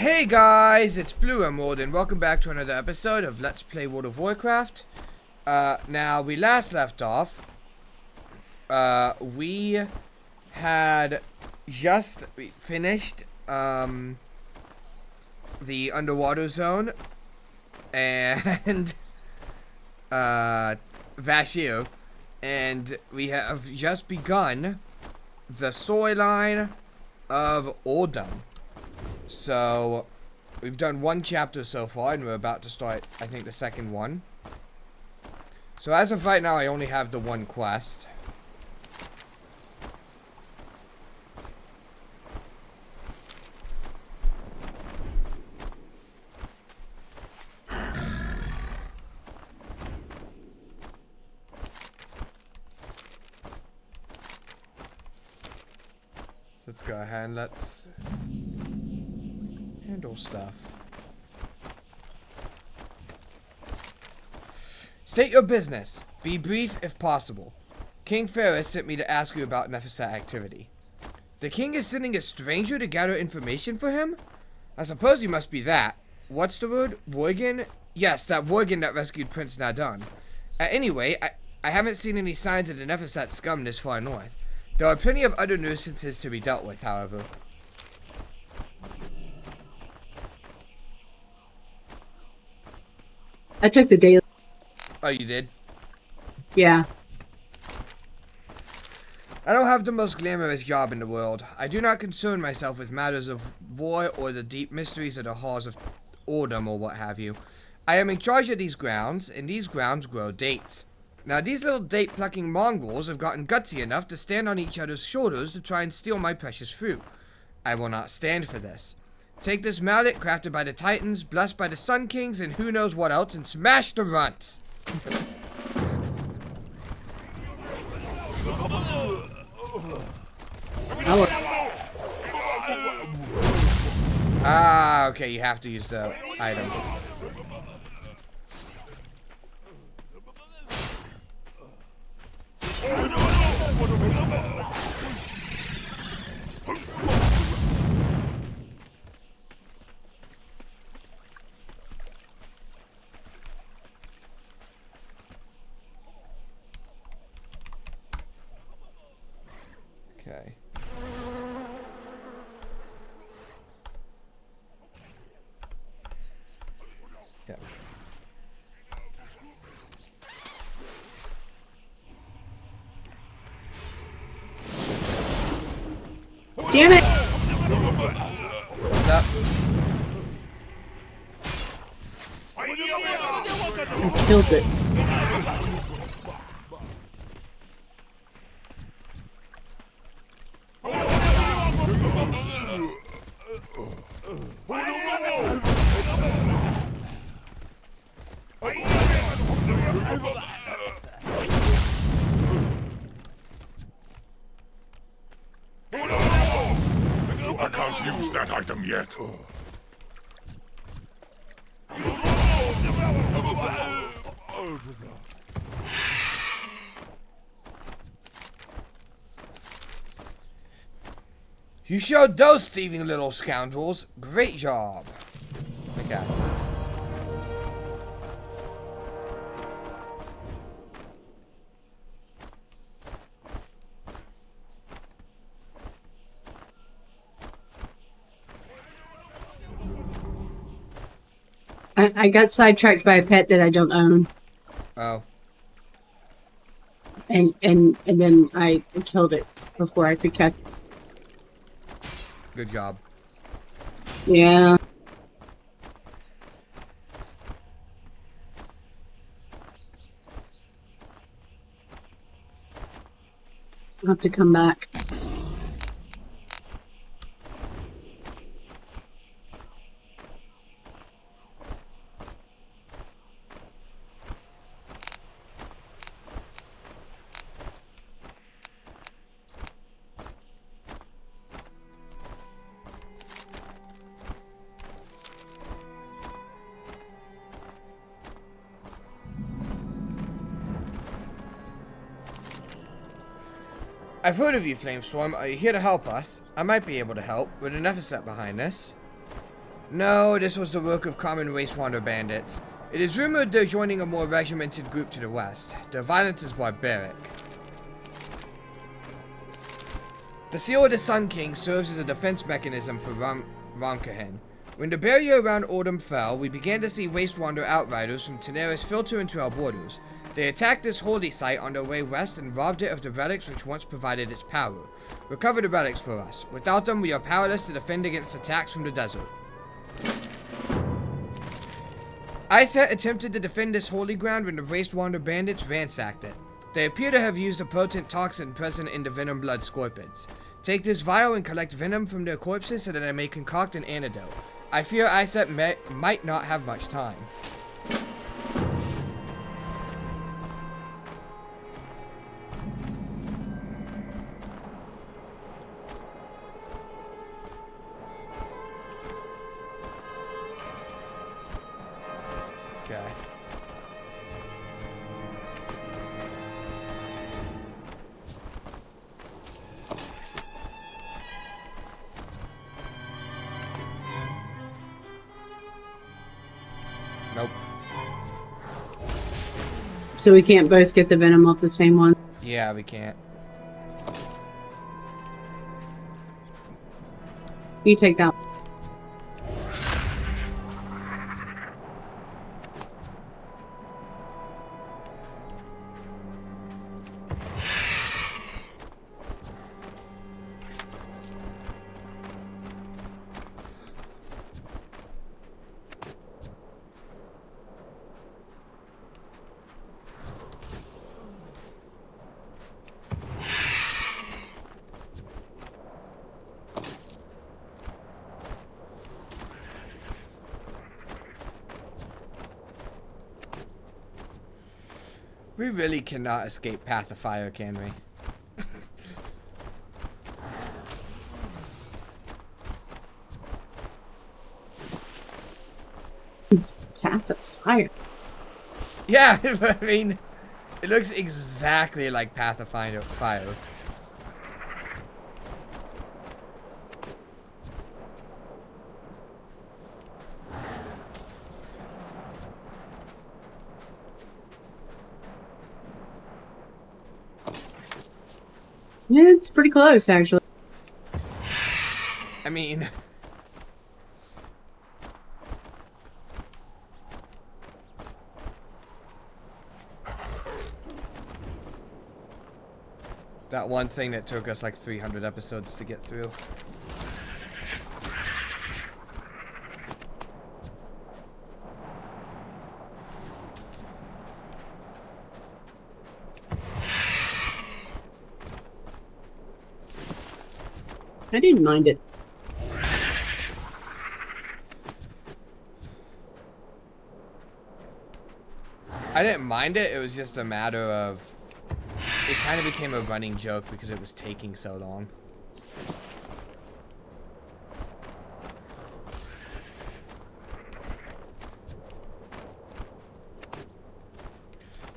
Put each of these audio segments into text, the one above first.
Hey guys, it's Blue Emerald and welcome back to another episode of Let's Play World of Warcraft. Now we last left off, we had just finished, the underwater zone and, Vashir, and we have just begun the storyline of Oldham. So, we've done one chapter so far, and we're about to start, I think, the second one. So, as of right now, I only have the one quest. So let's go ahead and let's handle stuff. State your business. Be brief if possible. King Ferris sent me to ask you about Nephesat activity. The king is sending a stranger to gather information for him? I suppose you must be that. What's the word? Worgen? Yes, that Worgen that rescued Prince Nadan. Anyway, I haven't seen any signs of the Nephesat scum this far north. There are plenty of other nuisances to be dealt with, however. I took the daily. Oh, you did? Yeah. I don't have the most glamorous job in the world. I do not concern myself with matters of war or the deep mysteries of the halls of Oldham or what have you. I am in charge of these grounds, and these grounds grow dates. Now, these little date-plucking Mongols have gotten gutsy enough to stand on each other's shoulders to try and steal my precious fruit. I will not stand for this. Take this mallet, crafted by the Titans, blessed by the Sun Kings, and who knows what else, and smash the runts! Ah, okay, you have to use the item. Okay. Yeah. Damn it! What's up? I killed it. I can't use that item yet. You showed those thieving little scoundrels. Great job. Okay. I got sidetracked by a pet that I don't own, Oh. and then I killed it before I could catch. Good job. Yeah. I'll have to come back. I've heard of you, Flamestorm. Are you here to help us? I might be able to help. With an Nephesat behind this. No, this was the work of common Wastewander bandits. It is rumored they're joining a more regimented group to the west. Their violence is barbaric. The Seal of the Sun King serves as a defense mechanism for Ramkahen. When the barrier around Ordom fell, we began to see Wastewander outriders from Teneris filter into our borders. They attacked this holy site on their way west and robbed it of the relics which once provided its power. Recover the relics for us. Without them, we are powerless to defend against attacks from the desert. Iset attempted to defend this holy ground when the Wastewander bandits ransacked it. They appear to have used a potent toxin present in the venom blood scorpions. Take this vial and collect venom from their corpses so that I may concoct an antidote. I fear Iset might not have much time. Okay. Nope. So we can't both get the venom off the same one? Yeah, we can't. You take that. We really cannot escape Path of Fire, can we? Path of Fire. Yeah, I mean, it looks exactly like Path of Fire. Yeah, it's pretty close, actually. I mean, that one thing that took us like 300 episodes to get through. I didn't mind it. I didn't mind it, it was just a matter of, it kind of became a running joke because it was taking so long.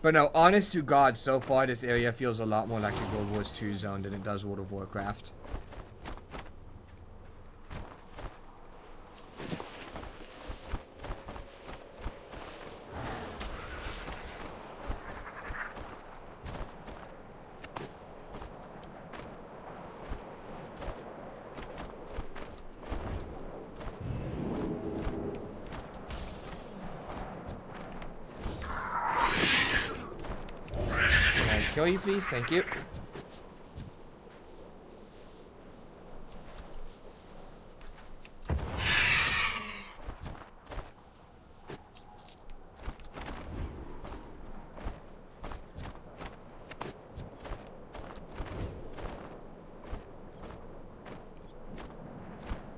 But no, honest to God, so far this area feels a lot more like a World War II zone than it does World of Warcraft. Can I kill you, please? Thank you.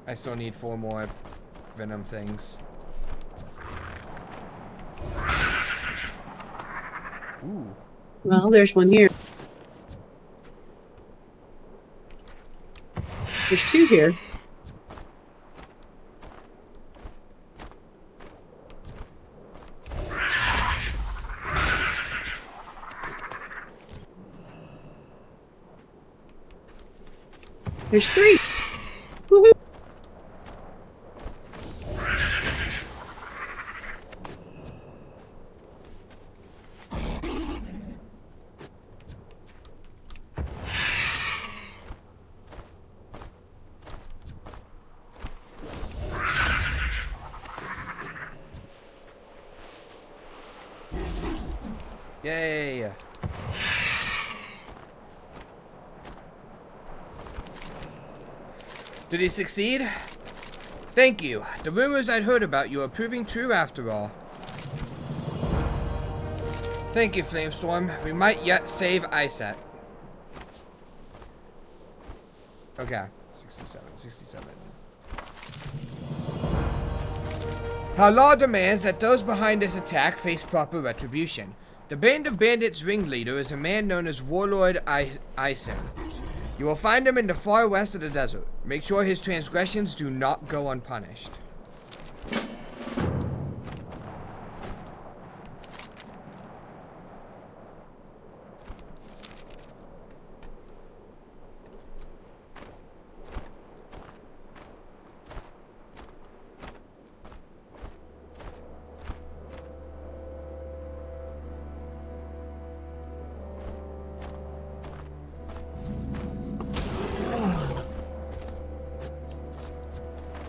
I still need 4 more venom things. Ooh. Well, there's one here. There's 2 here. There's 3. Woohoo! Yay. Did he succeed? Thank you. The rumors I'd heard about you are proving true after all. Thank you, Flamestorm. We might yet save Iset. Okay. 67. Our law demands that those behind this attack face proper retribution. The band of bandits' ringleader is a man known as Warlord Isen. You will find him in the far west of the desert. Make sure his transgressions do not go unpunished.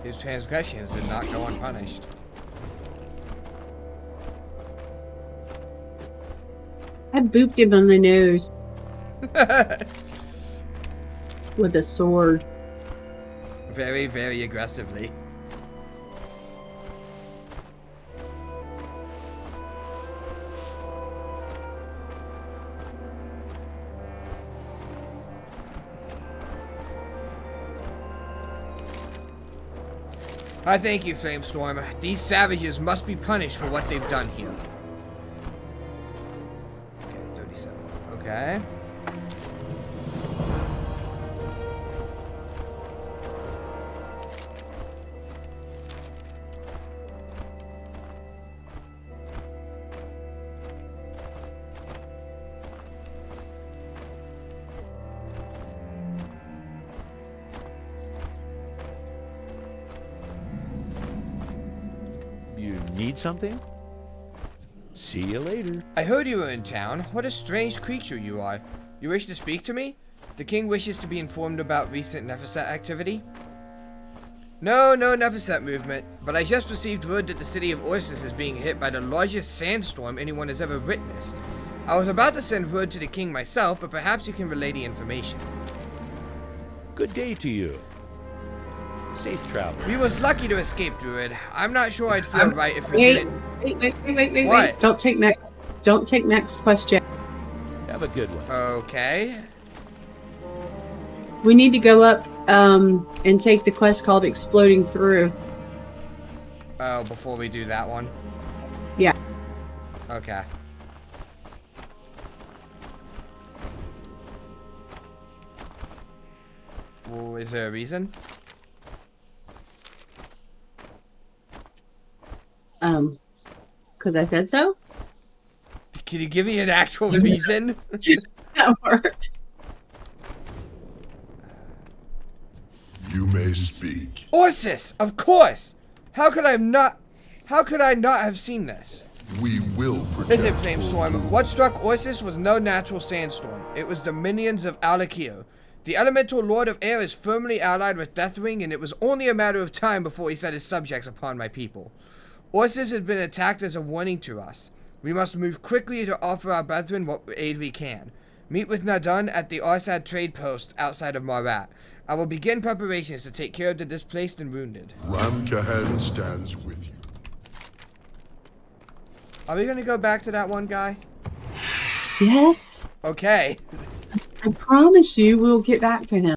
His transgressions did not go unpunished. I booped him on the nose with a sword. Very, very aggressively. I thank you, Flamestorm. These savages must be punished for what they've done here. Okay, 37. Okay. Need something? See you later. I heard you were in town. What a strange creature you are. You wish to speak to me? The king wishes to be informed about recent Nephset activity. No Nephset movement, but I just received word that the city of Orsis is being hit by the largest sandstorm anyone has ever witnessed. I was about to send word to the king myself, but perhaps you can relay the information. Good day to you. Safe travel. We was lucky to escape, Druid. I'm not sure I'd feel right if we didn't. Wait. What? Don't take Mac's question. Have a good one. Okay. We need to go up and take the quest called Exploding Through. Oh, before we do that one? Yeah. Okay. Well, is there a reason? Because I said so? Can you give me an actual reason? That worked. You may speak. Orsis, of course. How could I not have seen this? We will protect. Listen, Flamestorm. What struck Orsis was no natural sandstorm. It was the minions of Alakir. The elemental lord of air is firmly allied with Deathwing, and it was only a matter of time before he set his subjects upon my people. Orsis has been attacked as a warning to us. We must move quickly to offer our brethren what aid we can. Meet with Nagrand at the Arsad trade post outside of Marat. I will begin preparations to take care of the displaced and wounded. Ramkahan stands with you. Are we gonna go back to that one guy? Yes. Okay. I promise you we'll get back to him.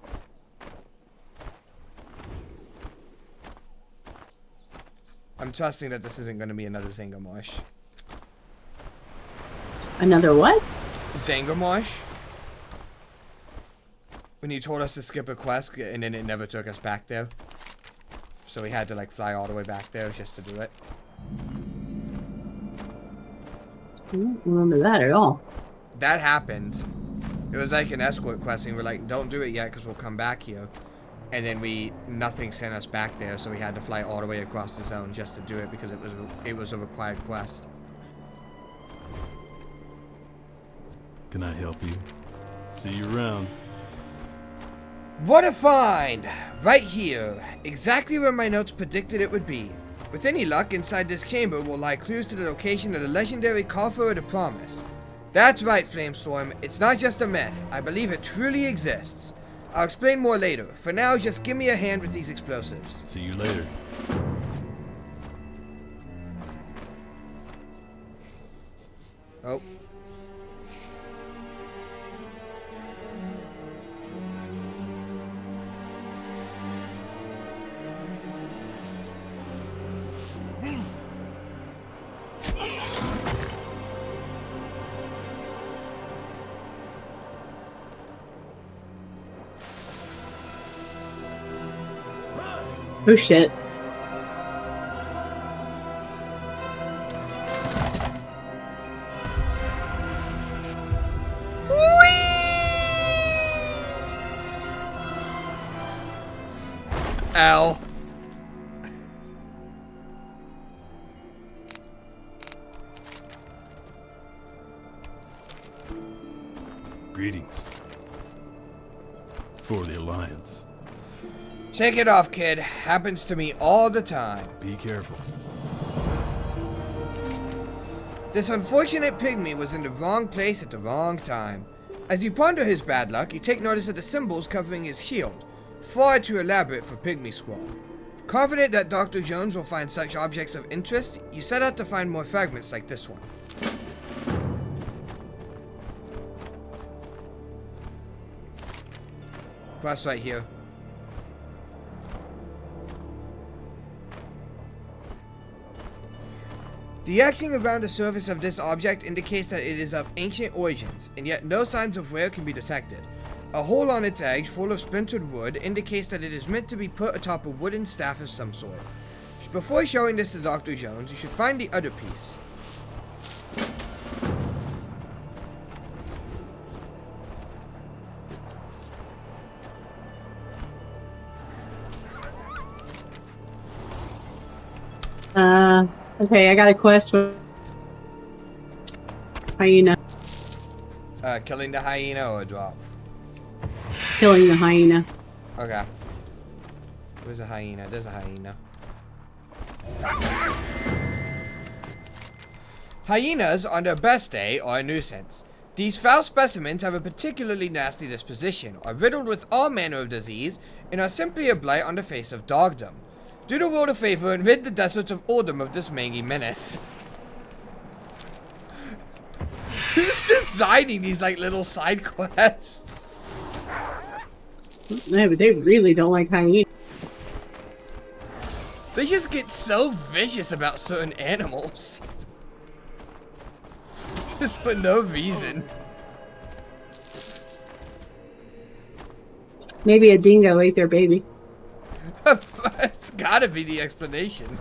I'm trusting that this isn't gonna be another Zangomarsh. Another what? Zangomarsh? When you told us to skip a quest and then it never took us back there. So we had to like fly all the way back there just to do it. I don't remember that at all. That happened. It was like an escort quest and we were like, don't do it yet because we'll come back here. And then nothing sent us back there, so we had to fly all the way across the zone just to do it because it was a required quest. Can I help you? See you around. What a find! Right here. Exactly where my notes predicted it would be. With any luck, inside this chamber will lie clues to the location of the legendary Coffer of the Promise. That's right, Flamestorm. It's not just a myth. I believe it truly exists. I'll explain more later. For now, just give me a hand with these explosives. See you later. Oh. Oh shit. Ow. Greetings. For the Alliance. Shake it off, kid. Happens to me all the time. Be careful. This unfortunate pygmy was in the wrong place at the wrong time. As you ponder his bad luck, you take notice of the symbols covering his shield. Far too elaborate for pygmy scrawl. Confident that Dr. Jones will find such objects of interest, you set out to find more fragments like this one. Cross right here. The etching around the surface of this object indicates that it is of ancient origins, and yet no signs of wear can be detected. A hole on its edge full of splintered wood indicates that it is meant to be put atop a wooden staff of some sort. Before showing this to Dr. Jones, you should find the other piece. Okay, I got a quest with hyena. Killing the hyena or a drop? Killing the hyena. Okay. Where's a hyena? There's a hyena. Hyenas, on their best day, are a nuisance. These foul specimens have a particularly nasty disposition, are riddled with all manner of disease, and are simply a blight on the face of dogdom. Do the world a favor and rid the deserts of Oldham of this mangy menace. Who's designing these, like, little side quests? Yeah, but they really don't like hyenas. They just get so vicious about certain animals. Just for no reason. Maybe a dingo ate their baby. That's gotta be the explanation.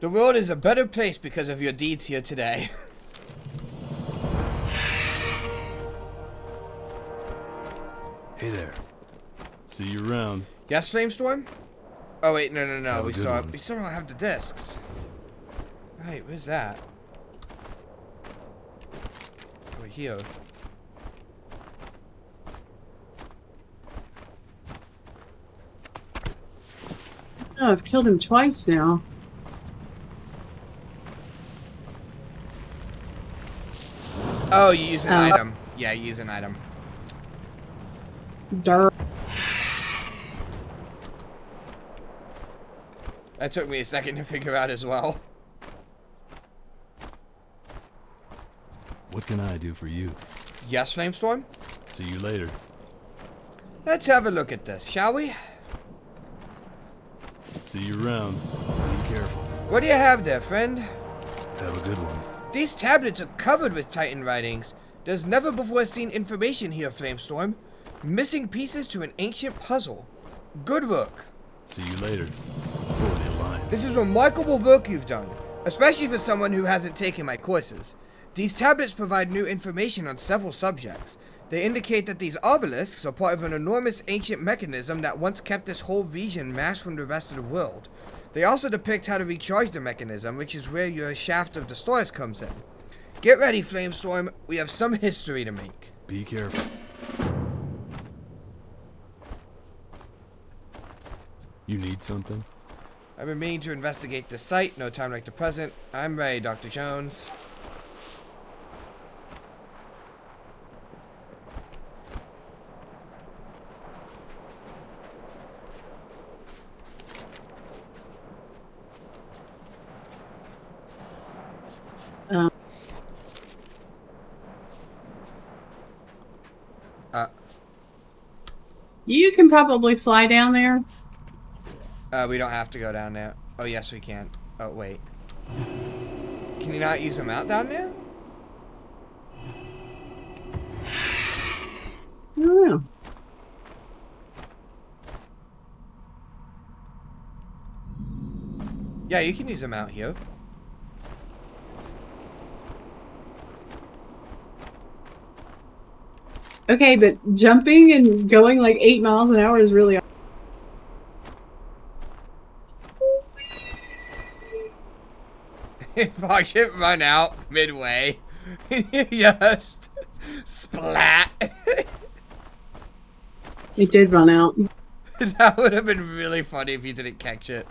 The world is a better place because of your deeds here today. Hey there. See you around. Yes, Flamestorm? Oh wait, no. Have a We good still one. don't have the discs. Right, where's that? Over here. Oh, I've killed him twice now. Oh, you use an item. Yeah, you use an item. Dirt. That took me a second to figure out as well. What can I do for you? Yes, Flamestorm? See you later. Let's have a look at this, shall we? See you around. Be careful. What do you have there, friend? Have a good one. These tablets are covered with Titan writings. There's never before seen information here, Flamestorm. Missing pieces to an ancient puzzle. Good work. See you later. For the Alliance. This is remarkable work you've done, especially for someone who hasn't taken my courses. These tablets provide new information on several subjects. They indicate that these obelisks are part of an enormous ancient mechanism that once kept this whole region masked from the rest of the world. They also depict how to recharge the mechanism, which is where your shaft of destroyers comes in. Get ready, Flamestorm. We have some history to make. Be careful. You need something? I've been meaning to investigate this site. No time like the present. I'm ready, Dr. Jones. You can probably fly down there. We don't have to go down there. Oh, yes, we can. Oh, wait. Can you not use them out down there? I don't know. Yeah, you can use them out here. Okay, but jumping and going like 8 miles an hour is really. If I should run out midway, just splat. It did run out. That would have been really funny if you didn't catch it.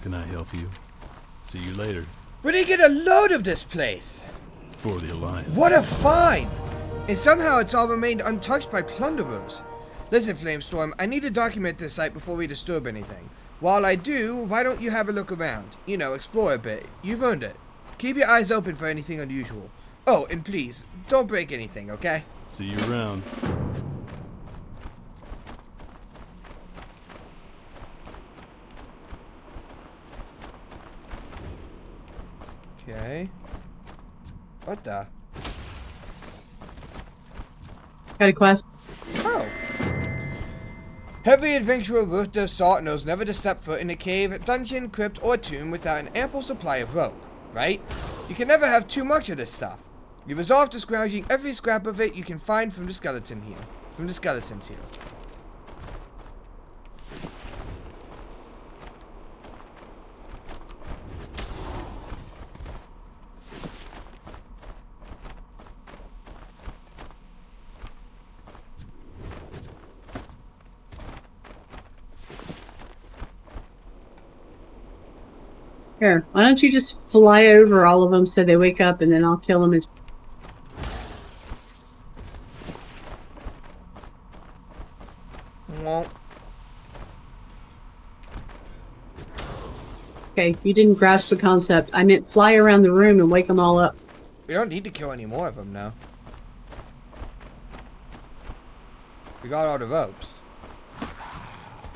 Can I help you? See you later. Where did he get a load of this place? For the Alliance. What a find! And somehow it's all remained untouched by plunderers. Listen, Flamestorm, I need to document this site before we disturb anything. While I do, why don't you have a look around? You know, explore a bit. You've earned it. Keep your eyes open for anything unusual. Oh, and please, don't break anything, okay? See you around. Okay. What the? Got a quest. Oh. Every adventurer worth their salt knows never to step foot in a cave, dungeon, crypt, or tomb without an ample supply of rope, right? You can never have too much of this stuff. You resolve to scrounging every scrap of it you can find from the skeleton here. From the skeletons here. Here, why don't you just fly over all of them so they wake up, and then I'll kill them as. Won't. Okay, you didn't grasp the concept. I meant fly around the room and wake them all up. We don't need to kill any more of them now. We got all the ropes.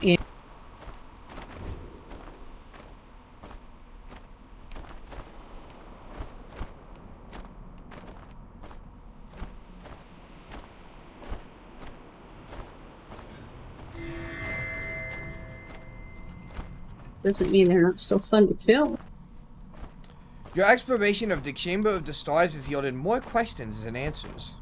Yeah. Doesn't mean they're not still fun to kill. Your exploration of the Chamber of the Stars has yielded more questions than answers.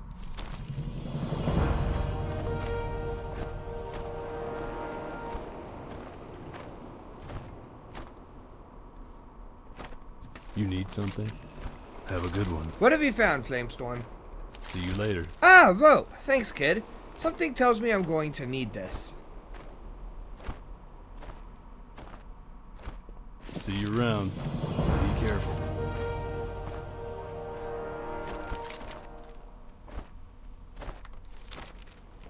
You need something? Have a good one. What have you found, Flamestorm? See you later. Ah, rope. Thanks, kid. Something tells me I'm going to need this. See you around. Be careful.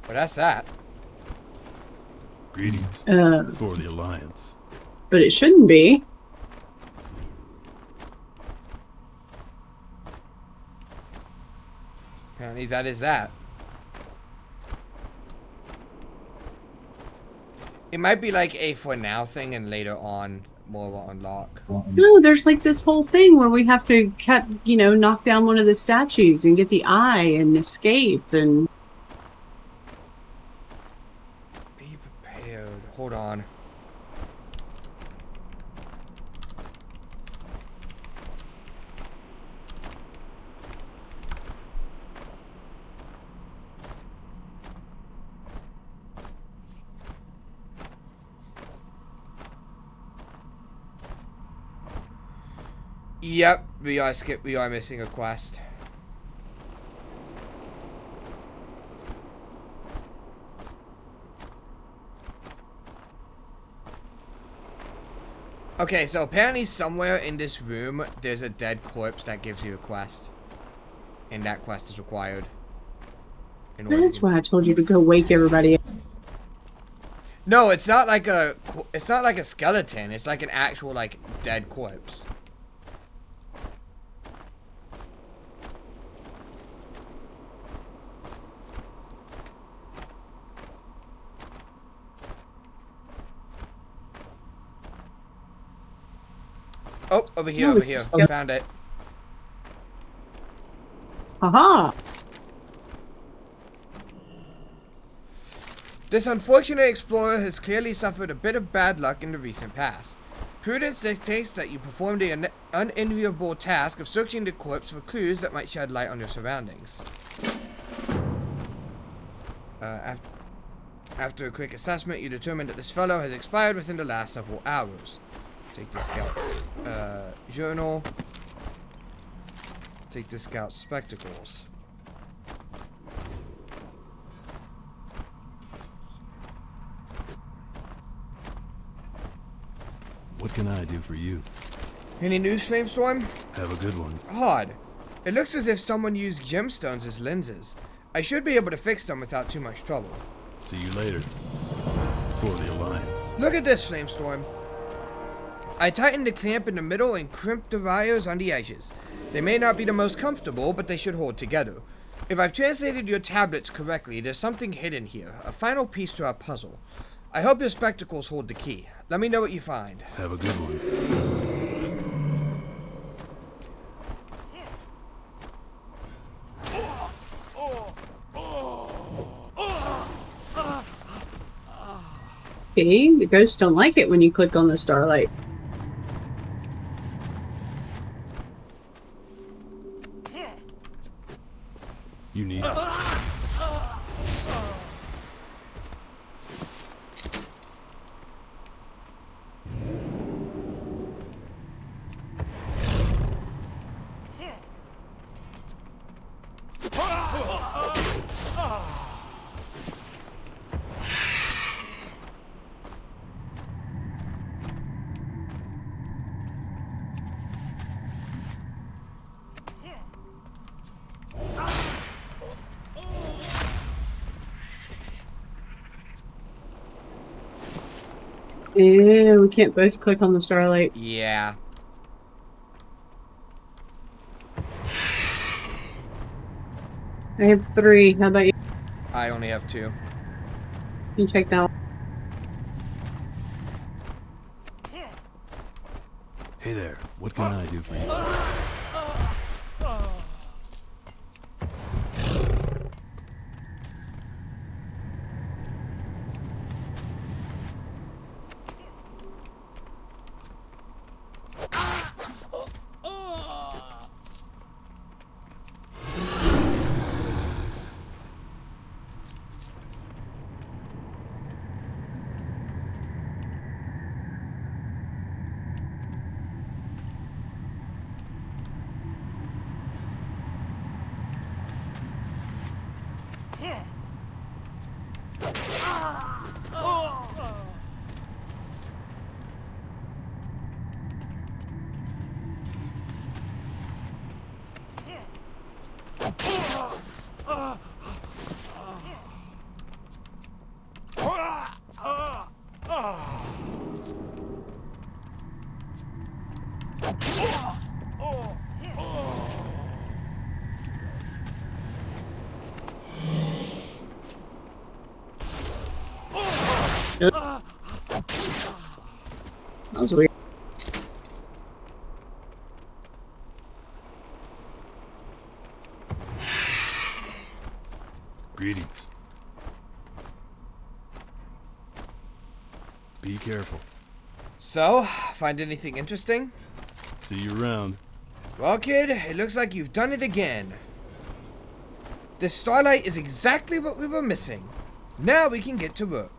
But that's that. Greetings for the Alliance. But it shouldn't be. Apparently that is that. It might be like a for now thing and later on more will unlock. No, there's like this whole thing where we have to knock down one of the statues and get the eye and escape and. Be prepared. Hold on. Yep, we are missing a quest. Okay, so apparently somewhere in this room there's a dead corpse that gives you a quest. And that quest is required. That's why I told you to go wake everybody up. No, it's not like a skeleton. It's like an actual like dead corpse. Oh, over here, No, over it's here. a Found it. Aha! This unfortunate explorer has clearly suffered a bit of bad luck in the recent past. Prudence dictates that you perform the unenviable task of searching the corpse for clues that might shed light on your surroundings. After a quick assessment, you determine that this fellow has expired within the last several hours. Take the scout's journal. Take the scout's spectacles. What can I do for you? Any news, Flamestorm? Have a good one. Odd. It looks as if someone used gemstones as lenses. I should be able to fix them without too much trouble. See you later. For the Alliance. Look at this, Flamestorm. I tightened the clamp in the middle and crimped the wires on the edges. They may not be the most comfortable, but they should hold together. If I've translated your tablets correctly, there's something hidden here, a final piece to our puzzle. I hope your spectacles hold the key. Let me know what you find. Have a good one. Okay, the ghosts don't like it when you click on the starlight. You need... Yeah, we can't both click on the starlight. Yeah. I have 3. How about you? I only have 2. You take that one. Hey there, what can I do for you? That was weird. Greetings. Be careful. So, find anything interesting? See you around. Well, kid, it looks like you've done it again. This starlight is exactly what we were missing. Now we can get to work.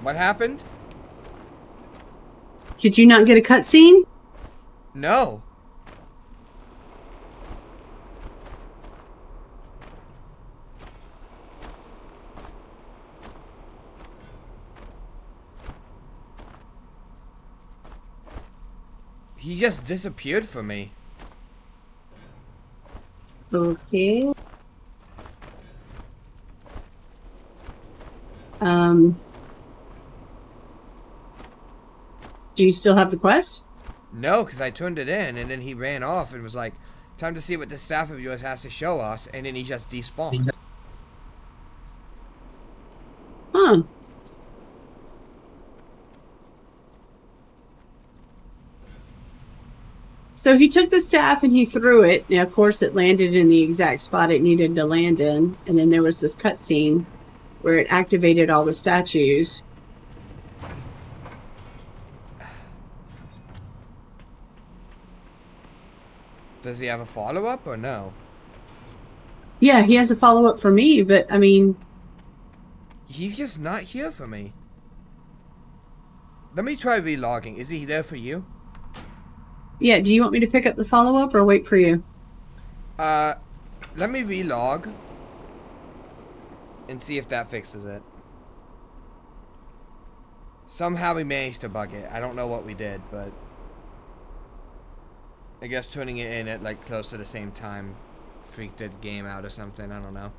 What happened? Did you not get a cutscene? No. He just disappeared from me. Okay. Do you still have the quest? No, because I turned it in, and then he ran off and was like, time to see what this staff of yours has to show us, and then he just despawned. Huh. So he took the staff and he threw it. Now, of course, it landed in the exact spot it needed to land in. And then there was this cutscene where it activated all the statues. Does he have a follow-up or no? Yeah, he has a follow-up for me, but I mean... He's just not here for me. Let me try relogging. Is he there for you? Yeah, do you want me to pick up the follow-up or wait for you? Let me relog and see if that fixes it. Somehow we managed to bug it. I don't know what we did, but I guess turning it in at like close to the same time freaked the game out or something. I don't know.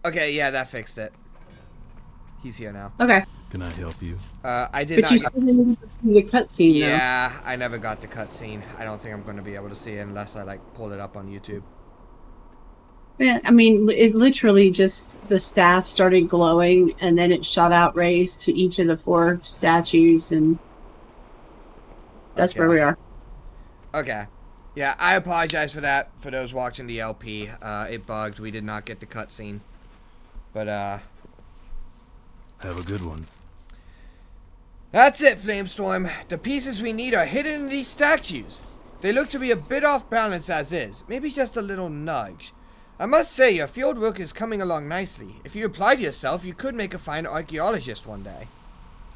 Okay, yeah, that fixed it. He's here now. Okay. Can I help you? I did But not. you still didn't see the cutscene, though. Yeah, I never got the cutscene. I don't think I'm going to be able to see it unless I like pull it up on YouTube. Yeah, I mean, it literally just the staff started glowing, and then it shot out rays to each of the 4 statues, and that's where Okay. we are. Okay. Yeah, I apologize for that. For those watching the LP, it bugged. We did not get the cutscene. But, Have a good one. that's it, Flamestorm. The pieces we need are hidden in these statues. They look to be a bit off balance as is. Maybe just a little nudge. I must say, your field work is coming along nicely. If you applied yourself, you could make a fine archaeologist one day.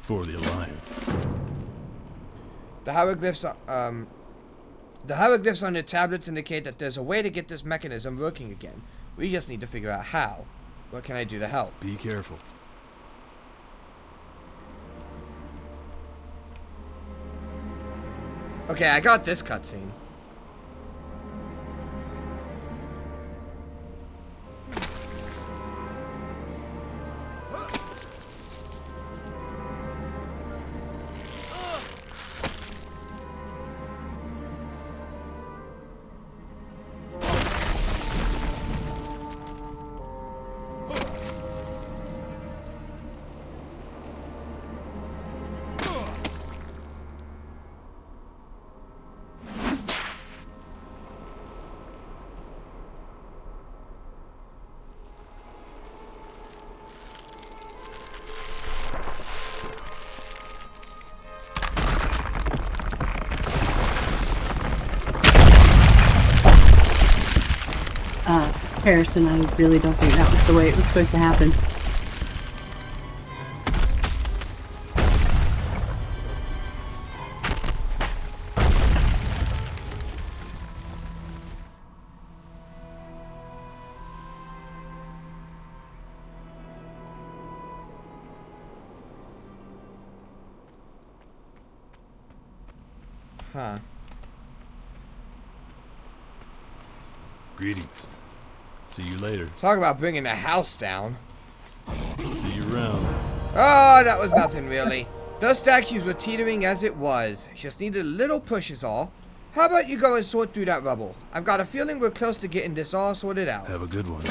For the Alliance. The hieroglyphs on the tablets indicate that there's a way to get this mechanism working again. We just need to figure out how. What can I do to help? Be careful. Okay, I got this cutscene. Harrison, I really don't think that was the way it was supposed to happen. Huh. Greetings. See you later. Talk about bringing the house down. See you around. Oh, that was nothing really. Those statues were teetering as it was. Just needed a little push is all. How about you go and sort through that rubble? I've got a feeling we're close to getting this all sorted out. Have a good one.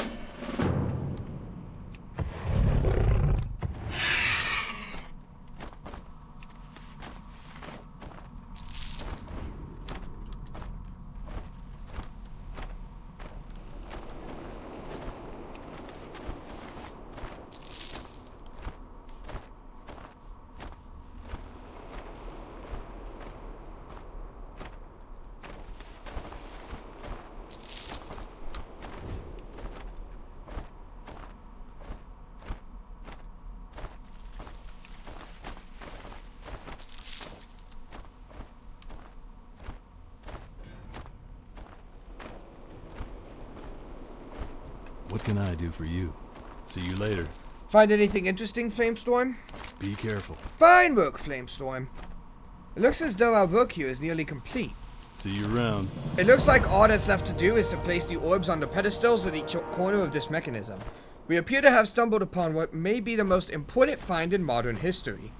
What can I do for you? See you later. Find anything interesting, Flamestorm? Be careful. Fine work, Flamestorm. It looks as though our work here is nearly complete. See you around. It looks like all that's left to do is to place the orbs on the pedestals at each corner of this mechanism. We appear to have stumbled upon what may be the most important find in modern history.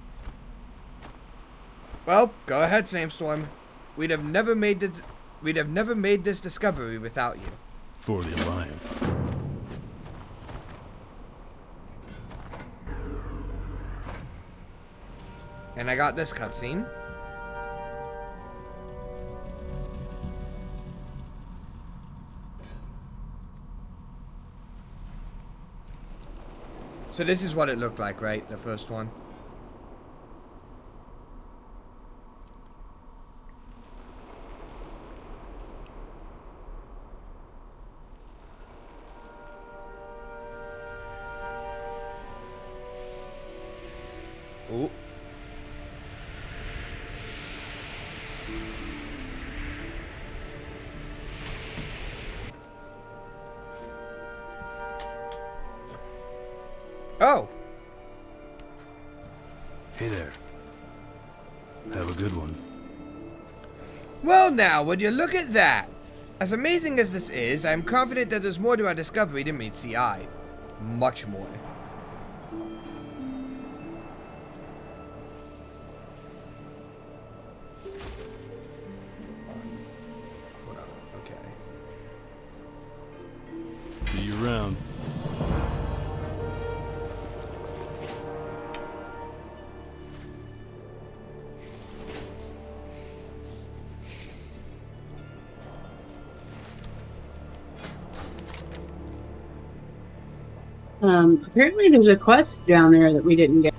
Well, go ahead, Flamestorm. We'd have never made this discovery without you. For the Alliance. And I got this cutscene. So this is what it looked like, right? The first one. Ooh. Oh. Hey there. Have a good one. Well now, would you look at that? As amazing as this is, I am confident that there's more to our discovery than meets the eye. Much more. Hold on, okay. See Apparently there's a quest down there that we didn't get.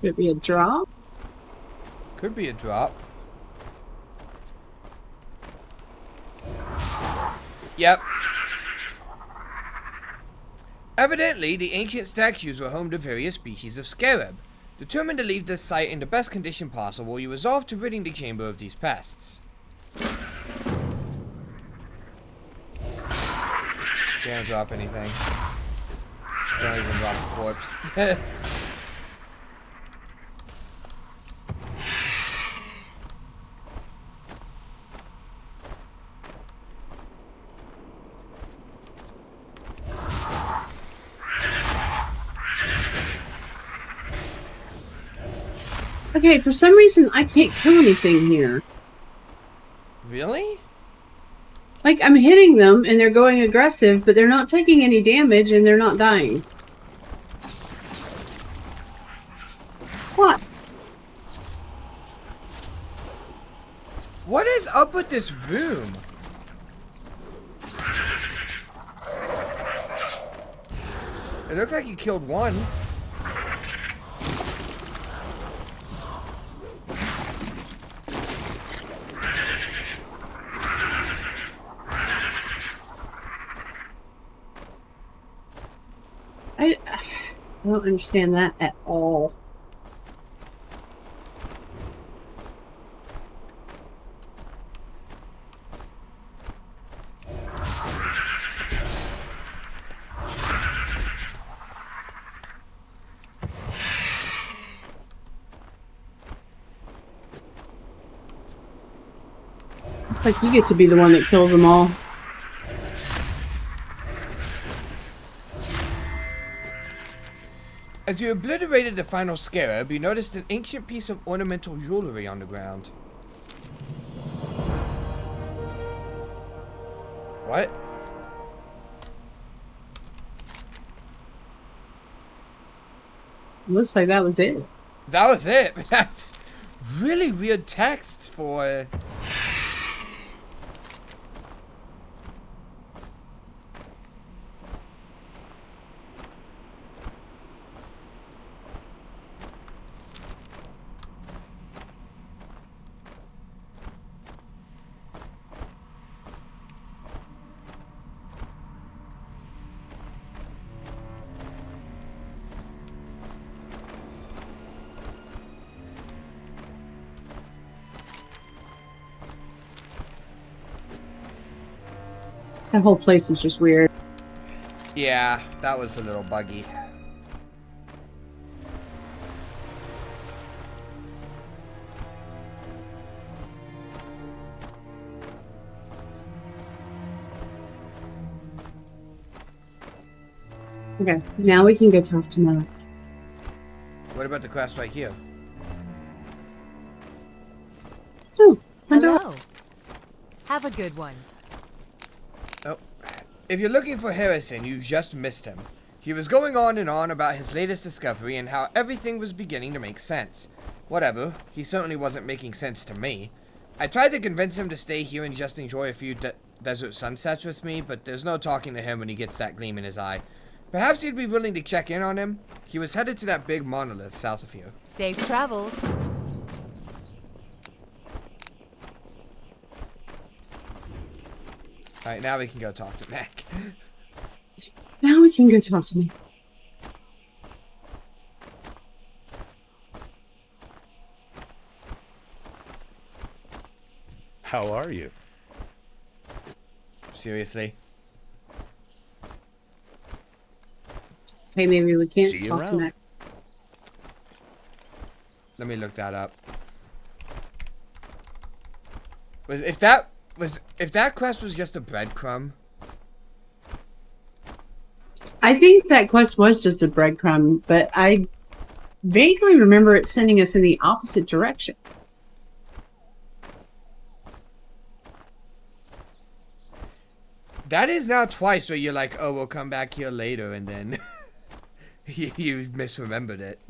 Could it be a drop? Could be a drop. Yep. Evidently, the ancient statues were home to various species of scarab. Determined to leave this site in the best condition possible, you resolve to ridding the chamber of these pests. Can't drop anything. Don't even drop a corpse. Okay, for some reason I can't kill anything here. Really? Like, I'm hitting them and they're going aggressive, but they're not taking any damage and they're not dying. What? What is up with this room? It looks like you killed one. I don't understand that at all. It's like you get to be the one that kills them all. As you obliterated the final scarab, you noticed an ancient piece of ornamental jewelry on the ground. What? Looks like that was it. That was it. That's really weird text for... That whole place is just weird. Yeah, that was a little buggy. Okay, now we can go talk to Matt. What about the quest right here? Oh, Hello. Have a good one. Oh. If you're looking for Harrison, you just missed him. He was going on and on about his latest discovery and how everything was beginning to make sense. Whatever, he certainly wasn't making sense to me. I tried to convince him to stay here and just enjoy a few desert sunsets with me, but there's no talking to him when he gets that gleam in his eye. Perhaps you'd be willing to check in on him? He was headed to that big monolith south of here. Safe travels. Alright, now we can go talk to Mac. Now we can go talk to me. How are you? Seriously? Okay, maybe we can't See you talk to around. Matt. Let me look that up. If that quest was just a breadcrumb? I think that quest was just a breadcrumb, but I vaguely remember it sending us in the opposite direction. That is now twice where you're like, oh, we'll come back here later, and then you misremembered it.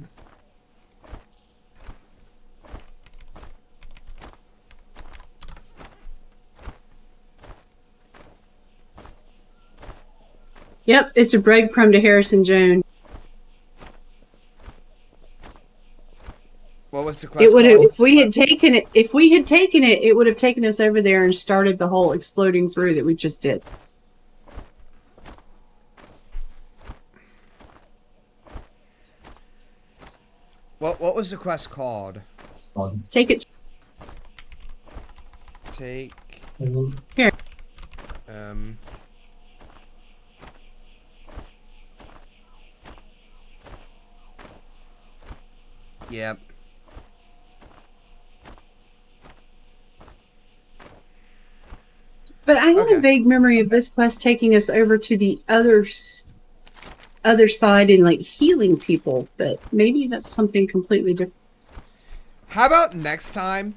Yep, it's a breadcrumb to Harrison Jones. What was the quest It would have, called? if we had taken it, it would have taken us over there and started the whole exploding through that we just did. What was the quest called? Take it. Take. Here. Yep. But I had Okay. a vague memory of this quest taking us over to the other side and like healing people, but maybe that's something completely different. How about next time,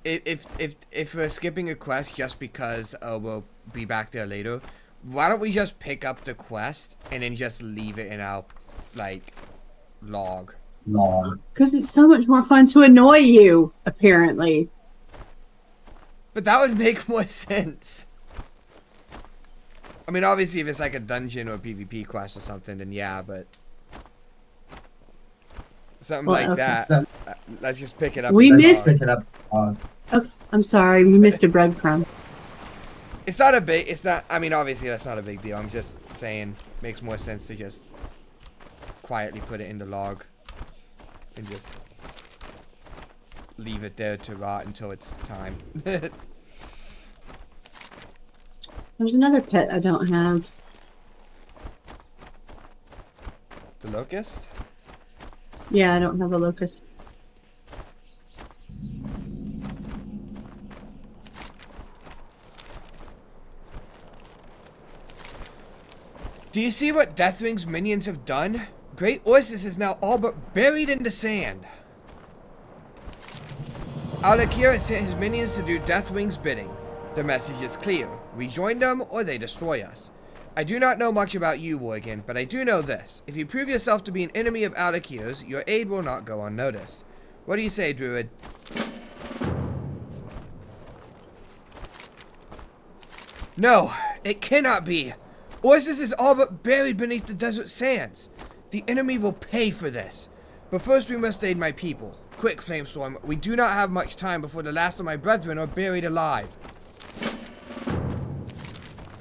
if we're skipping a quest just because we'll be back there later, why don't we just pick up the quest and then just leave it in our like log? Because it's so much more fun to annoy you, apparently. But that would make more sense. I mean, obviously, if it's like a dungeon or a PvP quest or something, then yeah, but something Well, like okay. that. Let's just pick it up. We in the missed- log. Okay, I'm sorry, we missed a breadcrumb. It's not a big. It's not. I mean, obviously, that's not a big deal. I'm just saying, makes more sense to just quietly put it in the log and just leave it there to rot until it's time. There's another pet I don't have. The locust? Yeah, I don't have a locust. Do you see what Deathwing's minions have done? Great Oasis is now all but buried in the sand. Alakir has sent his minions to do Deathwing's bidding. The message is clear. We join them or they destroy us. I do not know much about you, Worgen, but I do know this. If you prove yourself to be an enemy of Alakir's, your aid will not go unnoticed. What do you say, Druid? No, it cannot be. Oasis is all but buried beneath the desert sands. The enemy will pay for this. But first we must aid my people. Quick, Flamestorm, we do not have much time before the last of my brethren are buried alive.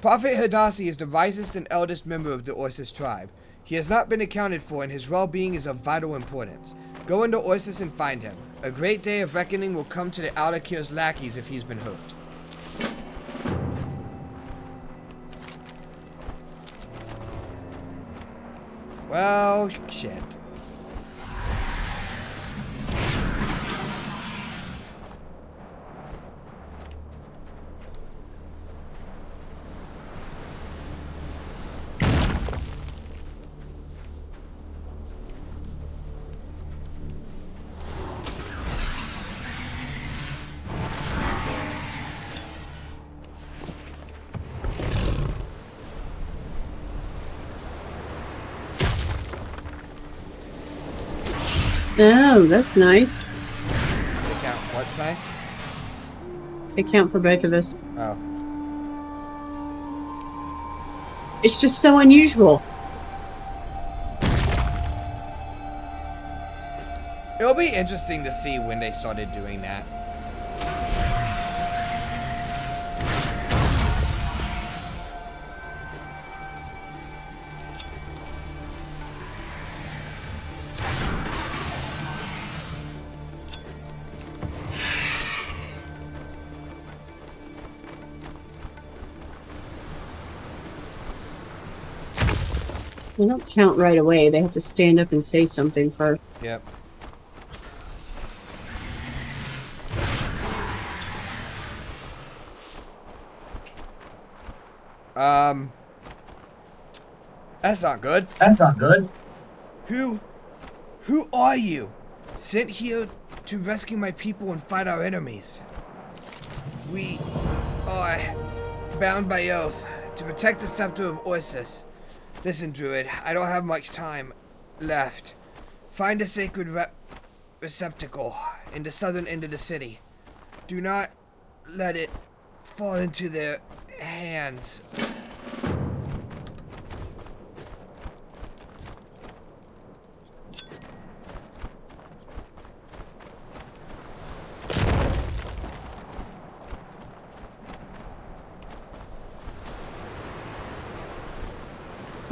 Prophet Hadassi is the wisest and eldest member of the Oasis tribe. He has not been accounted for and his well-being is of vital importance. Go into Oasis and find him. A great day of reckoning will come to the Alakir's lackeys if he's been hurt. Well, shit. Oh, that's nice. They count what size? They count for both of us. Oh. It's just so unusual. It'll be interesting to see when they started doing that. They don't count right away. They have to stand up and say something first. Yep. That's not good. That's not good. Who are you? Sent here to rescue my people and fight our enemies. We are bound by oath to protect the scepter of Orsis. Listen, Druid, I don't have much time left. Find a sacred receptacle in the southern end of the city. Do not let it fall into their hands.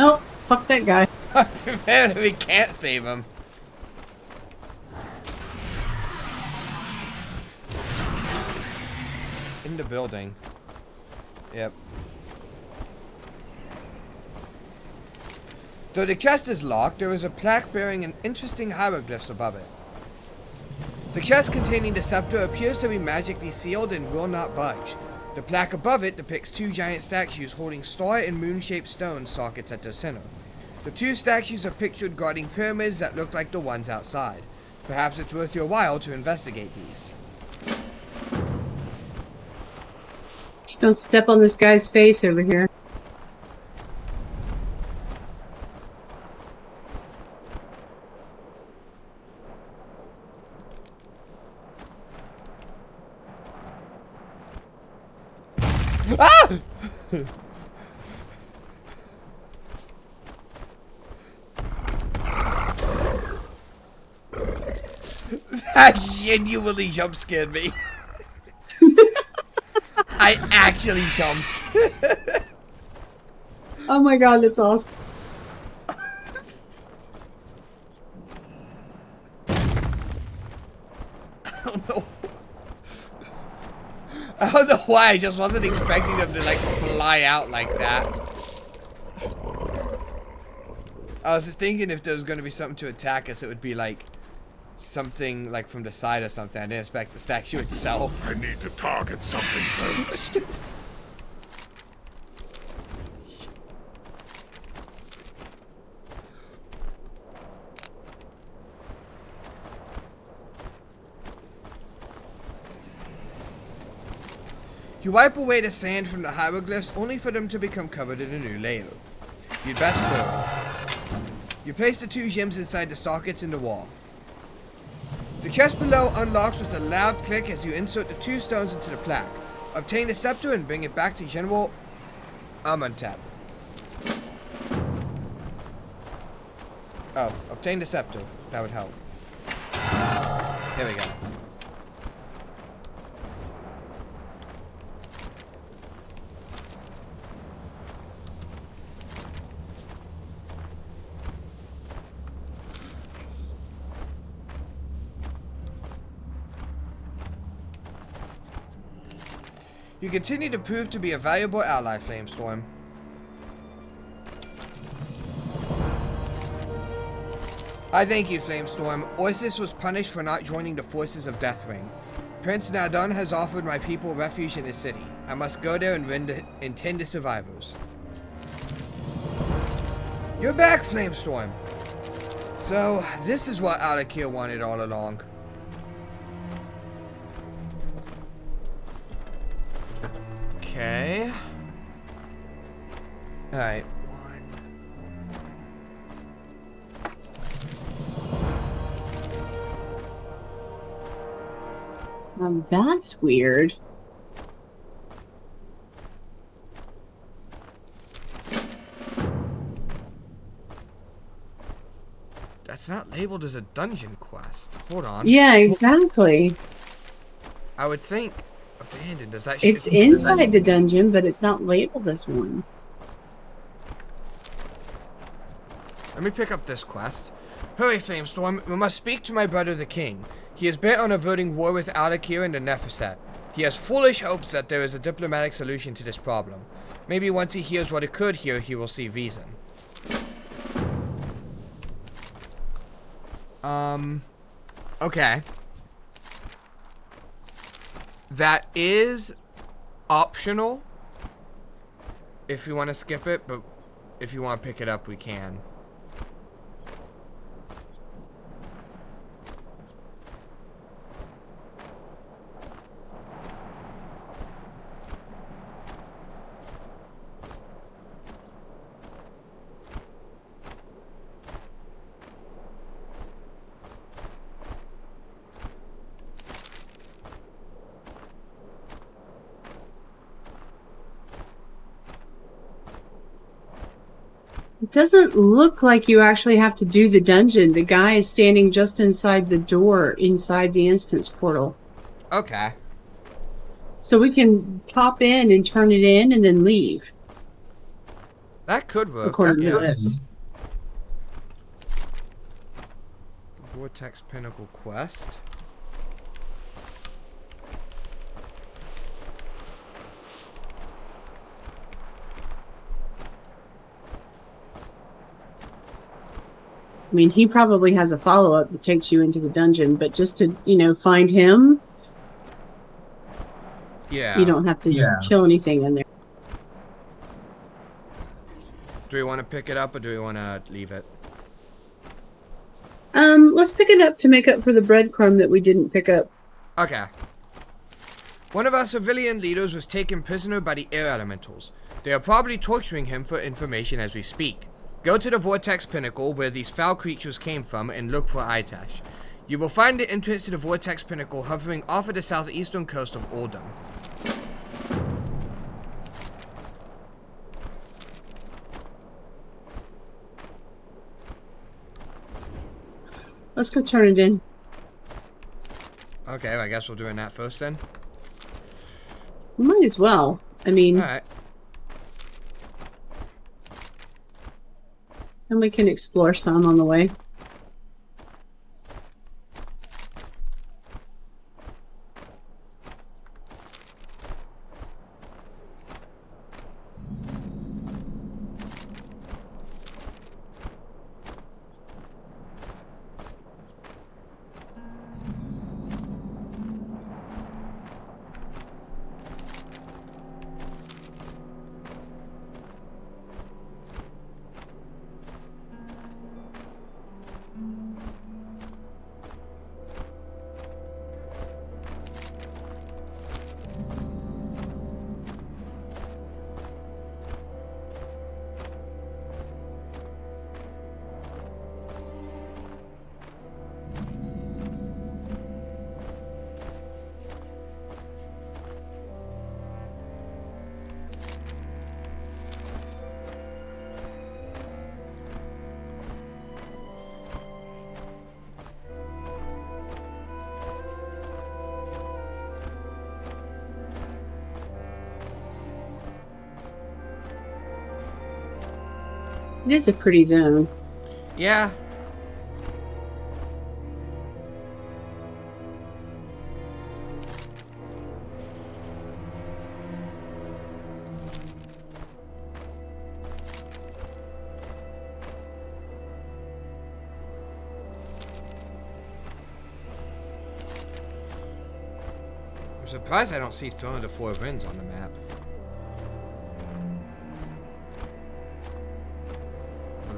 Oh, fuck that guy. Apparently we can't save him. It's in the building. Yep. Though the chest is locked, there is a plaque bearing an interesting hieroglyphs above it. The chest containing the scepter appears to be magically sealed and will not budge. The plaque above it depicts two giant statues holding star and moon-shaped stone sockets at their center. The two statues are pictured guarding pyramids that look like the ones outside. Perhaps it's worth your while to investigate these. Don't step on this guy's face over here. Ah! That genuinely jump scared me. I actually jumped. Oh my god, that's awesome. I don't know why, I just wasn't expecting them to like fly out like that. I was just thinking if there was going to be something to attack us, it would be like something like from the side or something. I didn't expect the statue itself. I need to target something first. You wipe away the sand from the hieroglyphs only for them to become covered in a new layer. You'd best hurry. You place the two gems inside the sockets in the wall. The chest below unlocks with a loud click as you insert the two stones into the plaque. Obtain the scepter and bring it back to General Amenhotep. Oh, obtain the scepter. That would help. There we go. You continue to prove to be a valuable ally, Flamestorm. I thank you, Flamestorm. Orsis was punished for not joining the forces of Deathwing. Prince Nagrand has offered my people refuge in his city. I must go there and tend the survivors. You're back, Flamestorm. So, this is what Alakir wanted all along. Okay. Alright. That's weird. That's not labeled as a dungeon quest. Hold on. Yeah, exactly. I would think abandoned. Does that? It's inside the dungeon, but it's not labeled as one. Let me pick up this quest. Hurry, Flamestorm. We must speak to my brother, the king. He is bent on averting war with Alakir and the Nephestet. He has foolish hopes that there is a diplomatic solution to this problem. Maybe once he hears what it could hear, he will see reason. Okay. That is optional if you want to skip it, but if you want to pick it up, we can. It doesn't look like you actually have to do the dungeon. The guy is standing just inside the door, inside the instance portal. Okay. So we can pop in and turn it in and then leave, That could work. according Yeah. to this. Vortex Pinnacle quest. I mean, he probably has a follow-up that takes you into the dungeon, but just to, find him, Yeah. you don't have to kill anything in there. Do we want to pick it up or do we want to leave it? Let's pick it up to make up for the breadcrumb that we didn't pick up. Okay. One of our civilian leaders was taken prisoner by the air elementals. They are probably torturing him for information as we speak. Go to the Vortex Pinnacle where these foul creatures came from and look for Itash. You will find the entrance to the Vortex Pinnacle hovering off of the southeastern coast of Oldham. Let's go turn it in. Okay, well, I guess we're doing that first then. We might as well. I mean, Alright. and we can explore some on the way. It is a pretty zone. Yeah. I'm surprised I don't see Throne of the Four Winds on the map.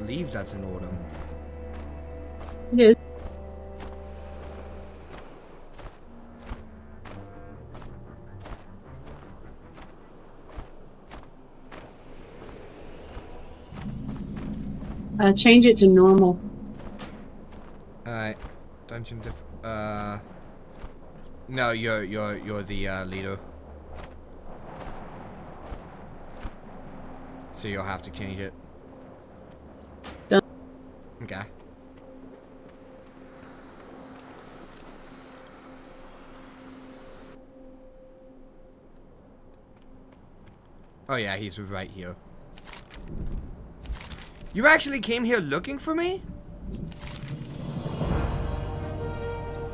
I believe that's in Autumn. It is. Change it to normal. Alright. Dungeon no, you're the leader. So you'll have to change it. Done. Okay. Oh yeah, he's right here. You actually came here looking for me?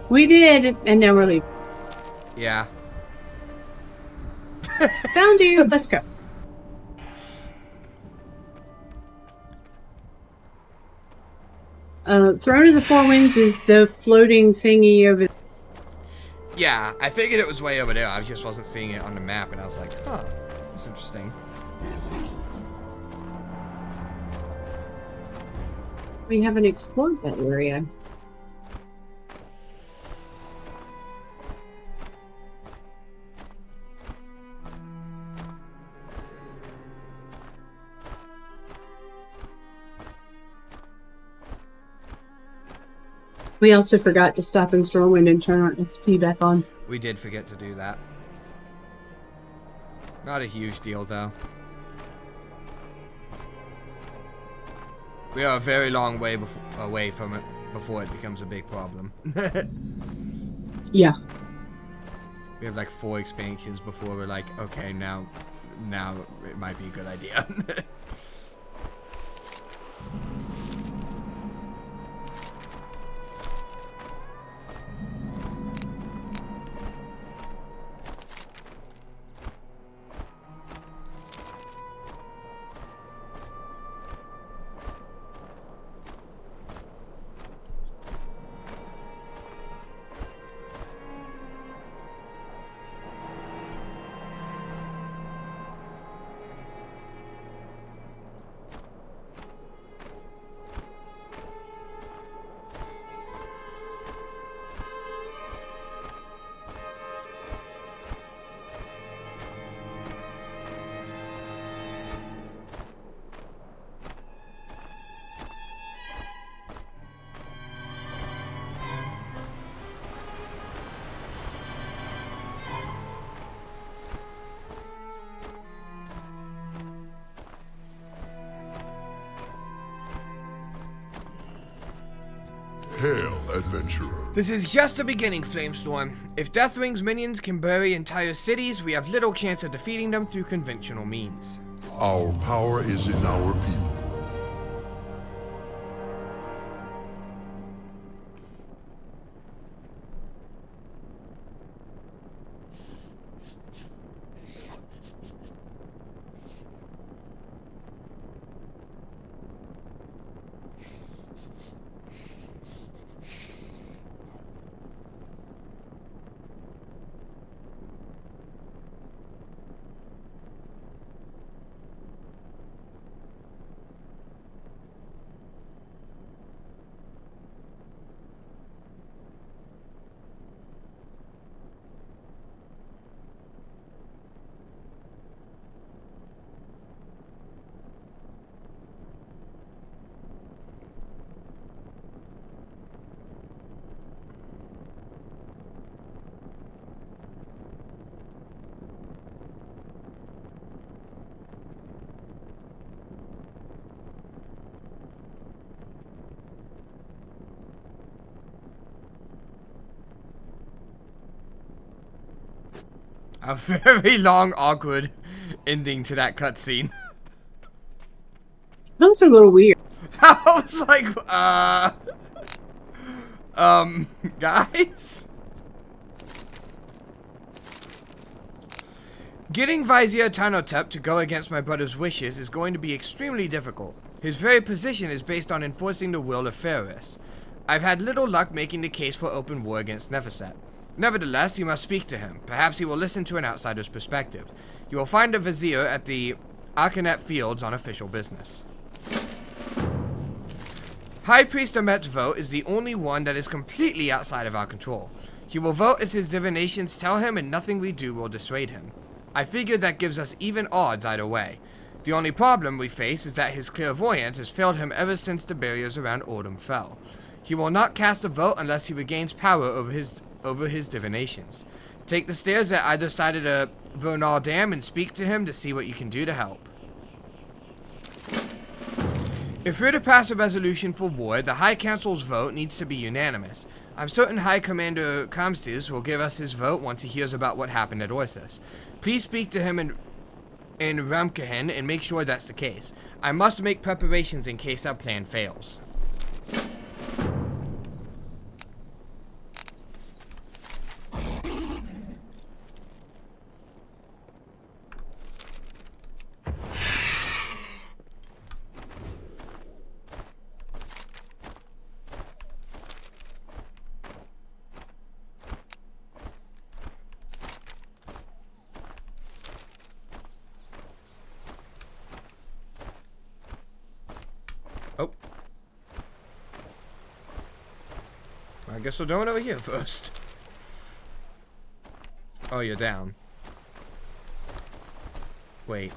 We did, and now we're leaving. Yeah. Found you. Let's go. Throne of the Four Winds is the floating thingy over there. Yeah, I figured it was way over there. I just wasn't seeing it on the map, and I was like, huh, that's interesting. We haven't explored that area. We also forgot to stop in Stormwind and turn our XP back on. We did forget to do that. Not a huge deal, though. We are a very long way away from it before it becomes a big problem. Yeah. We have like 4 expansions before we're like, okay, now it might be a good idea. Hail, adventurer. This is just the beginning, Flamestorm. If Deathwing's minions can bury entire cities, we have little chance of defeating them through conventional means. Our power is in our people. A very long, awkward ending to that cutscene. That was a little weird. I was like, guys? Getting Vizier Tanotep to go against my brother's wishes is going to be extremely difficult. His very position is based on enforcing the will of Ferris. I've had little luck making the case for open war against Nephesset. Nevertheless, you must speak to him. Perhaps he will listen to an outsider's perspective. You will find a Vizier at the Arcanet Fields on official business. High Priest Ahmet's vote is the only one that is completely outside of our control. He will vote as his divinations tell him, and nothing we do will dissuade him. I figure that gives us even odds either way. The only problem we face is that his clairvoyance has failed him ever since the barriers around Ordom fell. He will not cast a vote unless he regains power over his divinations. Take the stairs at either side of the Vernal Dam and speak to him to see what you can do to help. If we're to pass a resolution for war, the High Council's vote needs to be unanimous. I'm certain High Commander Kamsis will give us his vote once he hears about what happened at Orsis. Please speak to him in Ramkehen and make sure that's the case. I must make preparations in case our plan fails. Oh. I guess we're doing over here first. Oh, you're down. Wait.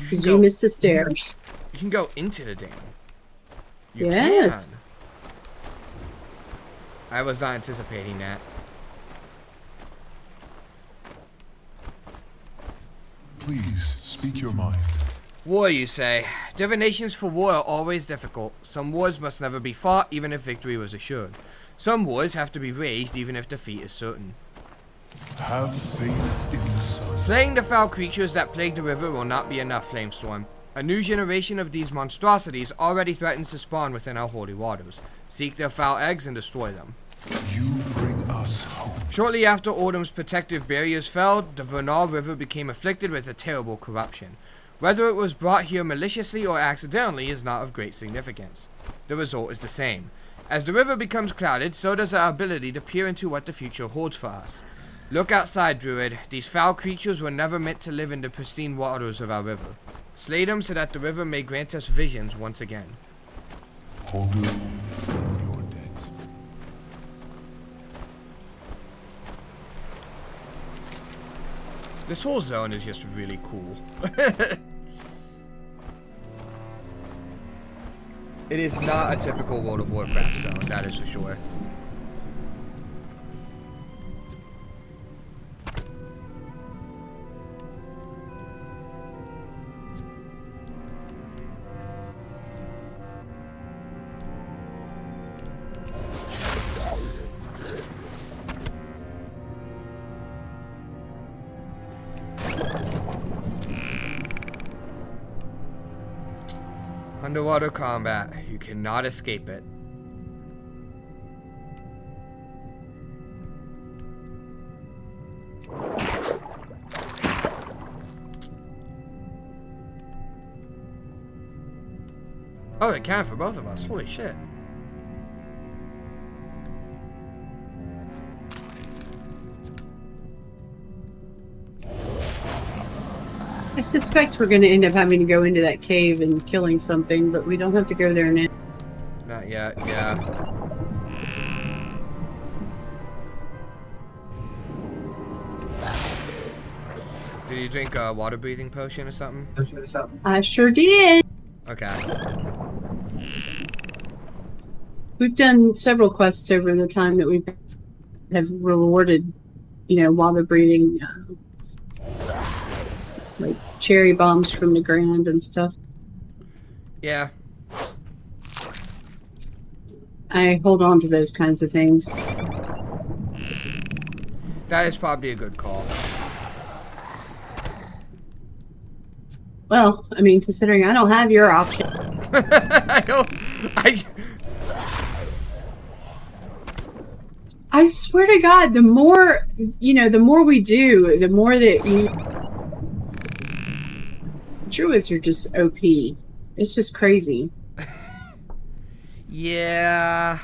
Did you miss the stairs? You can go into the dam. You Yes. can. I was not anticipating that. Please speak your mind. War, you say? Divinations for war are always difficult. Some wars must never be fought, even if victory was assured. Some wars have to be waged, even if defeat is certain. Have faith in the sun. Slaying the foul creatures that plague the river will not be enough, Flamestorm. A new generation of these monstrosities already threatens to spawn within our holy waters. Seek their foul eggs and destroy them. You bring us hope. Shortly after Autumn's protective barriers fell, the Vernal River became afflicted with a terrible corruption. Whether it was brought here maliciously or accidentally is not of great significance. The result is the same. As the river becomes clouded, so does our ability to peer into what the future holds for us. Look outside, Druid. These foul creatures were never meant to live in the pristine waters of our river. Slay them so that the river may grant us visions once again. Holder is in your debt. This whole zone is just really cool. It is not a typical World of Warcraft zone, that is for sure. Underwater combat. You cannot escape it. Oh, it can for both of us. Holy shit. I suspect we're going to end up having to go into that cave and killing something, but we don't have to go there now. Not yet, yeah. Did you drink a water breathing potion or something? I sure did. Okay. We've done several quests over the time that we have rewarded, you know, water breathing, like cherry bombs from Nagrand and stuff. Yeah. I hold on to those kinds of things. That is probably a good call. Well, I mean, considering I don't have your option. I swear to God, the more, you know, the more we do, the more that you... Druids are just OP. It's just crazy. Yeah.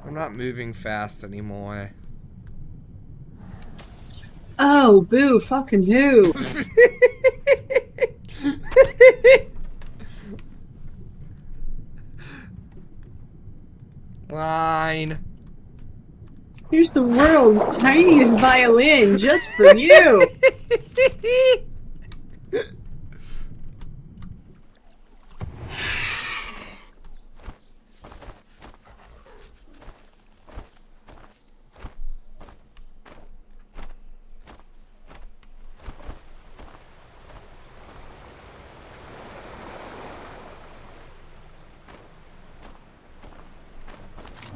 I'm not moving fast anymore. Oh, boo, fucking who? Line. Here's the world's tiniest violin just for you.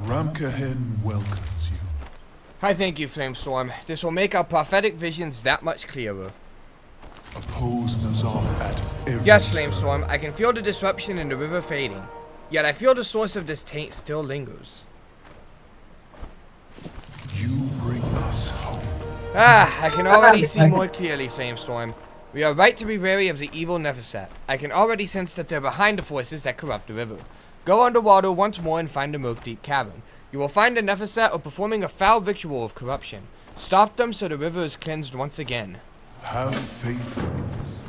Ramkahen welcomes you. I thank you, Flamestorm. This will make our prophetic visions that much clearer. Oppose Nazar at every Yes, turn. Flamestorm, I can feel the disruption in the river fading. Yet I feel the source of this taint still lingers. You bring us hope. Ah, I can already see more clearly, Flamestorm. We are right to be wary of the evil Neverset. I can already sense that they're behind the forces that corrupt the river. Go underwater once more and find the Milk Deep Cavern. You will find the Neverset are performing a foul ritual of corruption. Stop them so the river is cleansed once again. Have faith in us.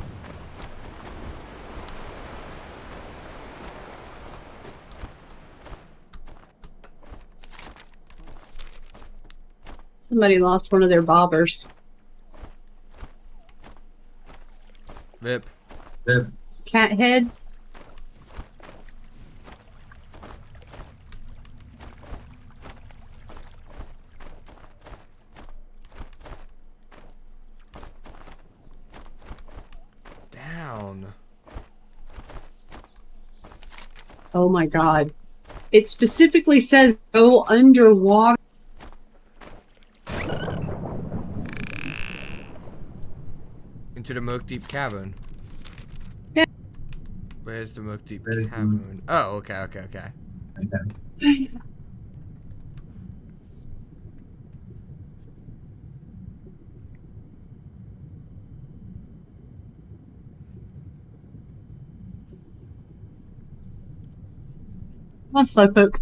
Somebody lost one of their bobbers. Rip. Cat head. Down. Oh my god. It specifically says go underwater. Into the Murk Deep Cavern. Yeah. Where's the Murk Deep Cavern? Oh, okay. Oh, Slowpoke.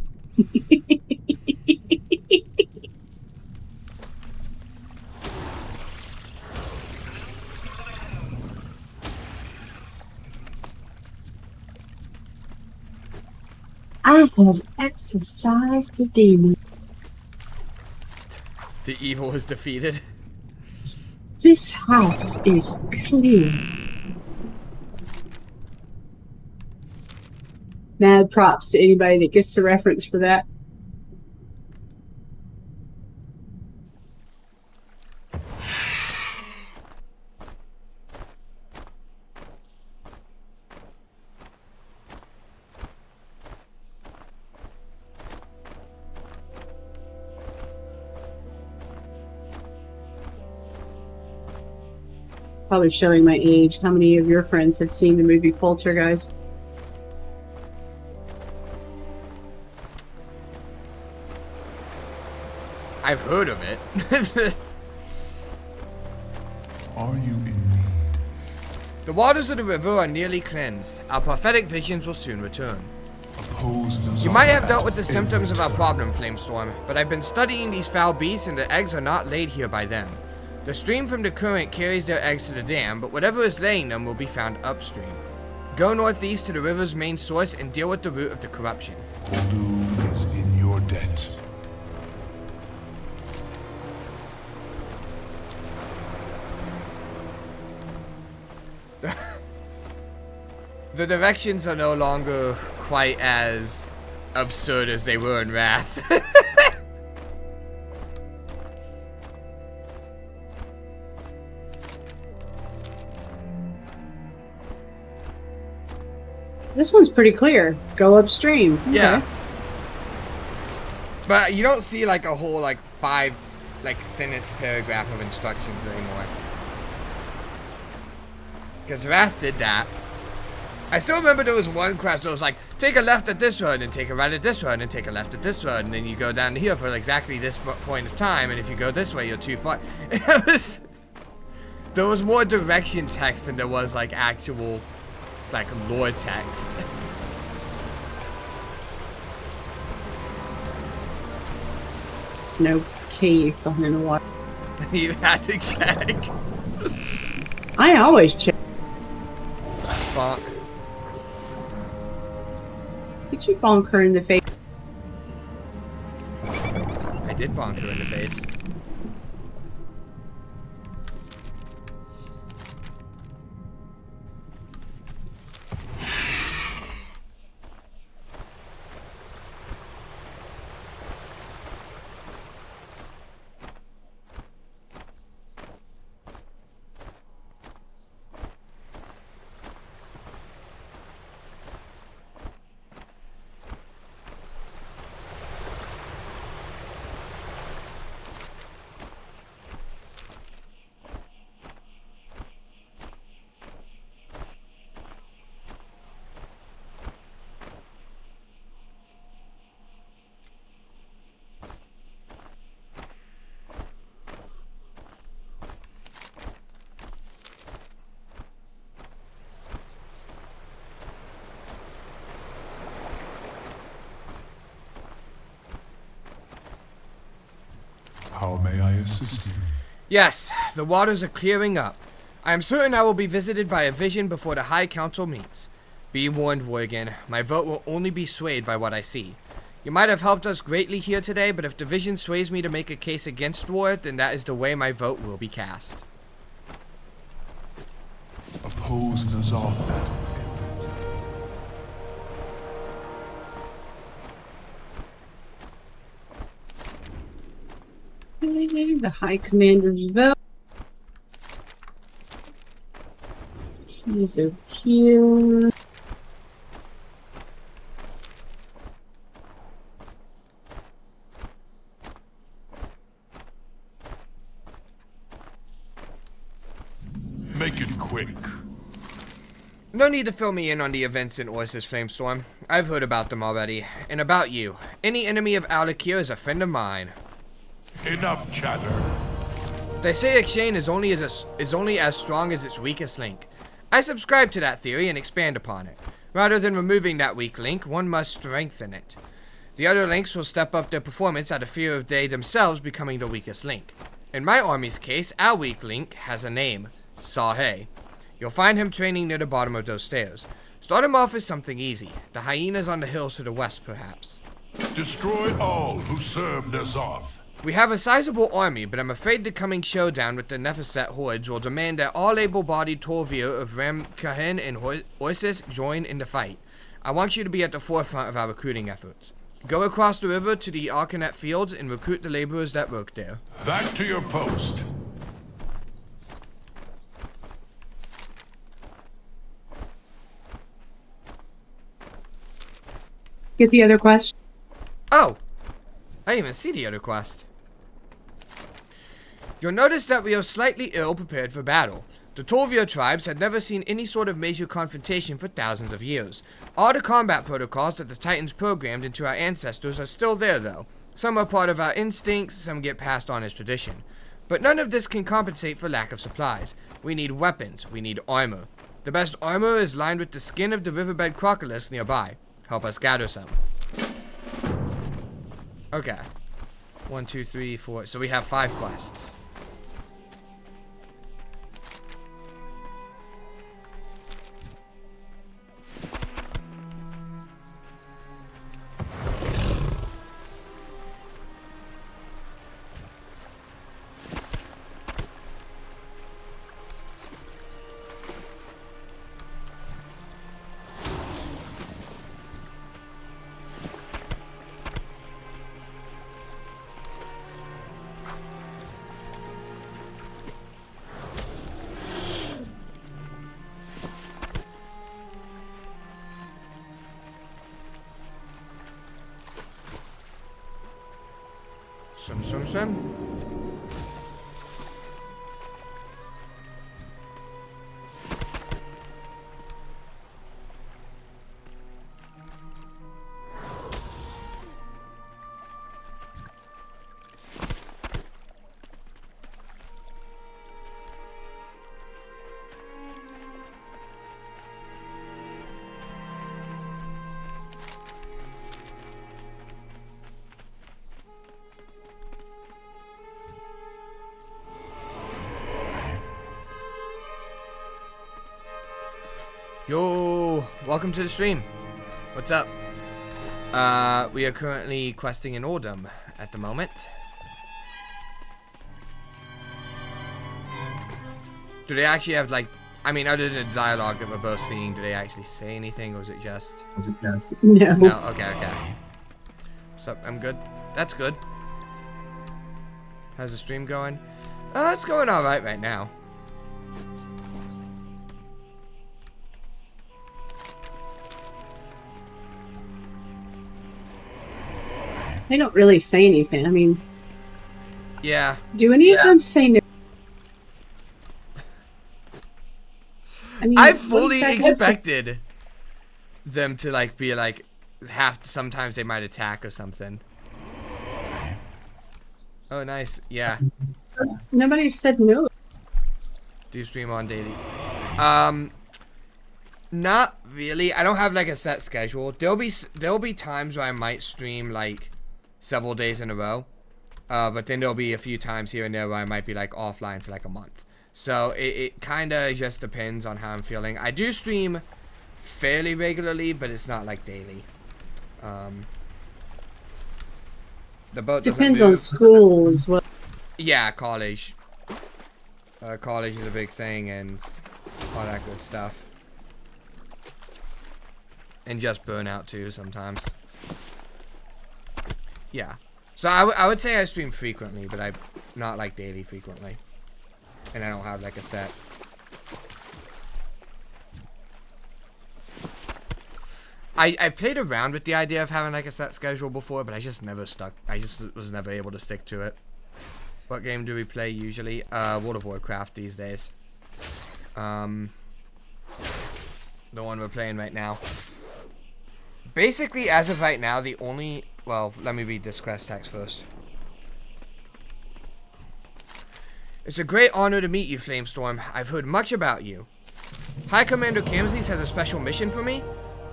I have exorcised the demon. The evil is defeated. This house is clear. Mad props to anybody that gets the reference for that. Probably showing my age. How many of your friends have seen the movie Poltergeist? I've heard of it. Are you in need? The waters of the river are nearly cleansed. Our prophetic visions will soon return. Oppose the You might have dealt Zombat with the symptoms of our every problem, Flamestorm, but I've been studying these foul beasts and the eggs are not laid here by them. The stream from the current carries their eggs to the dam, but whatever is laying them will be found upstream. Go northeast to the river's main source and deal with the root of the corruption. Holdu is in your debt. The directions are no longer quite as absurd as they were in Wrath. This one's pretty clear. Go upstream. Yeah. Okay. But you don't see like a whole like 5 sentence paragraph of instructions anymore. Because Wrath did that. I still remember there was one quest where it was like, take a left at this road and take a right at this road and take a left at this road and then you go down here for exactly this point of time and if you go this way you're too far. There was more direction text than there was like actual like lore text. No cave behind the water. You had to check. I always check. Bonk. Did you bonk her in the face? I did bonk her in the face. How may I assist you? Yes, the waters are clearing up. I am certain I will be visited by a vision before the High Council meets. Be warned, Worgen, my vote will only be swayed by what I see. You might have helped us greatly here today, but if the vision sways me to make a case against war, then that is the way my vote will be cast. Oppose Nazar battle every time. Okay, the High Commander's vote. He's over here. Make it quick. No need to fill me in on the events in Ors's Flamestorm. I've heard about them already. And about you. Any enemy of Alakir is a friend of mine. Enough chatter. They say a chain is only as strong as its weakest link. I subscribe to that theory and expand upon it. Rather than removing that weak link, one must strengthen it. The other links will step up their performance out of fear of they themselves becoming the weakest link. In my army's case, our weak link has a name. Sahe. You'll find him training near the bottom of those stairs. Start him off with something easy. The hyenas on the hills to the west, perhaps. Destroy all who serve Nazar. We have a sizable army, but I'm afraid the coming showdown with the Nefeset hordes will demand that all able-bodied Torvir of Ram Kahin and Orsis join in the fight. I want you to be at the forefront of our recruiting efforts. Go across the river to the Arcanet fields and recruit the laborers that work there. Back to your post. Get the other question. Oh! I didn't even see the other quest. You'll notice that we are slightly ill-prepared for battle. The Torvir tribes had never seen any sort of major confrontation for thousands of years. All the combat protocols that the Titans programmed into our ancestors are still there, though. Some are part of our instincts, some get passed on as tradition. But none of this can compensate for lack of supplies. We need weapons, we need armor. The best armor is lined with the skin of the riverbed crocodile nearby. Help us gather some. Okay. 1, 2, 3, 4. So we have 5 quests. Swim. Yo, welcome to the stream. What's up? We are currently questing in Ordum at the moment. Do they actually have, like, I mean, other than the dialogue that we're both seeing, do they actually say anything, or is it just... No. No, okay. So, I'm good. That's good. How's the stream going? It's going alright right now. They don't really say anything. I mean, Yeah. do any of them say no? I mean, I what fully exactly- expected them to, like, be like, sometimes they might attack or something. Oh, nice. Yeah. Nobody said no. Do you stream on daily? Not really. I don't have, like, a set schedule. There'll be times where I might stream, like, several days in a row. But then there'll be a few times here and there where I might be, like, offline for, like, a month. So it kind of just depends on how I'm feeling. I do stream fairly regularly, but it's not, like, daily. The boat doesn't Depends move. on school as well. Yeah, college. College is a big thing, and all that good stuff. And just burnout too sometimes. Yeah. So I would say I stream frequently, but I not like daily frequently. And I don't have like a set. I played around with the idea of having like a set schedule before, but I just never stuck. I just was never able to stick to it. What game do we play usually? World of Warcraft these days. The one we're playing right now. Basically, as of right now, the only... Well, let me read this quest text first. It's a great honor to meet you, Flamestorm. I've heard much about you. High Commander Kamses has a special mission for me?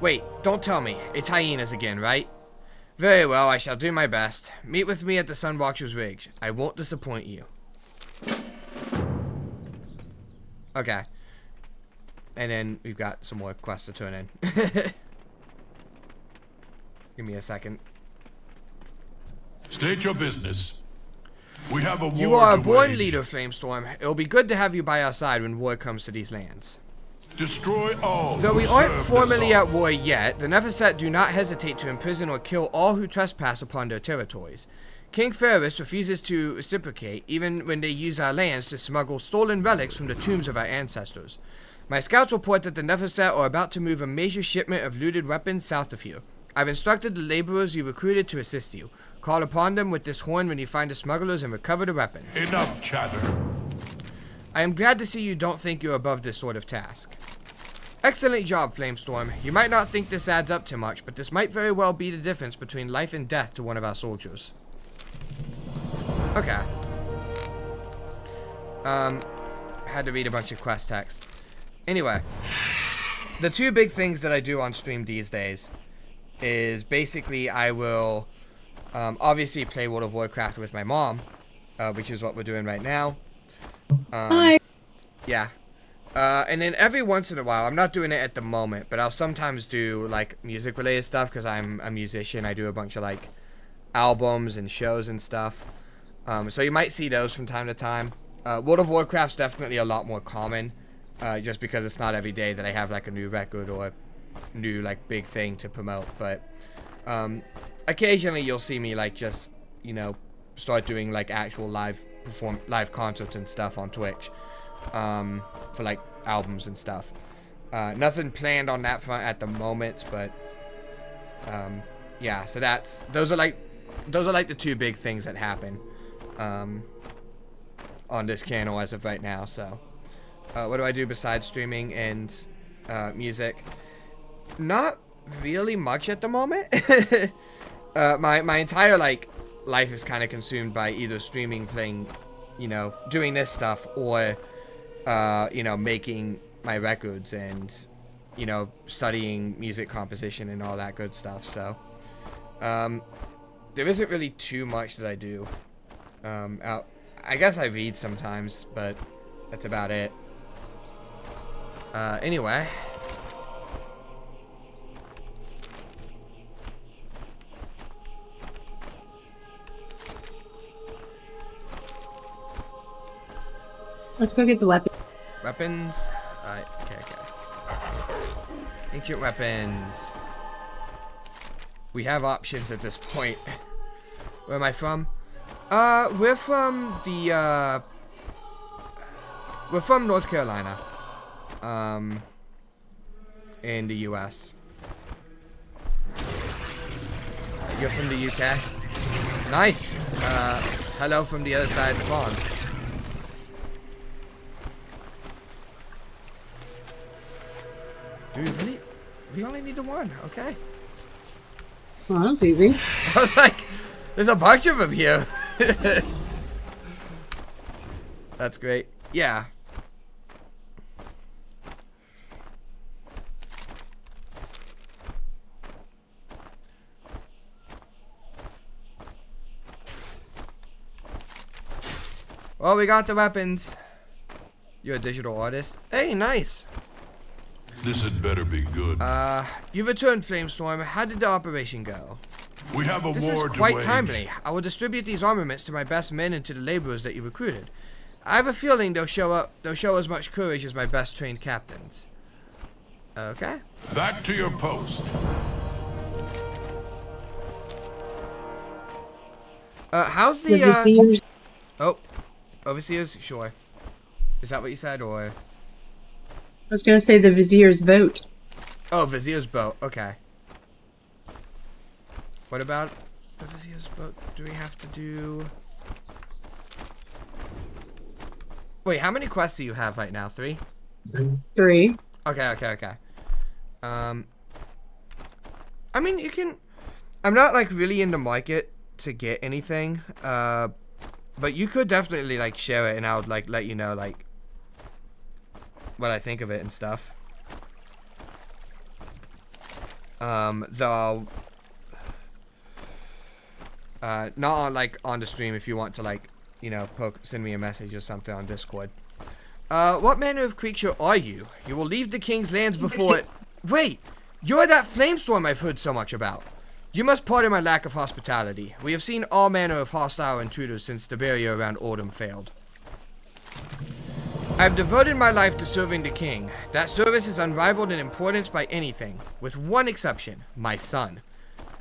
Wait, don't tell me. It's hyenas again, right? Very well, I shall do my best. Meet with me at the Sunwatcher's Ridge. I won't disappoint you. Okay. And then we've got some more quests to turn in. Give me a second. State your business. We have a war. You are a to born wage. leader, Flamestorm. It'll be good to have you by our side when war comes to these lands. Destroy all. Though who we aren't serve formally this at war yet, the Neverset do not hesitate to imprison or kill all who trespass upon their territories. King Ferris refuses to reciprocate, even when they use our lands to smuggle stolen relics from the tombs of our ancestors. My scouts report that the Neverset are about to move a major shipment of looted weapons south of here. I've instructed the laborers you recruited to assist you. Call upon them with this horn when you find the smugglers and recover the weapons. Enough chatter. I am glad to see you don't think you're above this sort of task. Excellent job, Flamestorm. You might not think this adds up to much, but this might very well be the difference between life and death to one of our soldiers. Okay. Had to read a bunch of quest text. Anyway, the two big things that I do on stream these days is basically I will obviously play World of Warcraft with my mom, which is what we're doing right now. Hi. Yeah. And then every once in a while, I'm not doing it at the moment, but I'll sometimes do like music related stuff because I'm a musician. I do a bunch of like albums and shows and stuff. So you might see those from time to time. World of Warcraft's definitely a lot more common, just because it's not every day that I have like a new record or a new like big thing to promote. But occasionally you'll see me like just, you know, start doing like actual live concerts and stuff on Twitch. For like albums and stuff. Nothing planned on that front at the moment, but yeah, so those are like the two big things that happen on this channel as of right now. So what do I do besides streaming and music? Not really much at the moment. My entire like life is kind of consumed by either streaming, playing, you know, doing this stuff, or you know, making my records and, you know, studying music composition and all that good stuff. So, there isn't really too much that I do. I guess I read sometimes, but that's about it. Anyway. Let's go get the weapon. Weapons? Okay. Ancient weapons. We have options at this point. Where am I from? We're from the, we're from North Carolina. In the US. You're from the UK? Nice! Hello from the other side of the pond. Do we really? We only need the one. Okay. Well, that was easy. I was like, there's a bunch of them here. That's great. Yeah. Well, we got the weapons. You're a digital artist. Hey, nice. This had better be good. You returned, Flamestorm. How did the operation go? We have a This war is to quite wage. timely. I will distribute these armaments to my best men and to the laborers that you recruited. I have a feeling they'll show as much courage as my best trained captains. Okay. Back to your post. How's The the viziers. oh, overseers? Sure. Is that what you said, or? I was gonna say the vizier's vote. Oh, vizier's boat. Okay. What about the vizier's boat? Do we have to do? Wait, how many quests do you have right now? 3? 3. Okay. I mean, you can. I'm not like really in the market to get anything. But you could definitely like share it, and I would like let you know like what I think of it and stuff. Though, not on like on the stream if you want to like, you know, send me a message or something on Discord. What manner of creature are you? You will leave the king's lands before it. Wait, you're that flamestorm I've heard so much about. You must pardon my lack of hospitality. We have seen all manner of hostile intruders since the barrier around Ordom failed. I have devoted my life to serving the king. That service is unrivaled in importance by anything, with one exception, my son.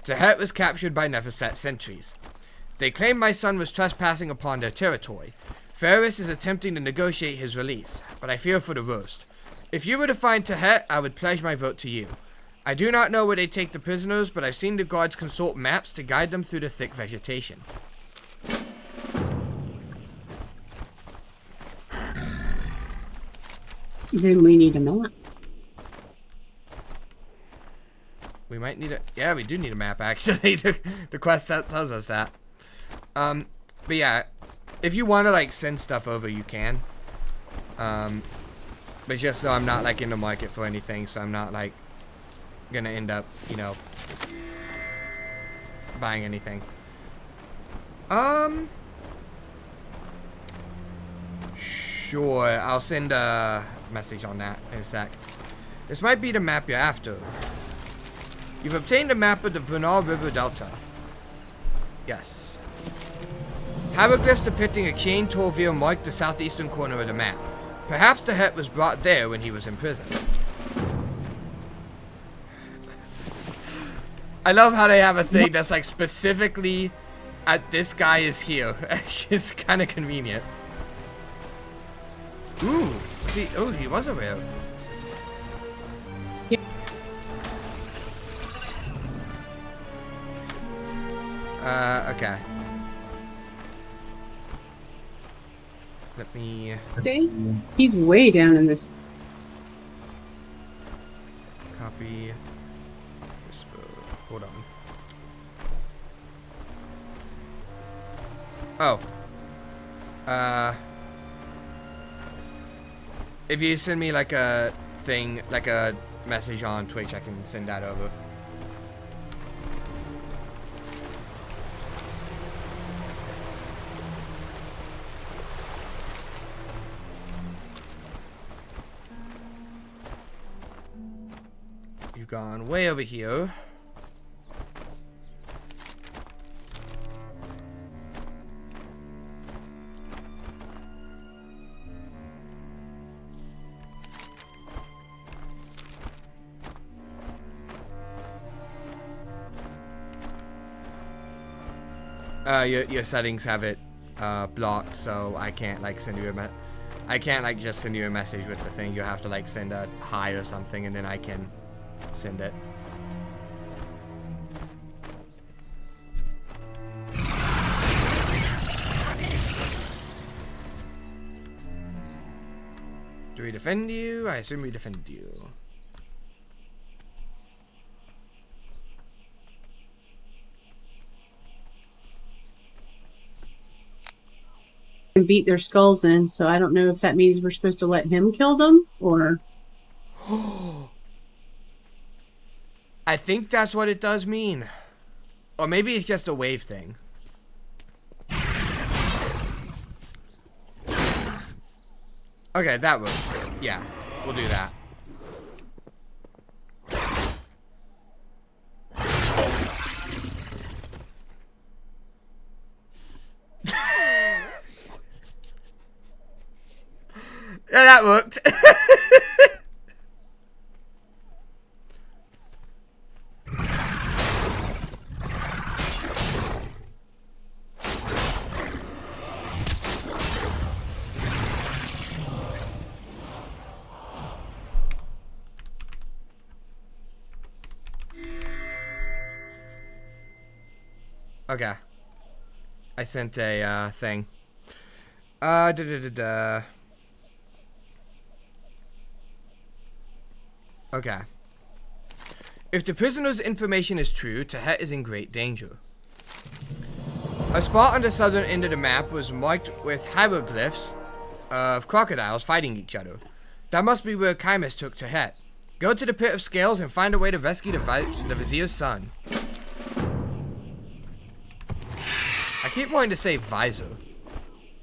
Tehet was captured by Nephesset sentries. They claim my son was trespassing upon their territory. Ferris is attempting to negotiate his release, but I fear for the worst. If you were to find Tehet, I would pledge my vote to you. I do not know where they take the prisoners, but I've seen the guards consult maps to guide them through the thick vegetation. Then we need a map. We might need a... Yeah, we do need a map, actually. The quest tells us that. But yeah, if you want to, like, send stuff over, you can. But just know I'm not, like, in the market for anything, so I'm not, like, gonna end up, you know, buying anything. Sure, I'll send a message on that in a sec. This might be the map you're after. You've obtained a map of the Vernal River Delta. Yes. Hieroglyphs depicting a chain Torville mark the southeastern corner of the map. Perhaps the Het was brought there when he was imprisoned. I love how they have a thing that's like specifically at this guy is here. It's kind of convenient. Ooh, see, oh, he was a whale. Okay. Let me See? He's way down in this. copy. Hold on. Oh. If you send me like a thing, like a message on Twitch, I can send that over. You've gone way over here. Your settings have it blocked, so I can't like send you a I can't like just send you a message with the thing. You have to like send a hi or something, and then I can send it. Do we defend you? I assume we defend you. And beat their skulls in, so I don't know if that means we're supposed to let him kill them or. I think that's what it does mean. Or maybe it's just a wave thing. Okay, that works. Yeah, we'll do that. Yeah, that worked. Okay. I sent a thing. Okay. If the prisoner's information is true, Tahet is in great danger. A spot on the southern end of the map was marked with hieroglyphs of crocodiles fighting each other. That must be where Chimus took Tahet. Go to the Pit of Scales and find a way to rescue the Vizier's son. I keep wanting to say visor.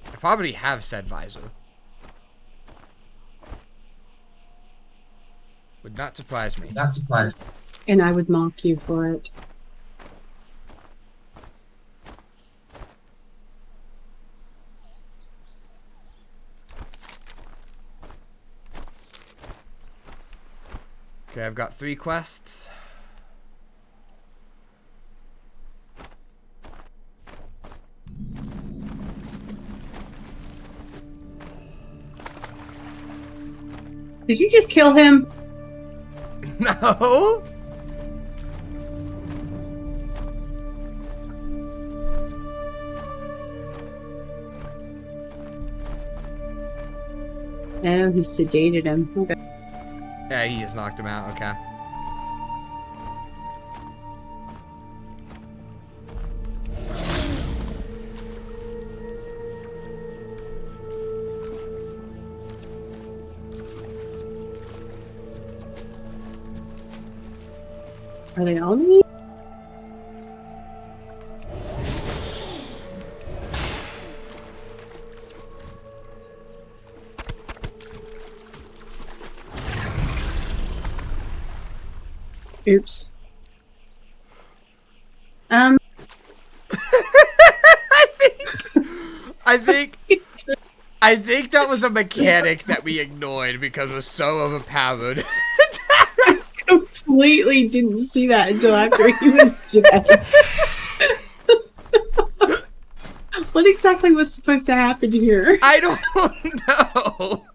I probably have said visor. Would not surprise me. Not surprised. And I would mock you for it. Okay, I've got 3 quests. Did you just kill him? No! No, he sedated him. Okay. Yeah, he just knocked him out, okay. Are they on me? Oops. I think that was a mechanic that we ignored because we're so overpowered. Completely didn't see that until after he was dead. What exactly was supposed to happen here? I don't know.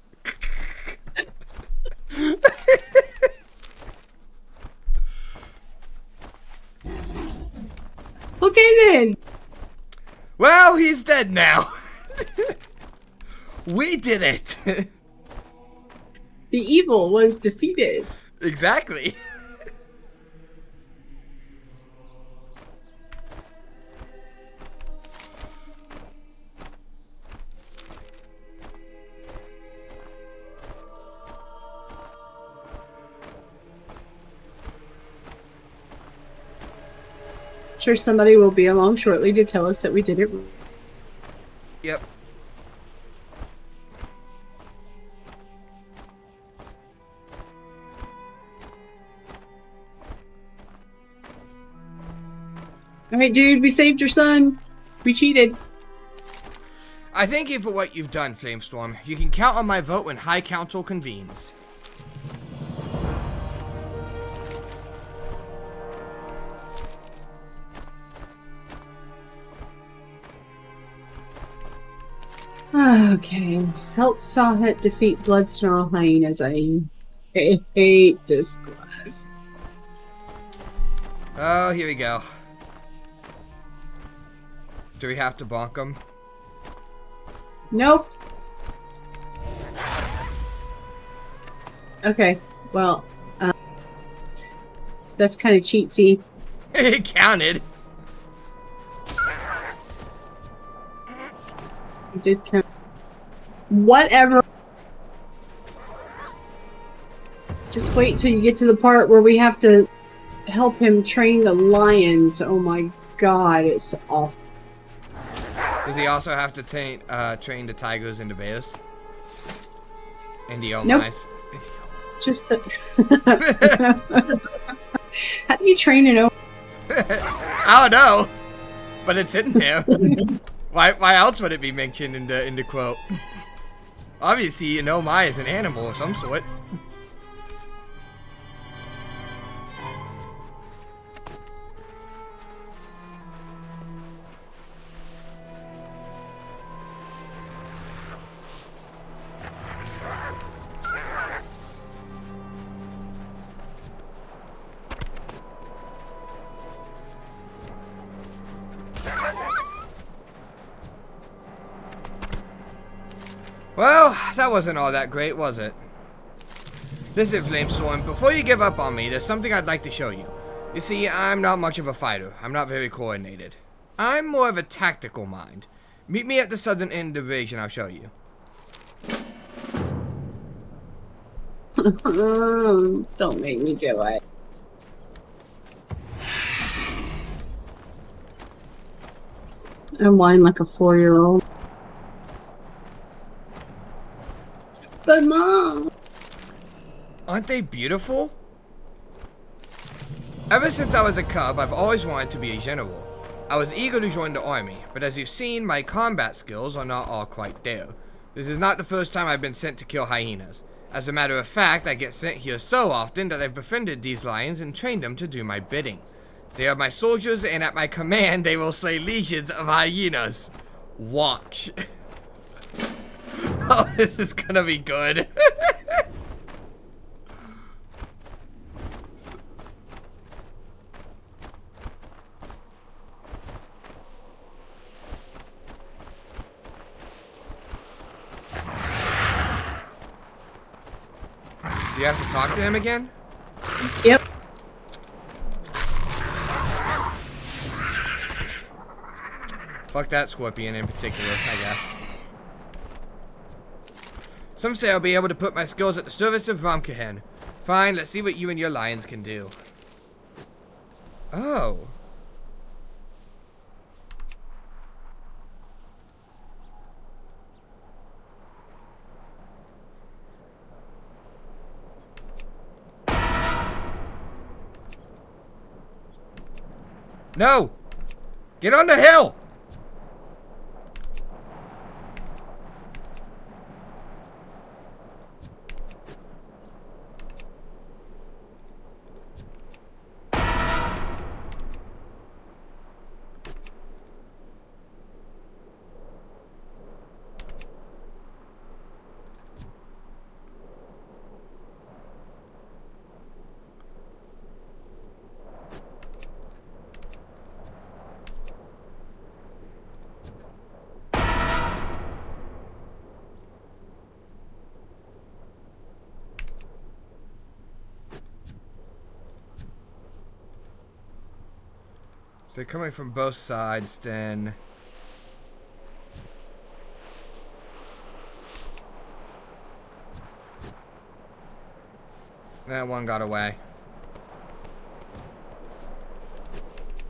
Okay then. Well, he's dead now. We did it. The evil was defeated. Exactly. I'm sure somebody will be along shortly to tell us that we did it. Yep. Alright, dude, we saved your son. We cheated. I thank you for what you've done, Flamestorm. You can count on my vote when High Council convenes. Okay. Help Sahit defeat Bloodsnarl hyenas. I hate this class. Oh, here we go. Do we have to bonk him? Nope. Okay, well, that's kind of cheatsy. It counted. It did count. Whatever. Just wait till you get to the part where we have to help him train the lions. Oh my god, it's awful. Does he also have to train the tigers and the bears? And the Nope. mice? Just the... How do you train an I don't know, but it's in there. Why else would it be mentioned in the quote? Obviously, you know Maya's an animal of some sort. Well, that wasn't all that great, was it? Listen, Flamestorm, before you give up on me, there's something I'd like to show you. You see, I'm not much of a fighter. I'm not very coordinated. I'm more of a tactical mind. Meet me at the southern end of the division, I'll show you. Don't make me do it. I whine like a 4-year-old. But Mom! Aren't they beautiful? Ever since I was a cub, I've always wanted to be a general. I was eager to join the army, but as you've seen, my combat skills are not all quite there. This is not the first time I've been sent to kill hyenas. As a matter of fact, I get sent here so often that I've befriended these lions and trained them to do my bidding. They are my soldiers, and at my command, they will slay legions of hyenas. Watch. Oh, this is gonna be good. Do you have to talk to him again? Yep. Fuck that scorpion in particular, I guess. Some say I'll be able to put my skills at the service of Ramkahen. Fine, let's see what you and your lions can do. Oh. No! Get on the hill! So they're coming from both sides, then. That one got away.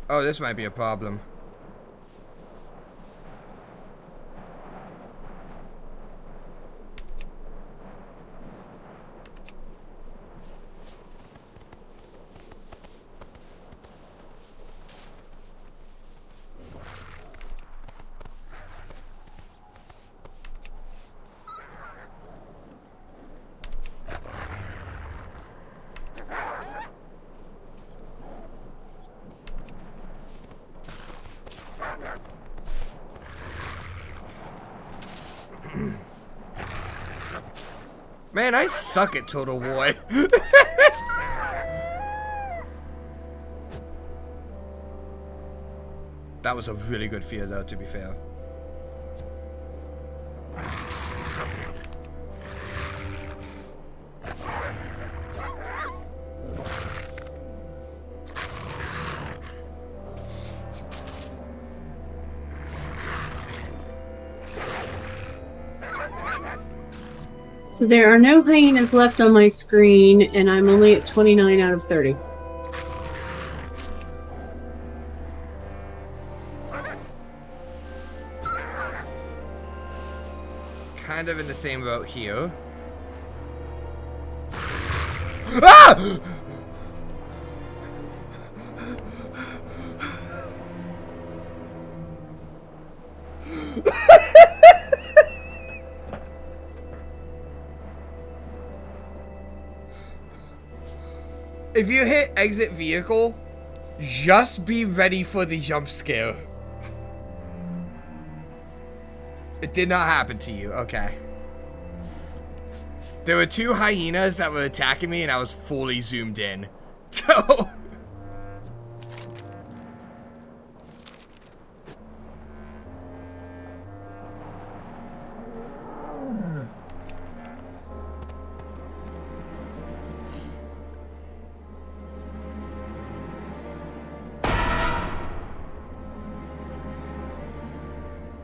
Oh, this might be a problem. Man, I suck at Total War. That was a really good fear, though, to be fair. So there are no hyenas left on my screen, and I'm only at 29 out of 30. Kind of in the same boat here. Ah! If you hit exit vehicle, just be ready for the jump scare. It did not happen to you. Okay. There were 2 hyenas that were attacking me and I was fully zoomed in. So...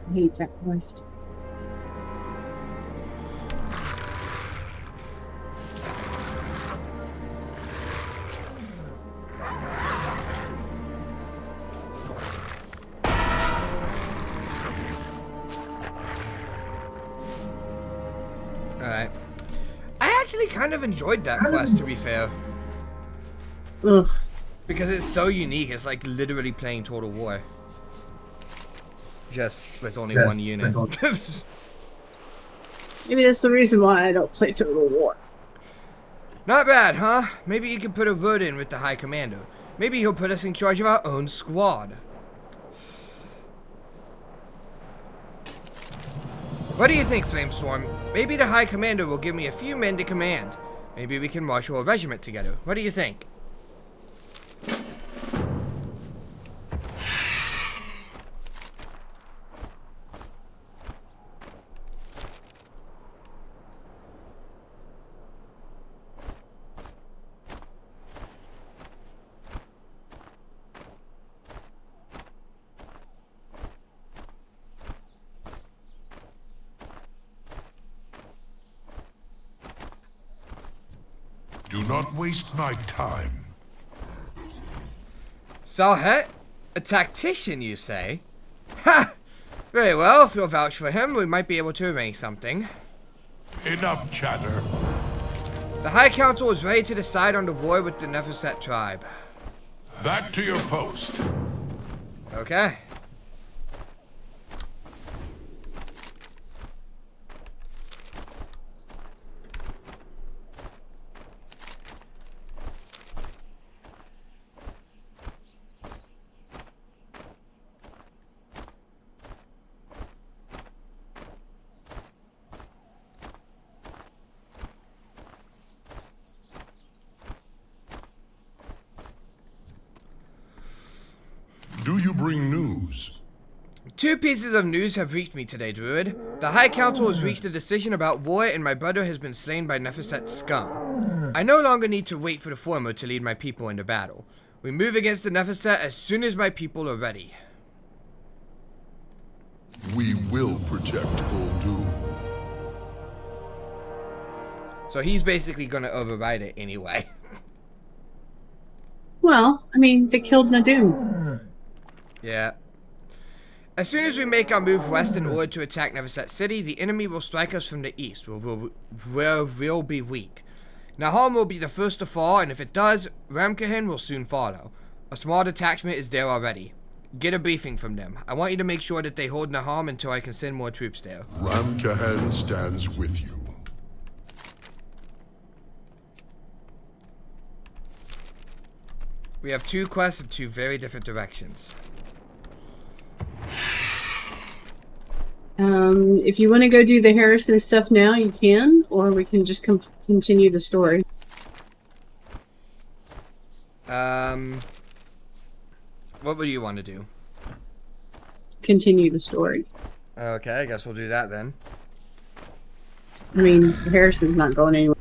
I hate that voice. Alright. I actually kind of enjoyed that quest, to be fair. Ugh. Because it's so unique. It's like literally playing Total War. Just with only one unit. Maybe that's the reason why I don't play Total War. Not bad, huh? Maybe you could put a word in with the High Commander. Maybe he'll put us in charge of our own squad. What do you think, Flamestorm? Maybe the High Commander will give me a few men to command. Maybe we can marshal a regiment together. What do you think? Do not waste my time. Salhet? A tactician, you say? Ha! Very well, if you'll vouch for him, we might be able to arrange something. Enough chatter. The High Council is ready to decide on the war with the Neferset tribe. Back to your post. Okay. Do you bring news? 2 pieces of news have reached me today, Druid. The High Council has reached a decision about war and my brother has been slain by Neferset's scum. I no longer need to wait for the former to lead my people into battle. We move against the Neferset as soon as my people are ready. We will protect Uldum. So he's basically gonna override it anyway. Well, I mean, they killed Nadoom. Yeah. As soon as we make our move west in order to attack Neferset City, the enemy will strike us from the east, where we'll be weak. Nahum will be the first to fall, and if it does, Ramkahan will soon follow. A small detachment is there already. Get a briefing from them. I want you to make sure that they hold Nahum until I can send more troops there. Ramkahan stands with you. We have 2 quests in 2 very different directions. If you want to go do the Harrison stuff now, you can, or we can just continue the story. What would you want to do? Continue the story. Okay, I guess we'll do that then. I mean, Harrison's not going anywhere.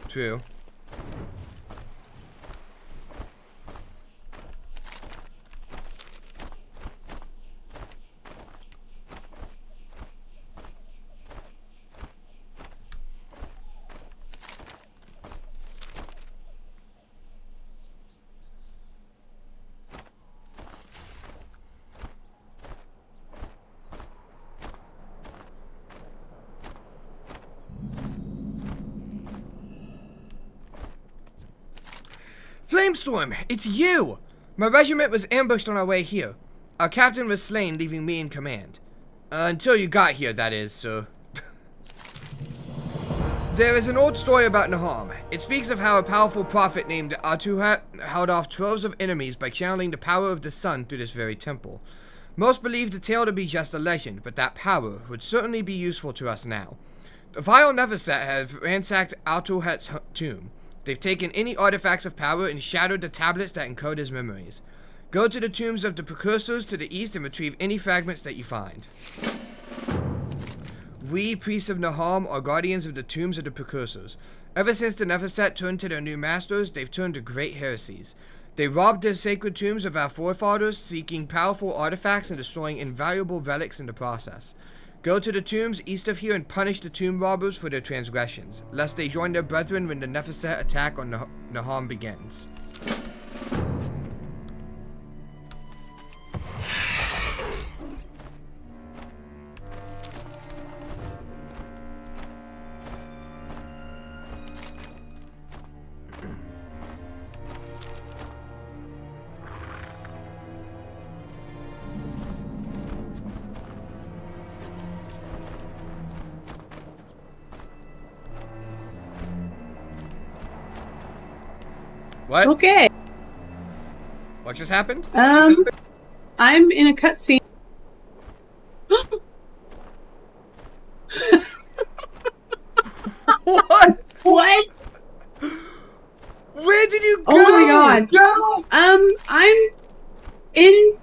True. Flamestorm, it's you! My regiment was ambushed on our way here. Our captain was slain, leaving me in command. Until you got here, that is, sir. There is an old story about Naham. It speaks of how a powerful prophet named Atuhat held off troves of enemies by channeling the power of the sun through this very temple. Most believe the tale to be just a legend, but that power would certainly be useful to us now. The vile Neverset have ransacked Atuhat's tomb. They've taken any artifacts of power and shattered the tablets that encode his memories. Go to the tombs of the precursors to the east and retrieve any fragments that you find. We, priests of Naham, are guardians of the tombs of the precursors. Ever since the Neverset turned to their new masters, they've turned to great heresies. They robbed the sacred tombs of our forefathers, seeking powerful artifacts and destroying invaluable relics in the process. Go to the tombs east of here and punish the tomb robbers for their transgressions, lest they join their brethren when the Neverset attack on Naham begins. What? Okay. What just happened? I'm in a cutscene. What? What? Where did you go? Oh my god. I'm in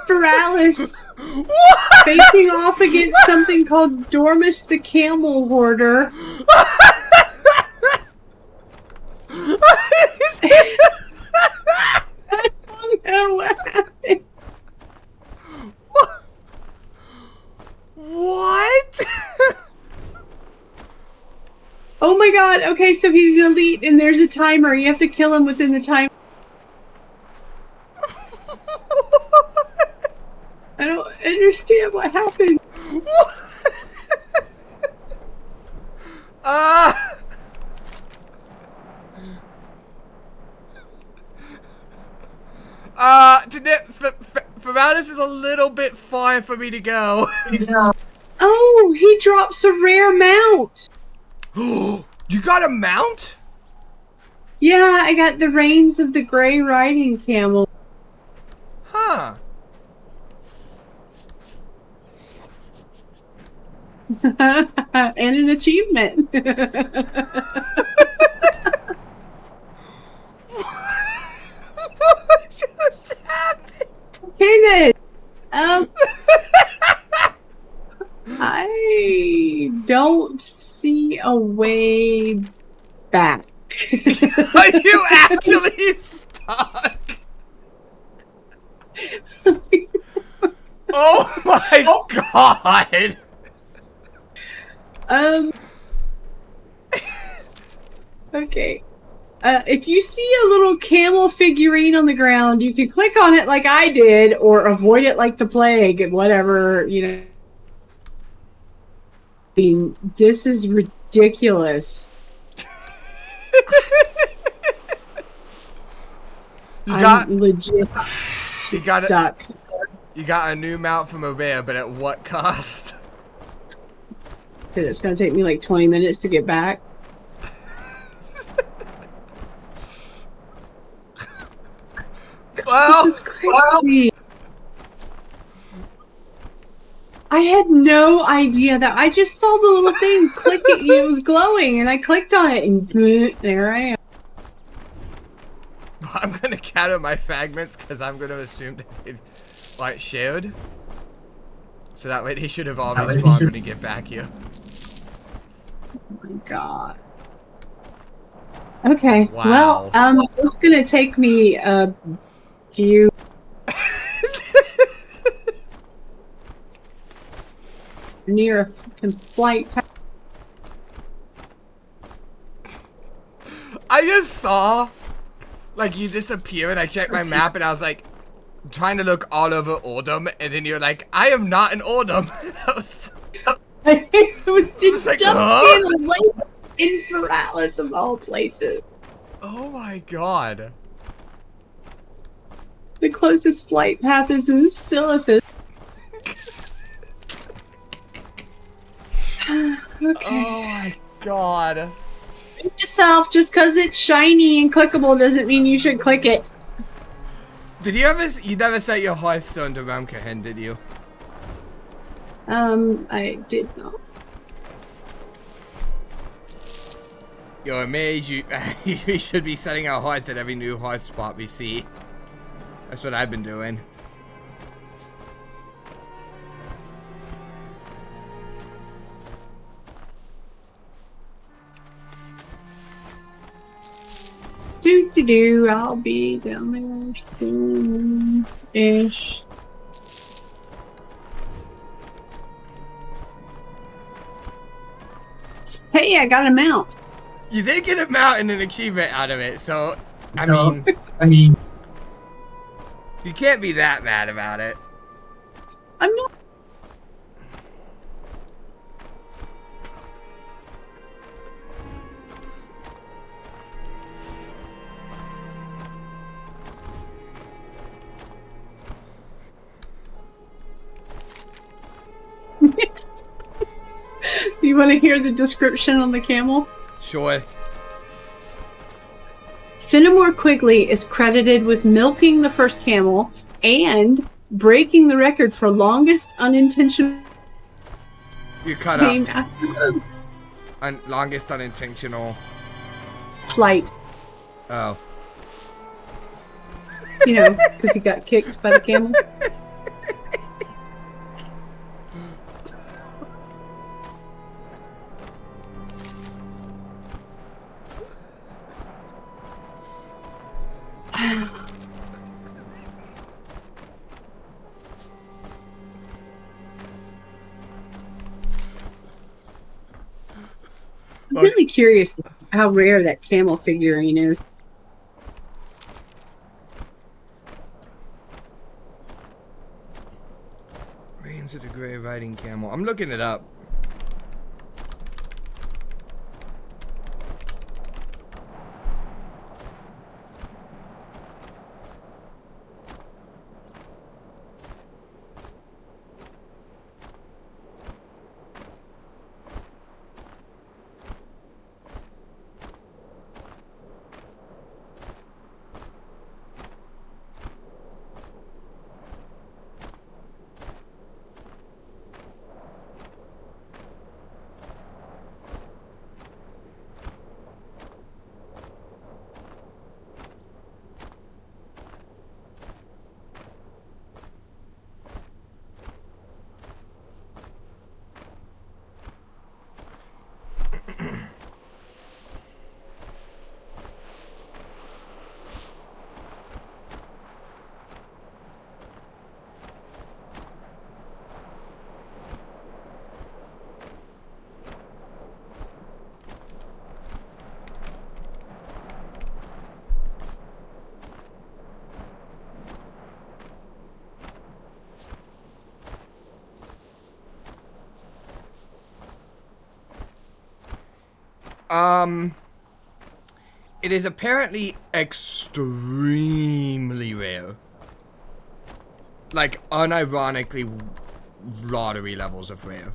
Feralis, facing off against something called Dormus the Camel Hoarder. I don't know what happened. What? Oh my god, okay, so he's an elite and there's a timer. You have to kill him within the time. I don't understand what happened. Feralis is a little bit far for me to go. Oh, he drops a rare mount. You got a mount? Yeah, I got the reins of the Grey Riding Camel. Huh. And an achievement. What just happened? Okay then. I don't see a way back. Are you actually stuck? Oh my god! Okay. If you see a little camel figurine on the ground, you can click on it like I did, or avoid it like the plague, whatever, you know. I mean, this is ridiculous. I'm legit stuck. You got a new mount from over there, but at what cost? That it's going to take me like 20 minutes to get back. Well, this is crazy. I had no idea that. I just saw the little thing click it. It was glowing, and I clicked on it, and there I am. I'm gonna gather my fragments because I'm gonna assume that they like shared, so that way they should have all respawned when you get back here. Oh my god. Okay. Wow. Well, it's gonna take me a few. Near a flight. I just saw, like, you disappear, and I checked my map, and I was like, trying to look all over Ordom, and then you're like, I am not in Ordom. It was just like, dumped huh? in a lake in Feralis of all places. Oh my god. The closest flight path is in Silithus. Okay. Oh my God. Yourself, just because it's shiny and clickable doesn't mean you should click it. Did you ever? You never set your Hearthstone to Ramkahen, did you? I did not. You're amazed. We should be setting our hearth at every new hearth spot we see. That's what I've been doing. I'll be down there soon-ish. Hey, I got a mount. You did get a mount and an achievement out of it, so I mean, you can't be that mad about it. I'm not. You want to hear the description on the camel? Sure. Fenimore Quigley is credited with milking the first camel and breaking the record for longest unintentional You cut up. Longest unintentional flight. Oh. You know, because he got kicked by the camel. I'm really curious how rare that camel figurine is. Reigns of the Grey Riding Camel. I'm looking it up. It is apparently extremely rare. Like, unironically lottery levels of rare.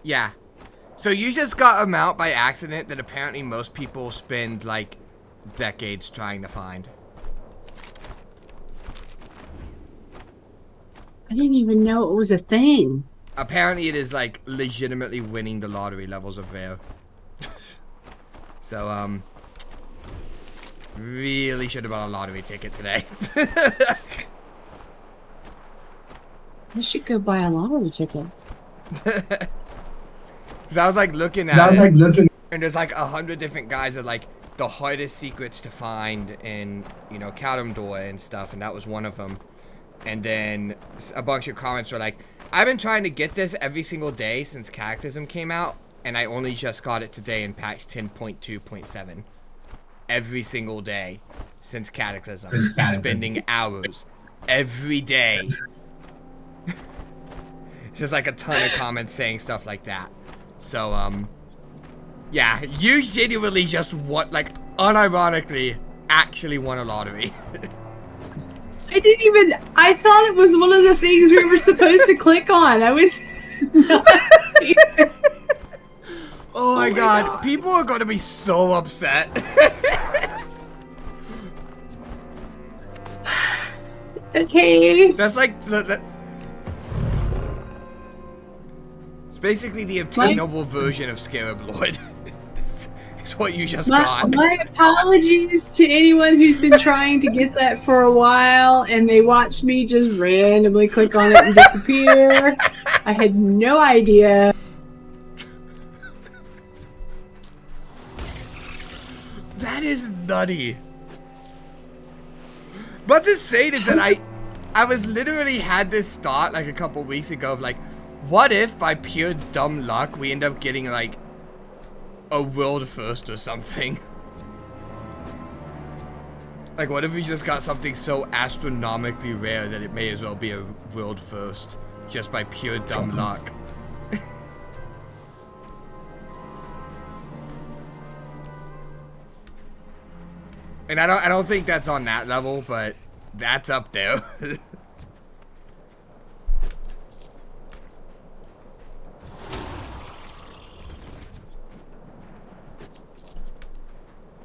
Yeah. So you just got a mount by accident that apparently most people spend, like, decades trying to find. I didn't even know it was a thing. Apparently it is, like, legitimately winning the lottery levels of rare. So, really should have bought a lottery ticket today. I should go buy a lottery ticket. Because I was like looking at it, and there's like 100 different guys that like the hardest secrets to find in, you know, Kalimdor and stuff, and that was one of them. And then a bunch of comments were like, I've been trying to get this every single day since Cataclysm came out, and I only just got it today in patch 10.2.7. every single day since Cataclysm. Spending hours every day. There's like a ton of comments saying stuff like that. So, yeah, you genuinely just want, like, unironically, actually won a lottery. I thought it was one of the things we were supposed to click on. I was not even. Oh my god, people are gonna be so upset. Okay. That's like it's basically the obtainable version of Scarab Lord. It's what you just got. My apologies to anyone who's been trying to get that for a while and they watch me just randomly click on it and disappear. I had no idea. That is nutty. But the saying is that I was literally had this thought like a couple weeks ago of like, what if by pure dumb luck we end up getting like a world first or something? Like, what if we just got something so astronomically rare that it may as well be a world first just by pure dumb luck? And I don't think that's on that level, but that's up there.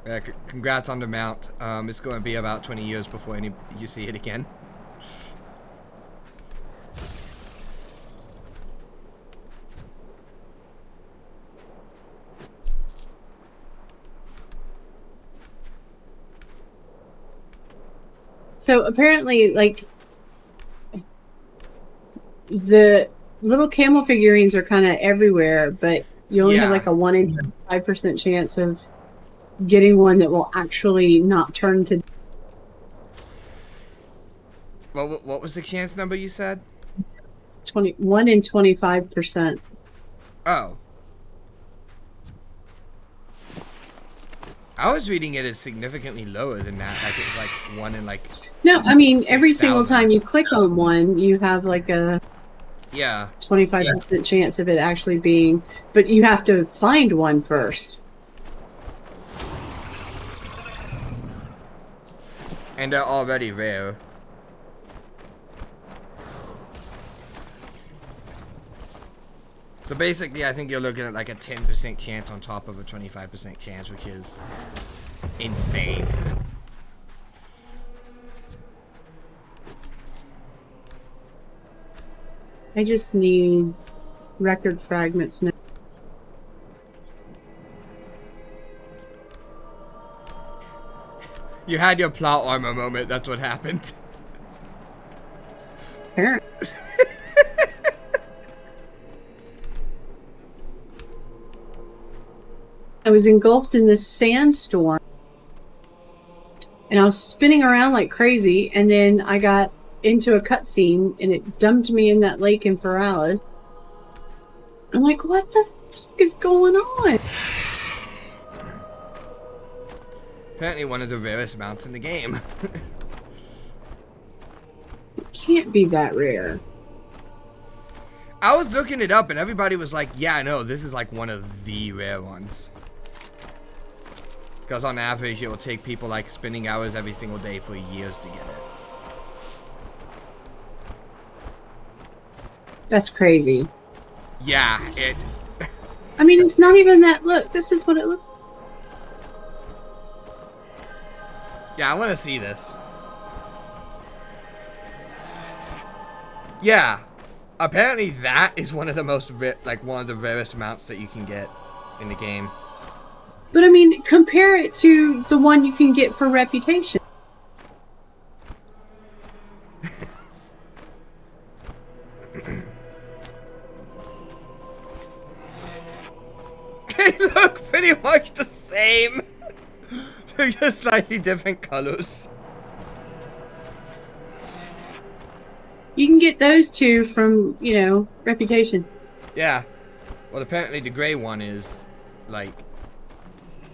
Yeah, congrats on the mount. It's going to be about 20 years before you see it again. So apparently, like, the little camel figurines are kind of everywhere, but you only have like a 1 in 5% chance of getting one that will actually not turn to. Well, what was the chance number you said? 1 in 25%. Oh. I was reading it as significantly lower than that. Like it was like 1 in like. No, I mean every 6,000. single time you click on one, you have like a 25% chance of it actually being, but you have to find one first. And they're already rare. So basically, I think you're looking at like a 10% chance on top of a 25% chance, which is insane. I just need record fragments now. You had your plot armor moment, that's what happened. Apparently. I was engulfed in this sandstorm and I was spinning around like crazy, and then I got into a cutscene and it dumped me in that lake in Feralis. I'm like, what the fuck is going on? Apparently one of the rarest mounts in the game. It can't be that rare. I was looking it up and everybody was like, yeah, no, this is like one of the rare ones. Because on average, it will take people like spending hours every single day for years to get it. That's crazy. Yeah, it... I mean, it's not even that. Look, this is what it looks like. Yeah, I want to see this. Yeah. Apparently that is one of the most, one of the rarest mounts that you can get in the game. But I mean, compare it to the one you can get for Reputation. They look pretty much the same. They're just slightly different colors. You can get those two from, you know, Reputation. Yeah. Well, apparently the gray one is, like,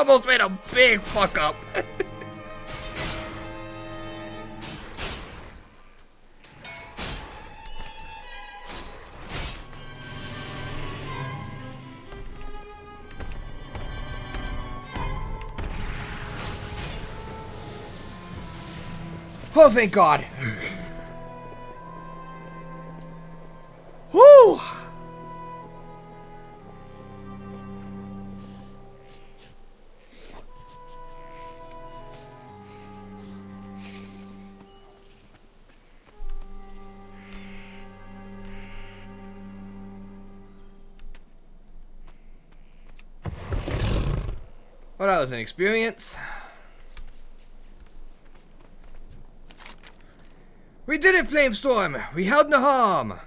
almost made a big fuck up. Oh, thank God. Whew. Well, that was an experience. We did it, Flamestorm! We held Naham!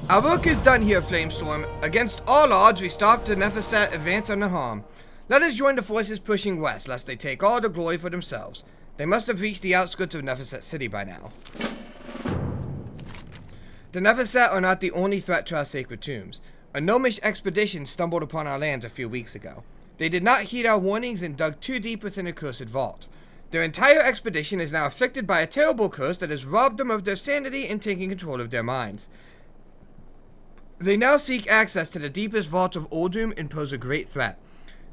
Our work is done here, Flamestorm. Against all odds, we stopped the Nephesat advance on Naham. Let us join the forces pushing west, lest they take all the glory for themselves. They must have reached the outskirts of Nephesat City by now. The Nephesat are not the only threat to our sacred tombs. A gnomish expedition stumbled upon our lands a few weeks ago. They did not heed our warnings and dug too deep within a cursed vault. Their entire expedition is now afflicted by a terrible curse that has robbed them of their sanity and taken control of their minds. They now seek access to the deepest vault of Oldroom and pose a great threat.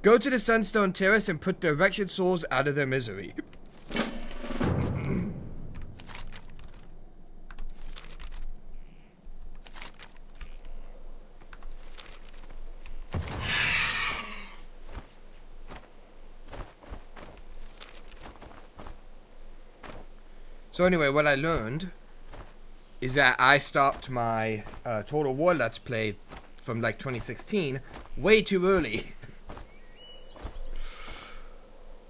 Go to the Sunstone Terrace and put their wretched souls out of their misery. So anyway, what I learned is that I stopped my Total War Let's Play from like 2016 way too early.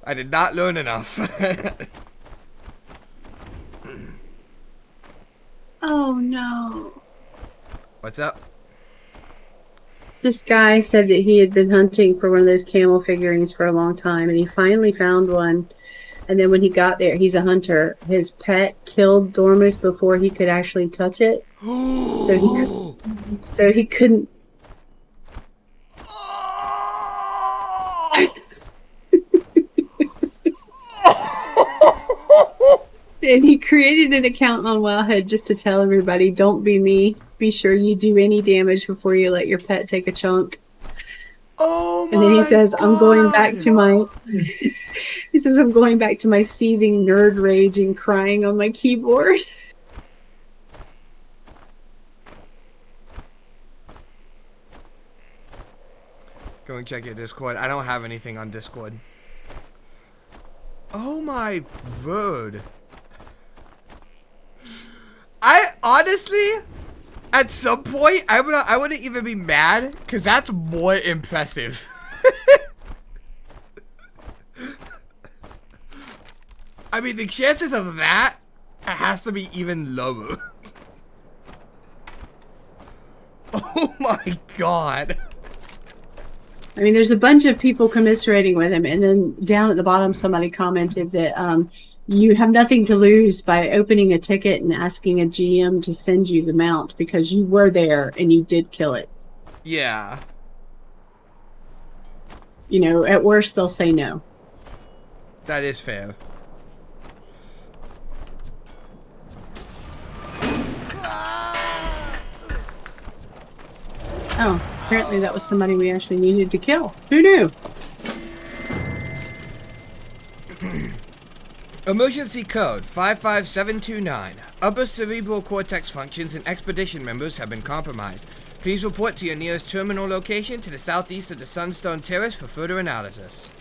I did not learn enough. Oh no. What's up? This guy said that he had been hunting for one of those camel figurines for a long time, and he finally found one. And then when he got there, he's a hunter. His pet killed Dormus before he could actually touch it. So he couldn't. And he created an account on Wowhead just to tell everybody, don't be me. Be sure you do any damage before you let your pet take a chunk. Oh my And then he says, God. I'm going back to my... He says, I'm going back to my seething nerd rage and crying on my keyboard. Go and check your Discord. I don't have anything on Discord. Oh my word. I honestly, at some point, I wouldn't even be mad, because that's more impressive. I mean, the chances of that has to be even lower. Oh my God. I mean, there's a bunch of people commiserating with him, and then down at the bottom, somebody commented that you have nothing to lose by opening a ticket and asking a GM to send you the mount because you were there and you did kill it. Yeah. You know, at worst, they'll say no. That is fair. Oh, apparently that was somebody we actually needed to kill. Who knew? Emergency code 55729. Upper cerebral cortex functions and expedition members have been compromised. Please report to your nearest terminal location to the southeast of the Sunstone Terrace for further analysis.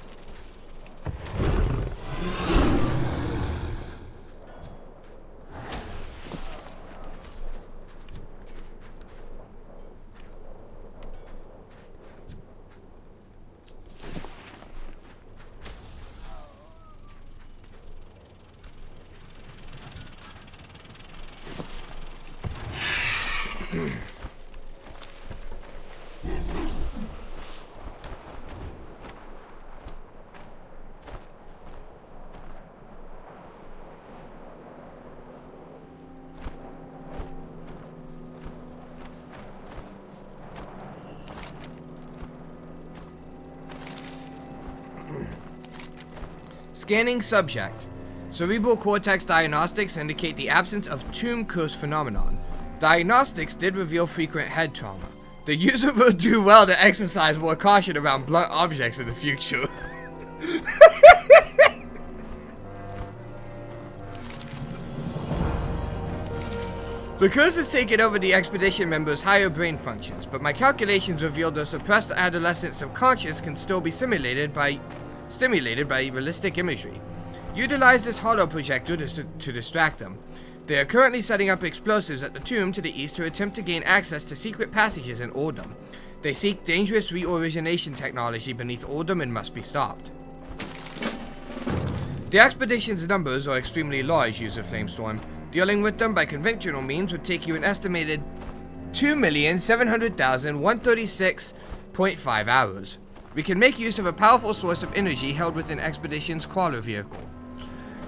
Scanning subject. Cerebral cortex diagnostics indicate the absence of tomb curse phenomenon. Diagnostics did reveal frequent head trauma. The user will do well to exercise more caution around blunt objects in the future. The curse has taken over the expedition members' higher brain functions, but my calculations revealed the suppressed adolescent subconscious can still be stimulated by realistic imagery. Utilize this hollow projector to distract them. They are currently setting up explosives at the tomb to the east to attempt to gain access to secret passages in Ordum. They seek dangerous reorigination technology beneath Ordum and must be stopped. The expedition's numbers are extremely large, user Flamestorm. Dealing with them by conventional means would take you an estimated 2,700,136.5 hours. We can make use of a powerful source of energy held within Expedition's crawler vehicle.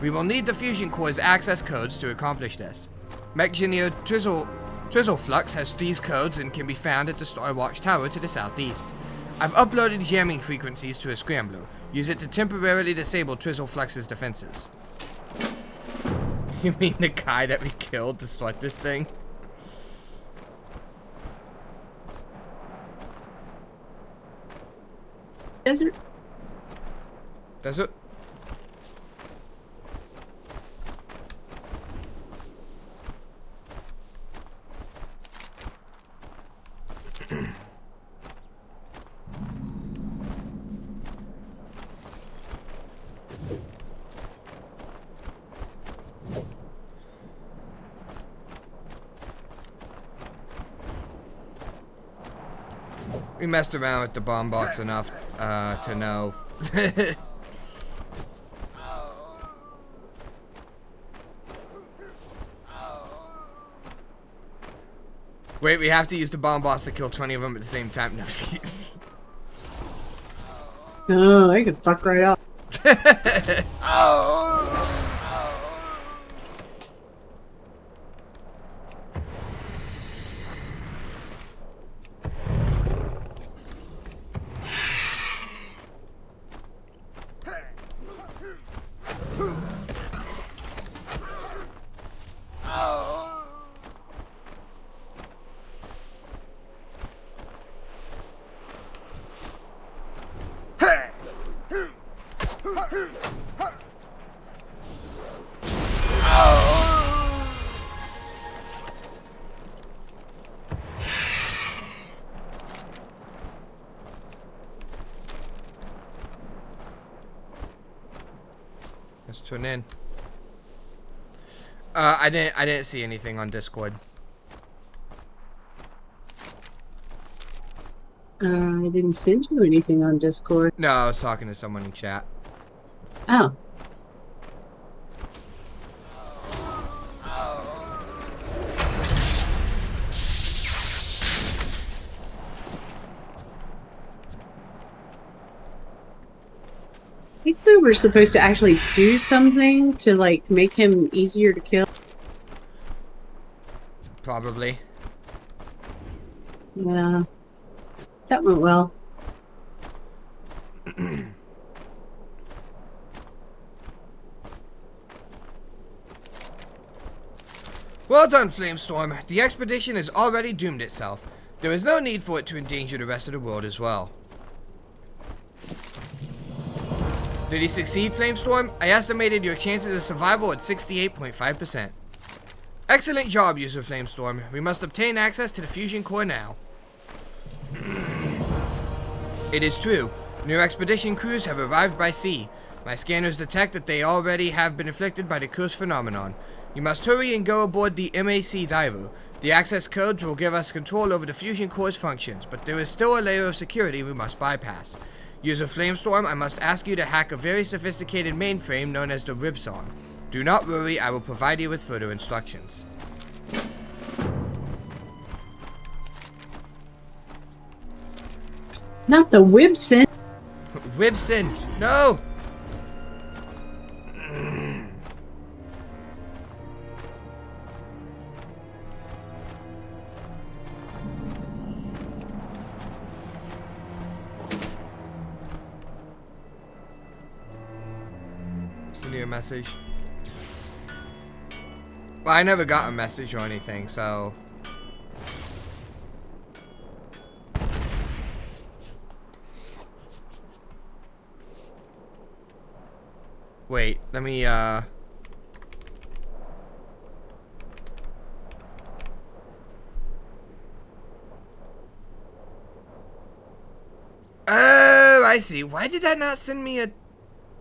We will need the fusion core's access codes to accomplish this. Mech-Engineer Trizzleflux has these codes and can be found at the Star Watch Tower to the southeast. I've uploaded jamming frequencies to a scrambler. Use it to temporarily disable Trizzleflux's defenses. You mean the guy that we killed to start this thing? Desert. Desert? We messed around with the bomb box enough to know. Wait, we have to use the bomb box to kill 20 of them at the same time. No, Oh, I could fuck right up. Let's tune in. I didn't see anything on Discord. I didn't send you anything on Discord. No, I was talking to someone in chat. Oh. I think we were supposed to actually do something to, like, make him easier to kill. Probably. Yeah. That went well. Well done, Flamestorm. The expedition has already doomed itself. There is no need for it to endanger the rest of the world as well. Did he succeed, Flamestorm? I estimated your chances of survival at 68.5%. Excellent job, user Flamestorm. We must obtain access to the fusion core now. It is true. New expedition crews have arrived by sea. My scanners detect that they already have been afflicted by the curse phenomenon. You must hurry and go aboard the MAC diver. The access codes will give us control over the fusion core's functions, but there is still a layer of security we must bypass. User Flamestorm, I must ask you to hack a very sophisticated mainframe known as the Ribson. Do not worry, I will provide you with further instructions. Not the Wibson. Wibson, no! you a message. Well, I never got a message or anything, so... Wait, let me, Oh, I see. Why did that not send me a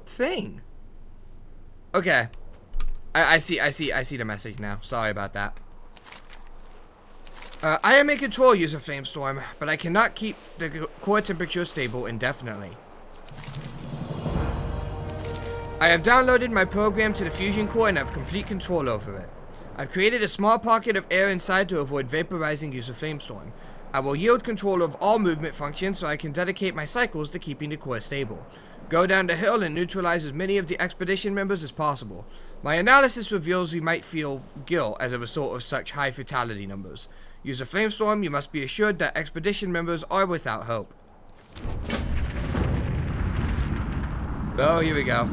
thing? Okay. I see the message now. Sorry about that. I am in control, user Flamestorm, but I cannot keep the core temperature stable indefinitely. I have downloaded my program to the fusion core and have complete control over it. I've created a small pocket of air inside to avoid vaporizing user Flamestorm. I will yield control of all movement functions so I can dedicate my cycles to keeping the core stable. Go down the hill and neutralize as many of the expedition members as possible. My analysis reveals we might feel guilt as a result of such high fatality numbers. User Flamestorm, you must be assured that expedition members are without hope. Oh, here we go.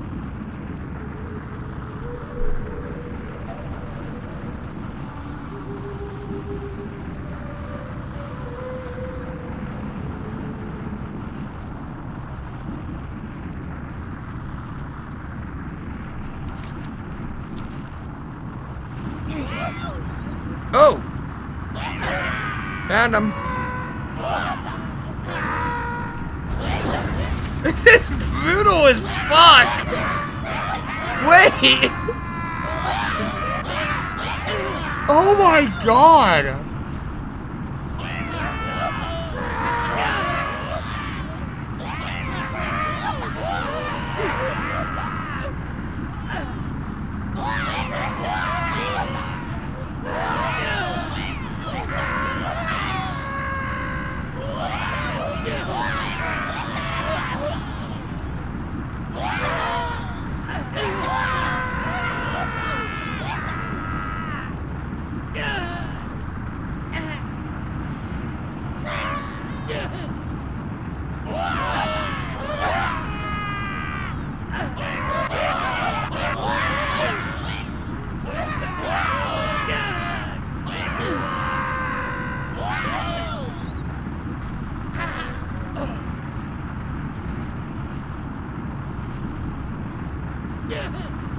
Oh! Found him. This is brutal as fuck! Wait! Oh my god!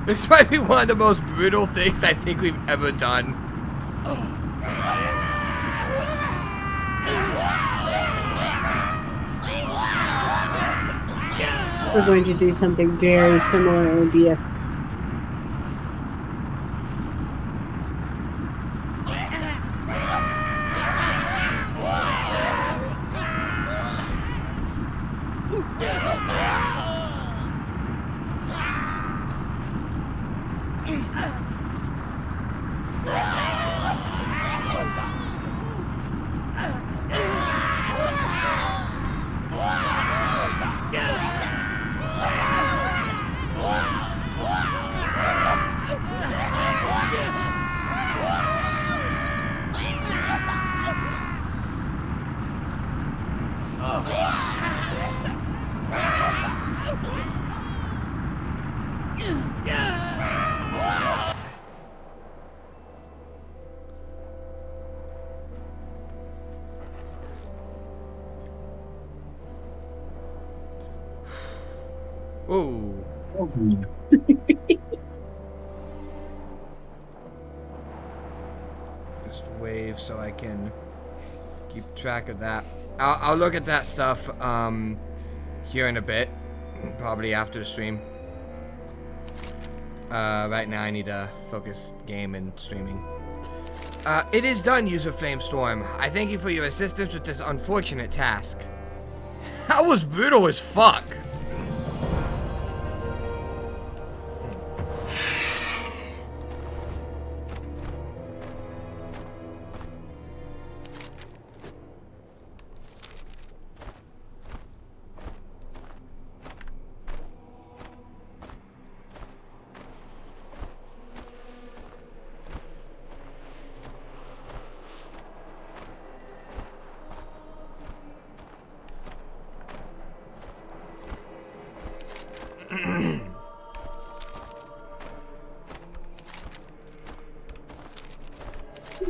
This might be one of the most brutal things I think we've ever done. We're going to do something very similar. It would be a Whoa. Just wave so I can keep track of that. I'll look at that stuff here in a bit, probably after the stream. Right now I need to focus game and streaming. It is done, user Flamestorm. I thank you for your assistance with this unfortunate task. That was brutal as fuck.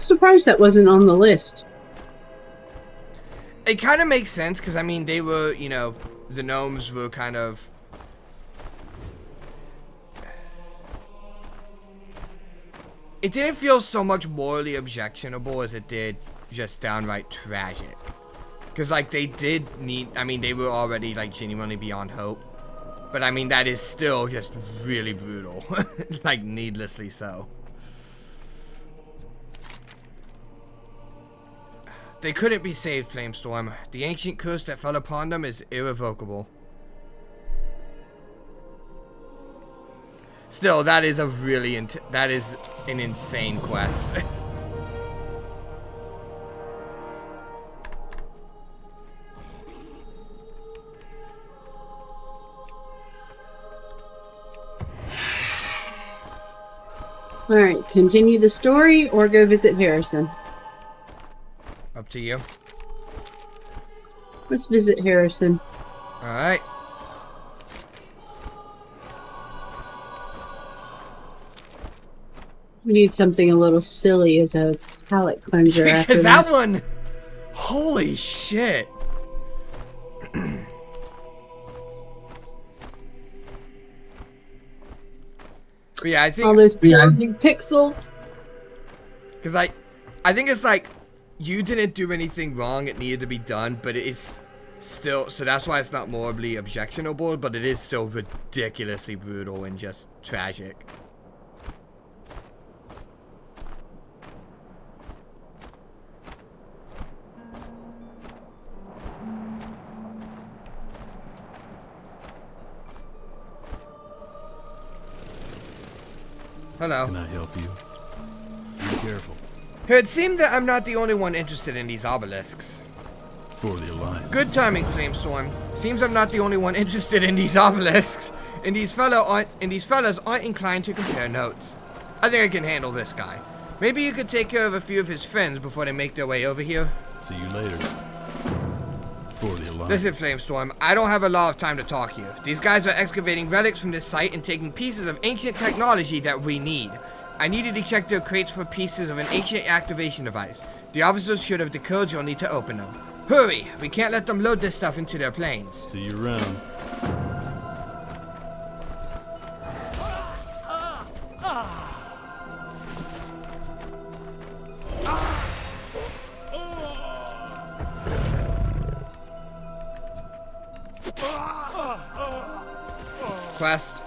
surprised that wasn't on the list. It kind of makes sense, because, I mean, they were, you know, the gnomes were kind of... It didn't feel so much morally objectionable as it did just downright tragic. Because, like, they did need... I mean, they were already, like, genuinely beyond hope. But, I mean, that is still just really brutal. Like, needlessly so. They couldn't be saved, Flamestorm. The ancient curse that fell upon them is irrevocable. Still, that is a really... that is an insane quest. Alright, continue the story or go visit Harrison. Up to you. Let's visit Harrison. Alright. We need something a little silly as a palate cleanser after Because that. that one... Holy shit. But yeah, I think... All those pixels. Because I think it's like, you didn't do anything wrong, it needed to be done, but it is still... So that's why it's not morally objectionable, but it is still ridiculously brutal and just tragic. Hello. Can I help you? Be careful. It seemed that I'm not the only one interested in these obelisks. For the Alliance. Good timing, Flamestorm. Seems I'm not the only one interested in these obelisks. And these fellas aren't inclined to compare notes. I think I can handle this guy. Maybe you could take care of a few of his friends before they make their way over here. See you later. For the Alliance. Listen, Flamestorm, I don't have a lot of time to talk here. These guys are excavating relics from this site and taking pieces of ancient technology that we need. I needed to check their crates for pieces of an ancient activation device. The officers should have the codes you'll need to open them. Hurry! We can't let them load this stuff into their planes. See you around. Quest.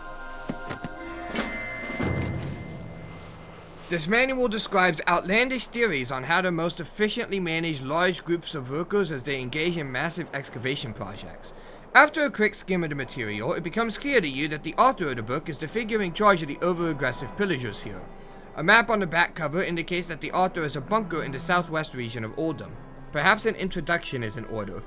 This manual describes outlandish theories on how to most efficiently manage large groups of workers as they engage in massive excavation projects. After a quick skim of the material, it becomes clear to you that the author of the book is the figure in charge of the over-aggressive pillagers here. A map on the back cover indicates that the author is a bunker in the southwest region of Oldham. Perhaps an introduction is in order.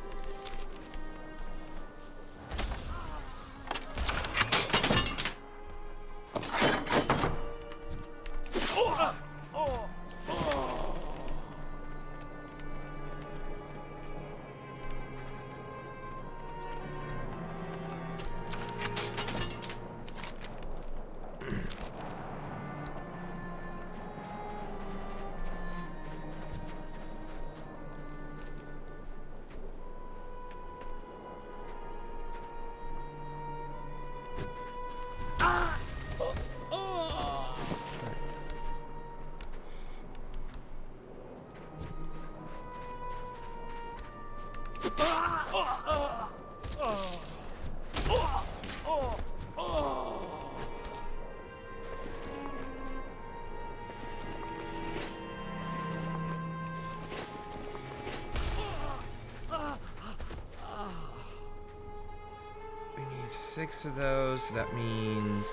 We need 6 of those, so that means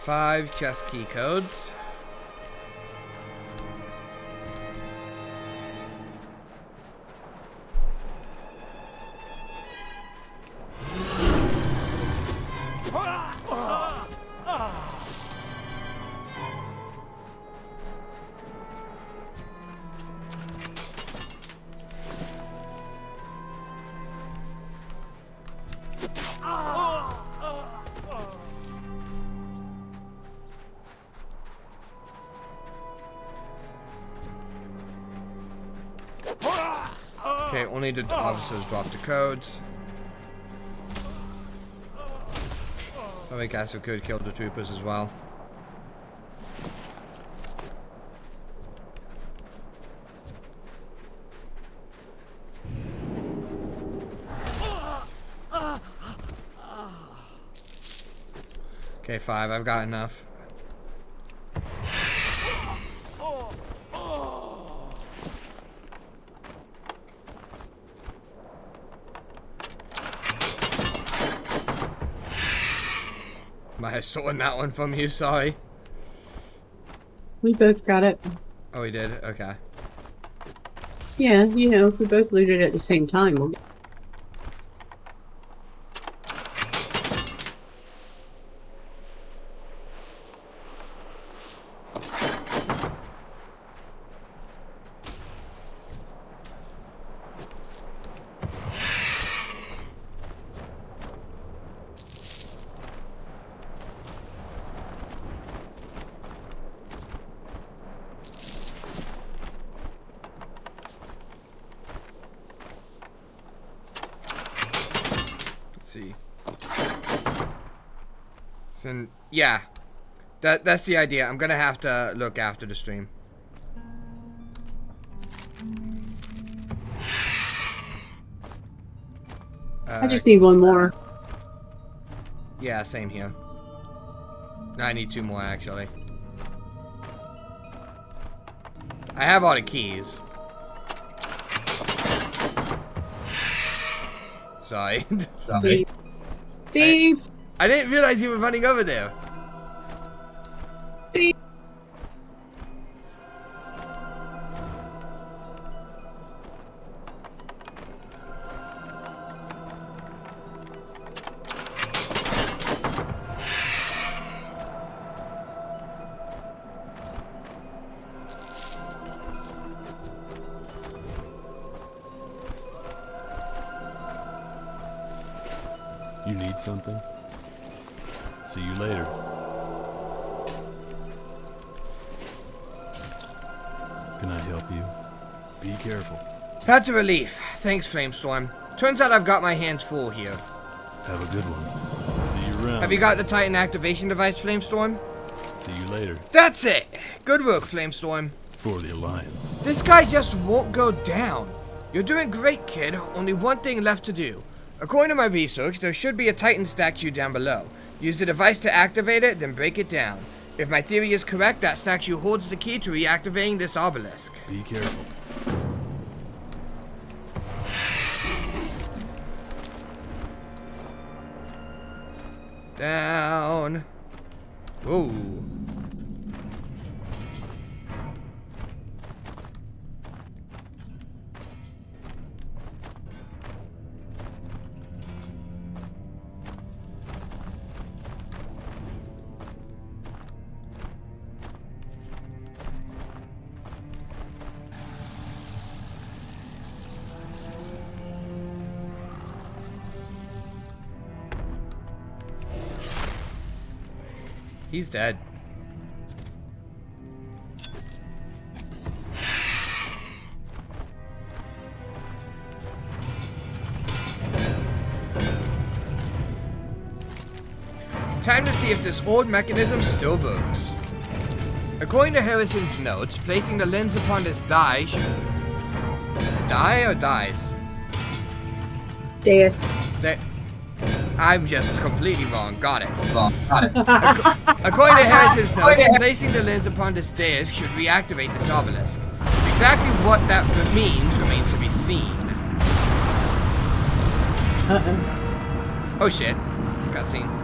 5 chest key codes. Okay, only the officers drop the codes. I guess we could kill the troopers as well. Okay, 5. I've got enough. Might have stolen that one from you, sorry. We both got it. Oh, we did? Okay. Yeah, you know, if we both looted at the same time, we'll... See. So, yeah. That's the idea. I'm gonna have to look after the stream. I just need one more. Yeah, same here. No, I need 2 more, actually. I have all the keys. Sorry. Thief. Thief. I didn't realize you were running over there. Thief. You need something? See you later. Can I help you? Be careful. That's a relief. Thanks, Flamestorm. Turns out I've got my hands full here. Have a good one. See you around. Have you got the Titan activation device, Flamestorm? See you later. That's it! Good work, Flamestorm. For the Alliance. This guy just won't go down. You're doing great, kid. Only one thing left to do. According to my research, there should be a Titan statue down below. Use the device to activate it, then break it down. If my theory is correct, that statue holds the key to reactivating this obelisk. Be careful. Down. Whoa. He's dead. Time to see if this old mechanism still works. According to Harrison's notes, placing the lens upon this die or dies? Deus. I'm just completely wrong. Got it. According to Harrison's notes, placing the lens upon this dais should reactivate this obelisk. Exactly what that means remains to be seen. Oh shit. Cutscene.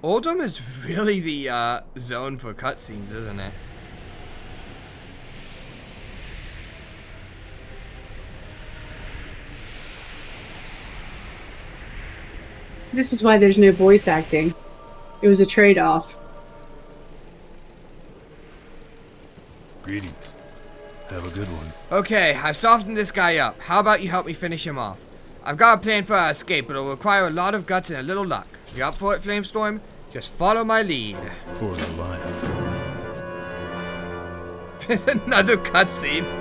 Oldham is really the zone for cutscenes, isn't it? This is why there's no voice acting. It was a trade-off. Greetings. Have a good one. Okay, I've softened this guy up. How about you help me finish him off? I've got a plan for our escape, but it'll require a lot of guts and a little luck. You up for it, Flamestorm? Just follow my lead. For the Alliance. There's another cutscene.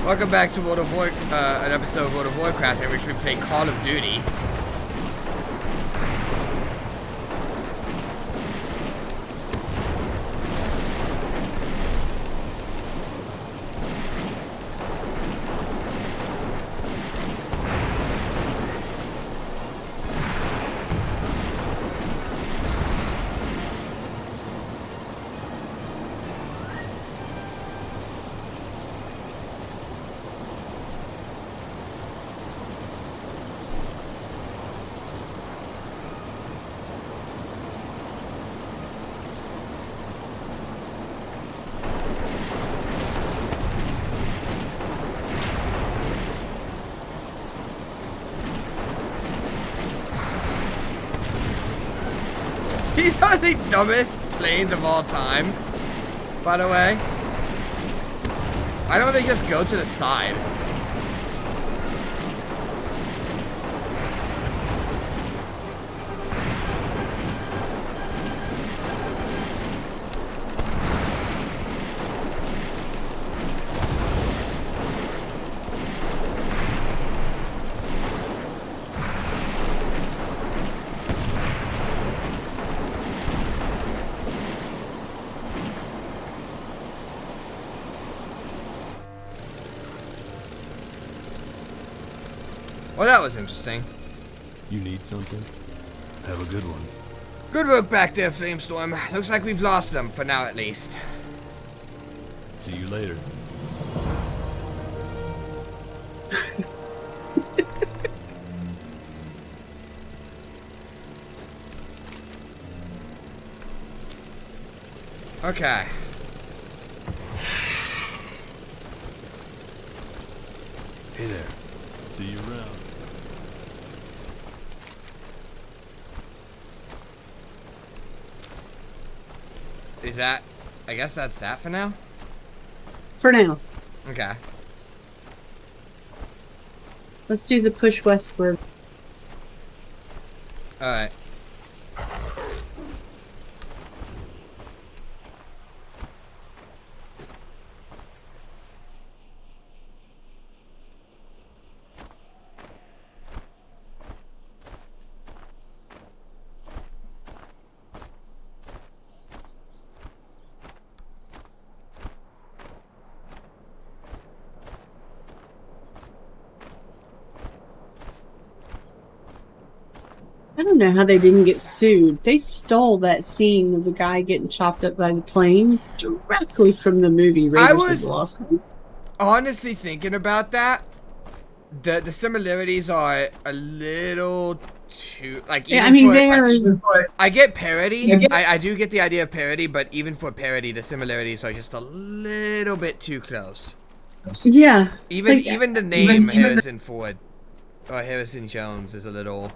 Welcome back to an episode of World of Warcraft in which we play Call of Duty. These are the dumbest planes of all time, by the way. Why don't they just go to the side? Well, that was interesting. You need something? Have a good one. Good work back there, Flamestorm. Looks like we've lost them, for now at least. See you later. Okay. Hey there. See you around. Is that... I guess that's that for now? For now. Okay. Let's do the push westward. Alright. I don't know how they didn't get sued. They stole that scene of the guy getting chopped up by the plane directly from the movie Raiders of the Lost Ark. Honestly thinking about that, the similarities are a little too like. Yeah, I even mean, for- they're I get parody. I do get the idea of parody, but even for parody, the similarities are just a little bit too close. yeah. Even Like, even the name Harrison Ford or Harrison Jones is a little.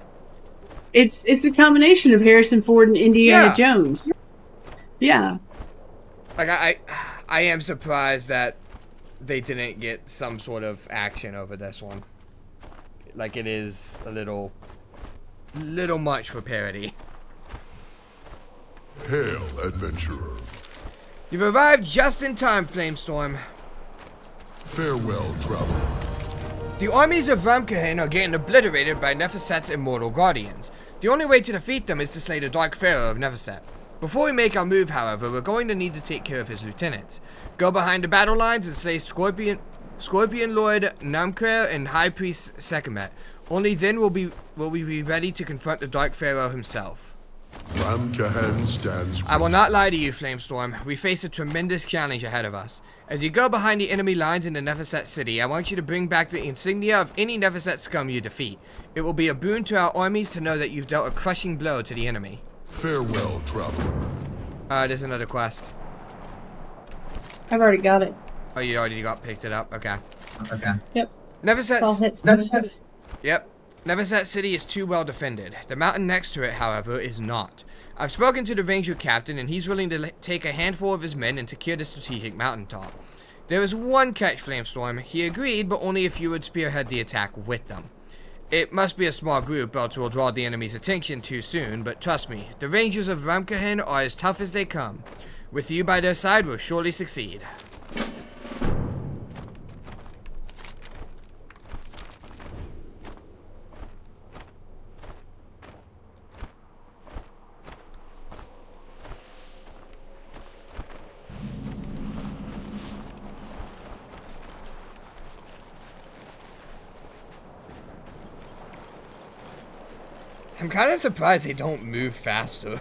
it's a combination of Harrison Ford and Indiana Yeah. Jones. Yeah. Like I am surprised that they didn't get some sort of action over this one. Like it is a little much for parody. Hail, adventurer. You've arrived just in time, Flamestorm. Farewell, traveler. The armies of Ramkahin are getting obliterated by Nephset's immortal guardians. The only way to defeat them is to slay the Dark Pharaoh of Nephset. Before we make our move, however, we're going to need to take care of his lieutenants. Go behind the battle lines and slay Scorpion Lord Namkrer and High Priest Sekhmet. Only then will we be ready to confront the Dark Pharaoh himself. Ramkahan stands I will not lie to you, Flamestorm. We face a tremendous challenge ahead of us. As you go behind the enemy lines in the Nephset city, I want you to bring back the insignia of any Nephset scum you defeat. It will be a boon to our armies to know that you've dealt a crushing blow to the enemy. Farewell, traveler. There's another quest. I've already got it. Oh, you already picked it up? Okay. Yep. Nephset. Yep. Nephset City is too well defended. The mountain next to it, however, is not. I've spoken to the ranger captain, and he's willing to take a handful of his men and secure the strategic mountaintop. There is one catch, Flamestorm. He agreed, but only if you would spearhead the attack with them. It must be a small group, else we'll draw the enemy's attention too soon, but trust me, the rangers of Ramkahin are as tough as they come. With you by their side, we'll surely succeed. I'm kind of surprised they don't move faster.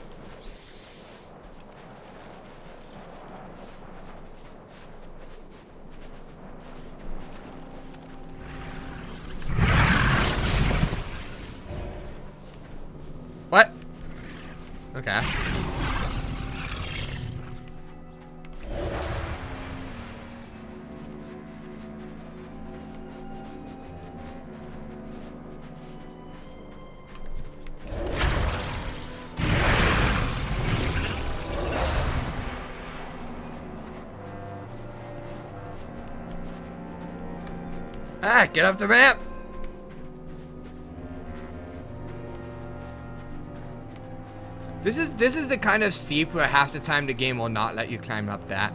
What? Okay. Get up the ramp! This is the kind of steep where half the time the game will not let you climb up that.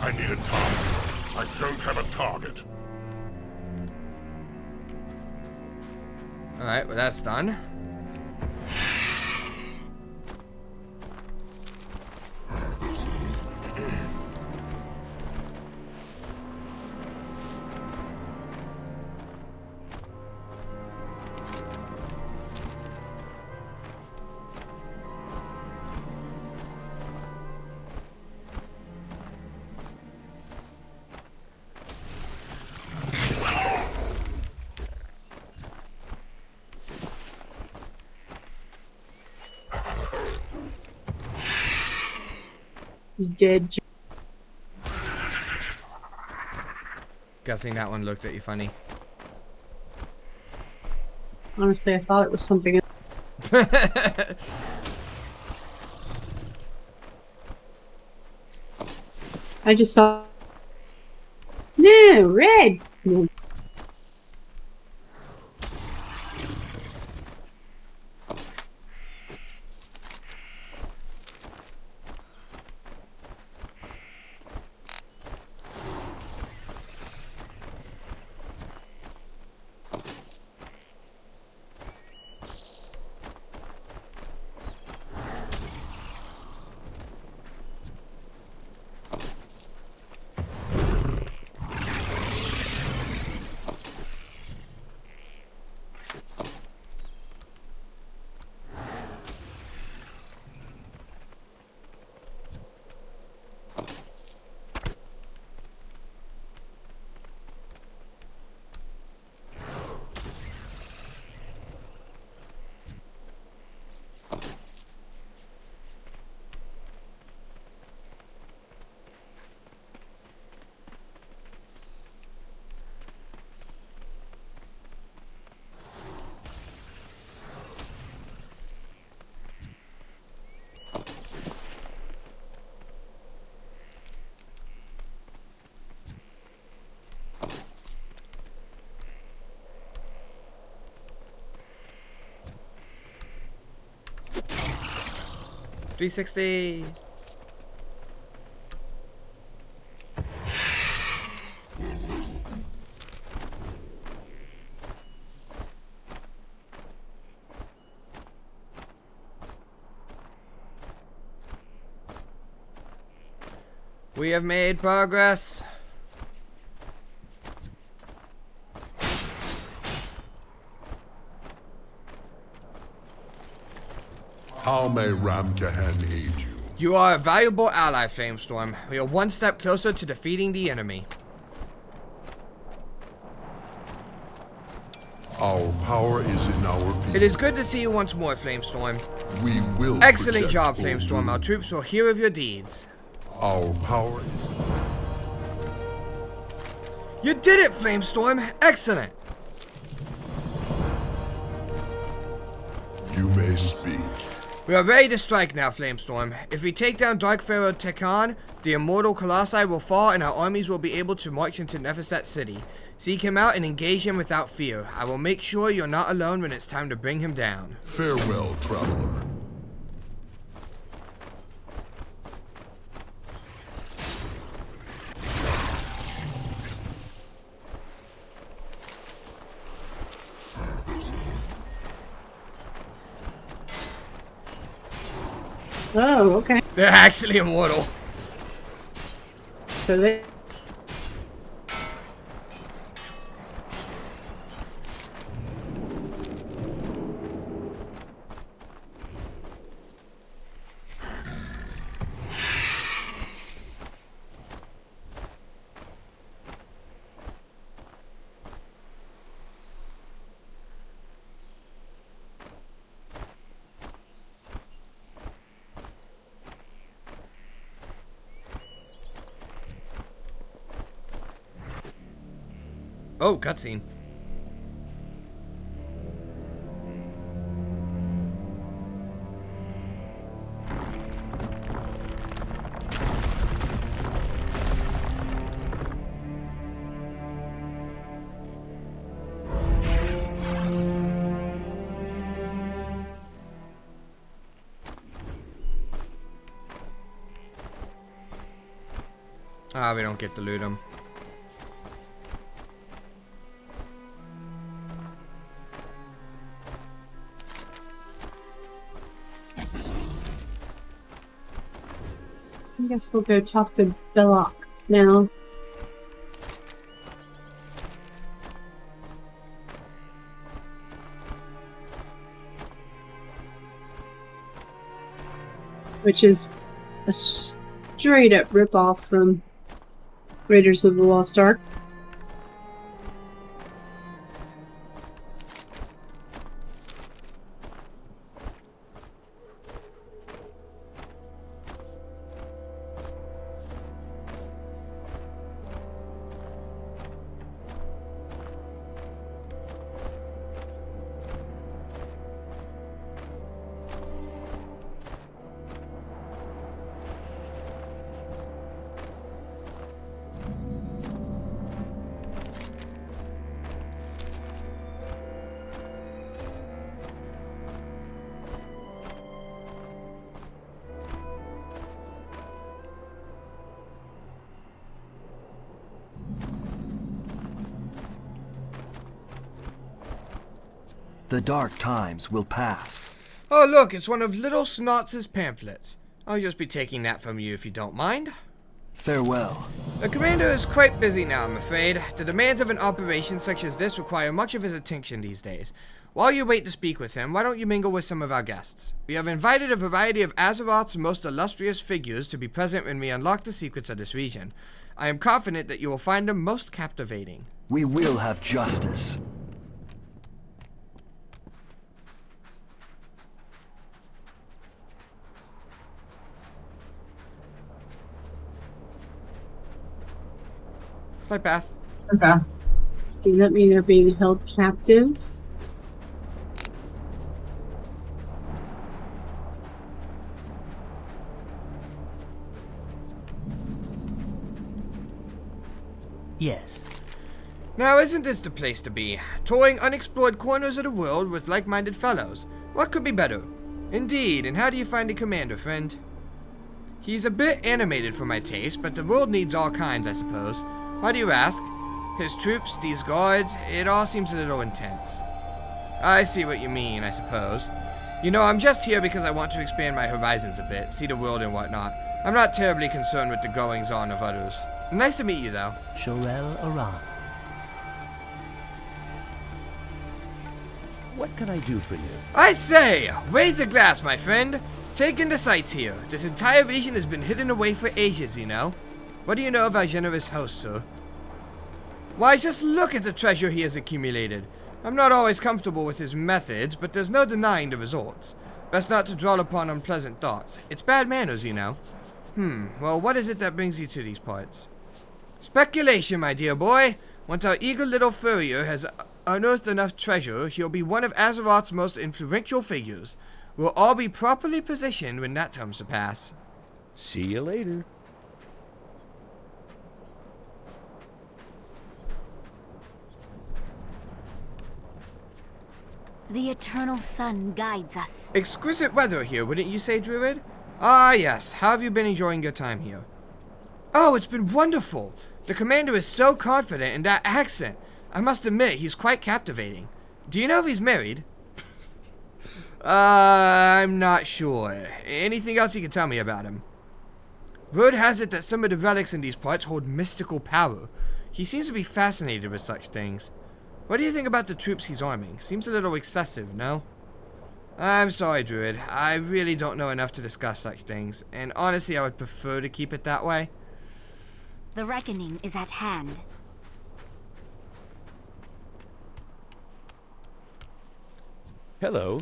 I need a target. I don't have a target. Alright, well that's done. He's dead. Guessing that one looked at you funny. Honestly, I thought it was something else. I just saw. No, red! No. 360. We have made progress. How may Ramkahan aid you? You are a valuable ally, Flamestorm. We are one step closer to defeating the enemy. Our power is in our people. It is good to see you once more, Flamestorm. We will Excellent protect job, all Flamestorm. you. Our troops will hear of your deeds. Our power is... You did it, Flamestorm! Excellent! You may speak. We are ready to strike now, Flamestorm. If we take down Dark Pharaoh Tekan, the immortal Colossi will fall and our armies will be able to march into Nephestet City. Seek him out and engage him without fear. I will make sure you're not alone when it's time to bring him down. Farewell, traveler. Oh, okay. They're actually immortal. So they. Oh, cutscene. Ah, we don't get to loot them. I guess we'll go talk to Belloc now. Which is a straight up ripoff from Raiders of the Lost Ark. The dark times will pass. Oh, look, it's one of Little Snots' pamphlets. I'll just be taking that from you if you don't mind. Farewell. The commander is quite busy now, I'm afraid. The demands of an operation such as this require much of his attention these days. While you wait to speak with him, why don't you mingle with some of our guests? We have invited a variety of Azeroth's most illustrious figures to be present when we unlock the secrets of this region. I am confident that you will find them most captivating. We will have justice. Flight path. Does that mean they're being held captive? Yes. Now, isn't this the place to be? Touring unexplored corners of the world with like-minded fellows. What could be better? Indeed, and how do you find the commander, friend? He's a bit animated for my taste, but the world needs all kinds, I suppose. Why do you ask? His troops, these guards, it all seems a little intense. I see what you mean, I suppose. You know, I'm just here because I want to expand my horizons a bit, see the world and whatnot. I'm not terribly concerned with the goings-on of others. Nice to meet you, though. Shorel Aran. What can I do for you? I say, raise a glass, my friend. Take in the sights here. This entire region has been hidden away for ages, you know. What do you know of our generous host, sir? Why, just look at the treasure he has accumulated. I'm not always comfortable with his methods, but there's no denying the results. Best not to dwell upon unpleasant thoughts. It's bad manners, you know. Well, what is it that brings you to these parts? Speculation, my dear boy. Once our eager little furrier has unearthed enough treasure, he'll be one of Azeroth's most influential figures. We'll all be properly positioned when that comes to pass. See you later. The eternal sun guides us. Exquisite weather here, wouldn't you say, Druid? Ah, yes. How have you been enjoying your time here? Oh, it's been wonderful. The commander is so confident in that accent. I must admit, he's quite captivating. Do you know if he's married? I'm not sure. Anything else you can tell me about him? Word has it that some of the relics in these parts hold mystical power. He seems to be fascinated with such things. What do you think about the troops he's arming? Seems a little excessive, no? I'm sorry, Druid. I really don't know enough to discuss such things, and honestly, I would prefer to keep it that way. The reckoning is at hand. Hello.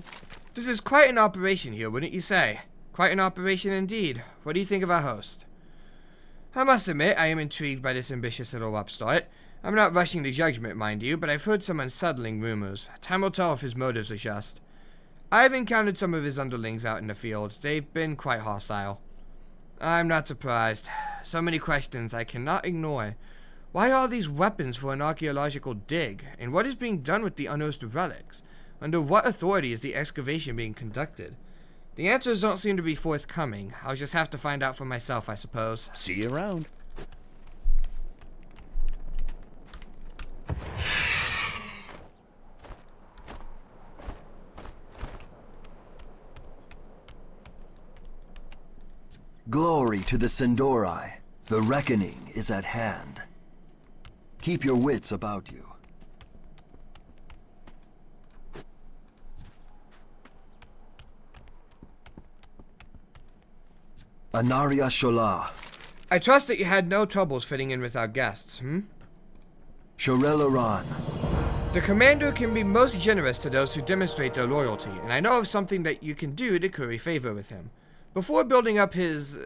This is quite an operation here, wouldn't you say? Quite an operation indeed. What do you think of our host? I must admit, I am intrigued by this ambitious little upstart. I'm not rushing to judgment, mind you, but I've heard some unsettling rumors. Time will tell if his motives are just. I've encountered some of his underlings out in the field. They've been quite hostile. I'm not surprised. So many questions I cannot ignore. Why all these weapons for an archaeological dig? And what is being done with the unearthed relics? Under what authority is the excavation being conducted? The answers don't seem to be forthcoming. I'll just have to find out for myself, I suppose. See you around. Glory to the Sindori. The reckoning is at hand. Keep your wits about you. Anaria Shola. I trust that you had no troubles fitting in with our guests, Shorel Aran. The commander can be most generous to those who demonstrate their loyalty, and I know of something that you can do to curry favor with him. Before building up his,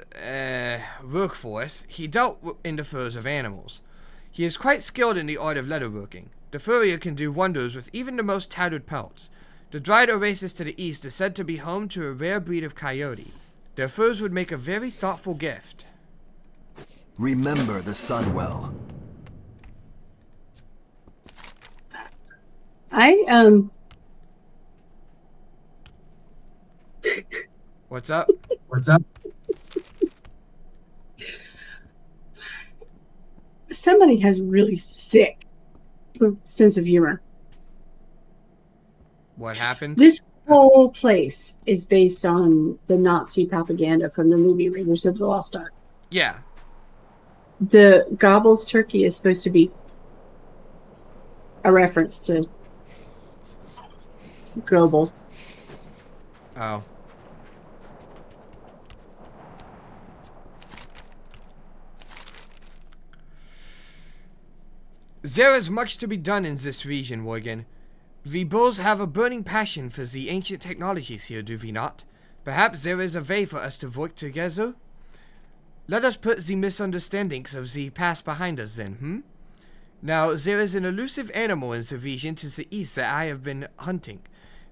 workforce, he dealt in the furs of animals. He is quite skilled in the art of leatherworking. The furrier can do wonders with even the most tattered pelts. The dried oasis to the east is said to be home to a rare breed of coyote. Their furs would make a very thoughtful gift. Remember the sun well. What's up? What's up? Somebody has really sick sense of humor. What happened? This whole place is based on the Nazi propaganda from the movie Raiders of the Lost Ark. Yeah. The Gobbles turkey is supposed to be a reference to Goebbels. Oh. There is much to be done in this region, Morgan. We both have a burning passion for the ancient technologies here, do we not? Perhaps there is a way for us to work together? Let us put the misunderstandings of the past behind us then, Now, there is an elusive animal in the region to the east that I have been hunting.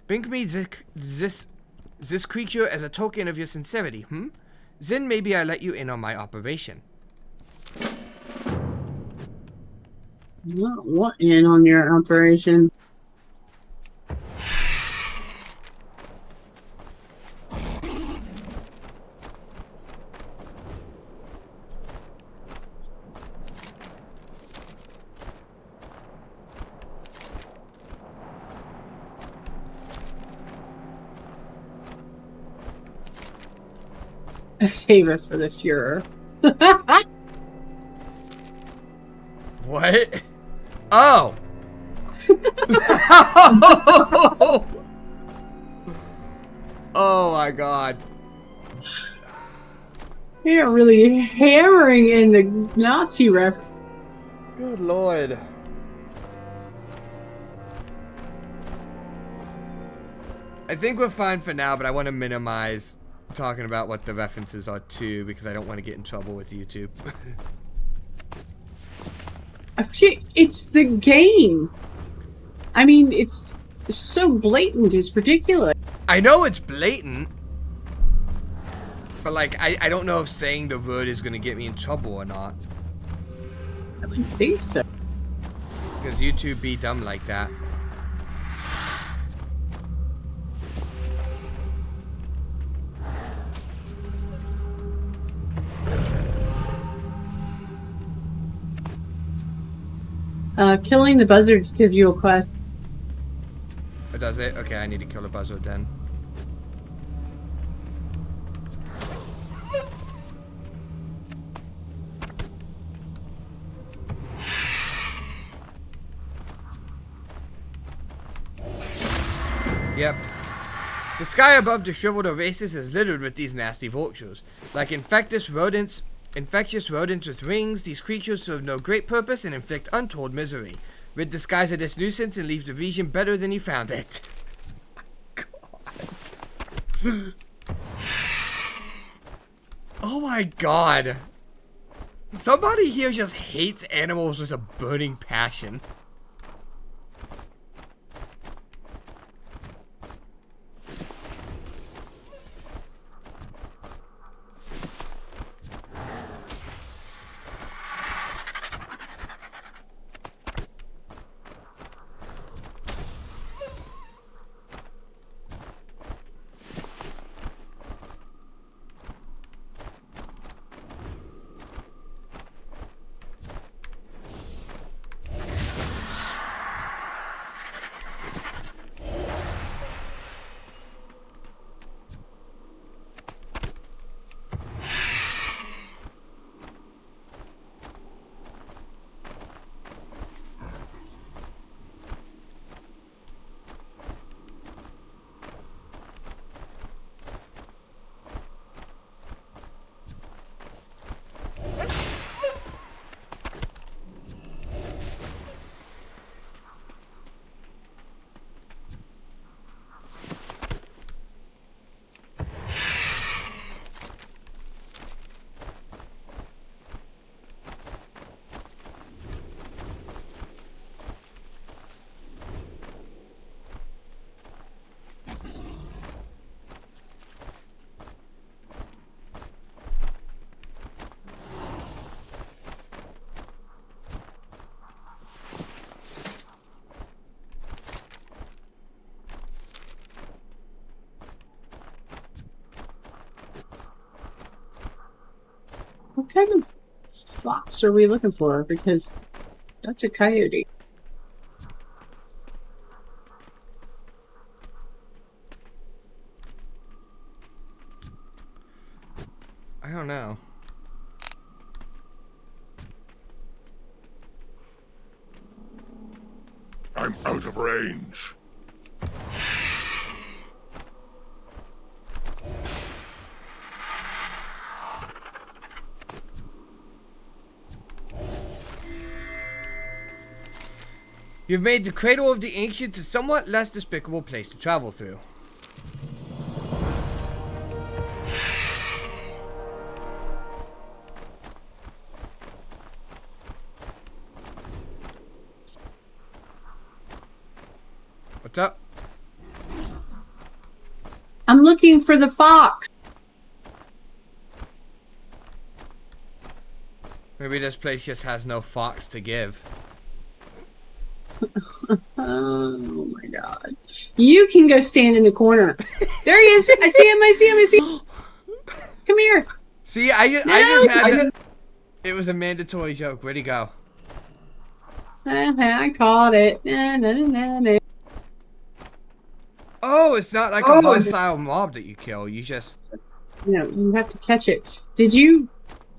Bring me this creature as a token of your sincerity, Then maybe I let you in on my operation. What in on your operation? A favor for the Fuhrer. What? Oh! Oh my god. They're really hammering in the Nazi reference. Good lord. I think we're fine for now, but I want to minimize talking about what the references are to because I don't want to get in trouble with YouTube. It's the game. I mean, it's so blatant. It's ridiculous. I know it's blatant, but like, I don't know if saying the word is going to get me in trouble or not. I wouldn't think so. Because YouTube be dumb like that. Killing the buzzards gives you a quest. Oh, does it? Okay, I need to kill a buzzard then. Yep. The sky above the shriveled oasis is littered with these nasty vultures. Like infectious rodents with wings, these creatures serve no great purpose and inflict untold misery. Rid the skies of this nuisance and leave the region better than you found it. God. Oh my god. Somebody here just hates animals with a burning passion. What kind of fox are we looking for? Because that's a coyote. I don't know. I'm out of range. You've made the cradle of the ancients a somewhat less despicable place to travel through. What's up? I'm looking for the fox. Maybe this place just has no fox to give. Oh my god. You can go stand in the corner. There he is. I see him. I see him. I see him. Come here. See, I just had to... It was a mandatory joke. Where'd he go? I caught it. Na, na, na, na. Oh, it's not like a hostile mob that you kill. You just... No, you have to catch it. Did you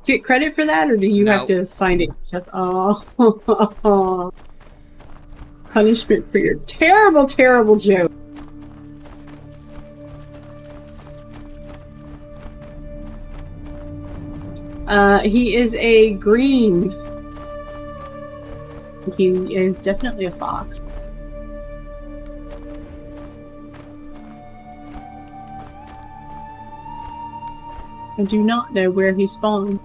get credit for that, or do you have No. to find it yourself? Oh, punishment for your terrible, terrible joke. He is a green. He is definitely a fox. I do not know where he spawned.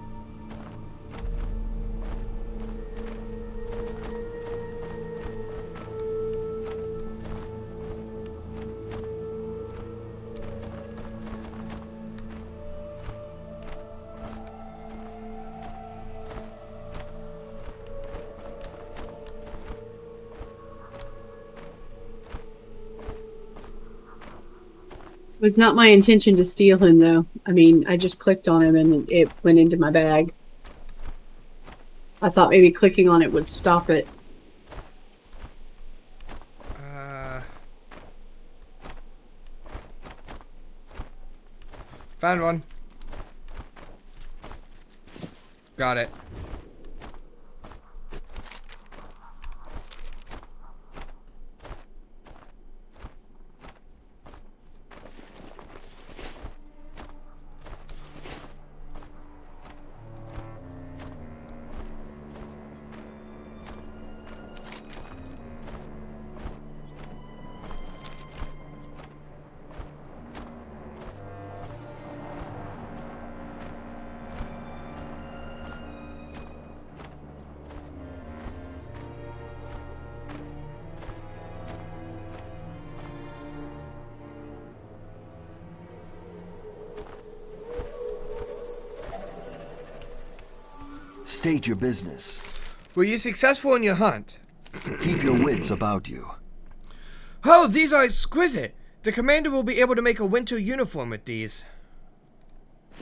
It was not my intention to steal him, though. I mean, I just clicked on him and it went into my bag. I thought maybe clicking on it would stop it. Found one. Got it. State your business. Were you successful in your hunt? Keep your wits about you. Oh, these are exquisite! The commander will be able to make a winter uniform with these.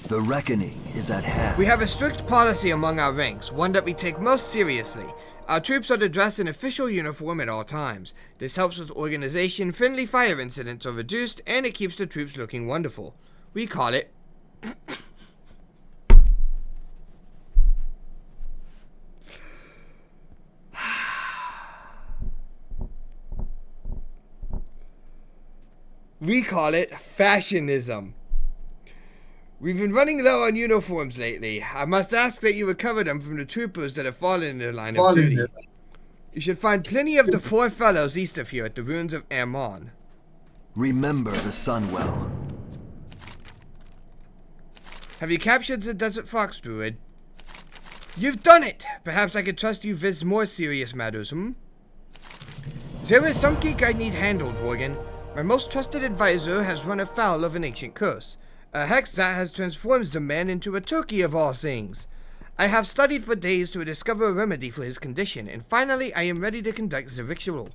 The reckoning is at hand. We have a strict policy among our ranks, one that we take most seriously. Our troops are to dress in official uniform at all times. This helps with organization, friendly fire incidents are reduced, and it keeps the troops looking wonderful. We call it... We call it fashionism. We've been running low on uniforms lately. I must ask that you recover them from the troopers that have fallen in the line of duty. You should find plenty of the four fellows east of here at the ruins of Ermon. Remember the sun well. Have you captured the Desert Fox, Druid? You've done it! Perhaps I could trust you with more serious matters, There is some geek I need handled, Worgen. My most trusted advisor has run afoul of an ancient curse. A hex that has transformed the man into a turkey of all things. I have studied for days to discover a remedy for his condition, and finally I am ready to conduct the ritual.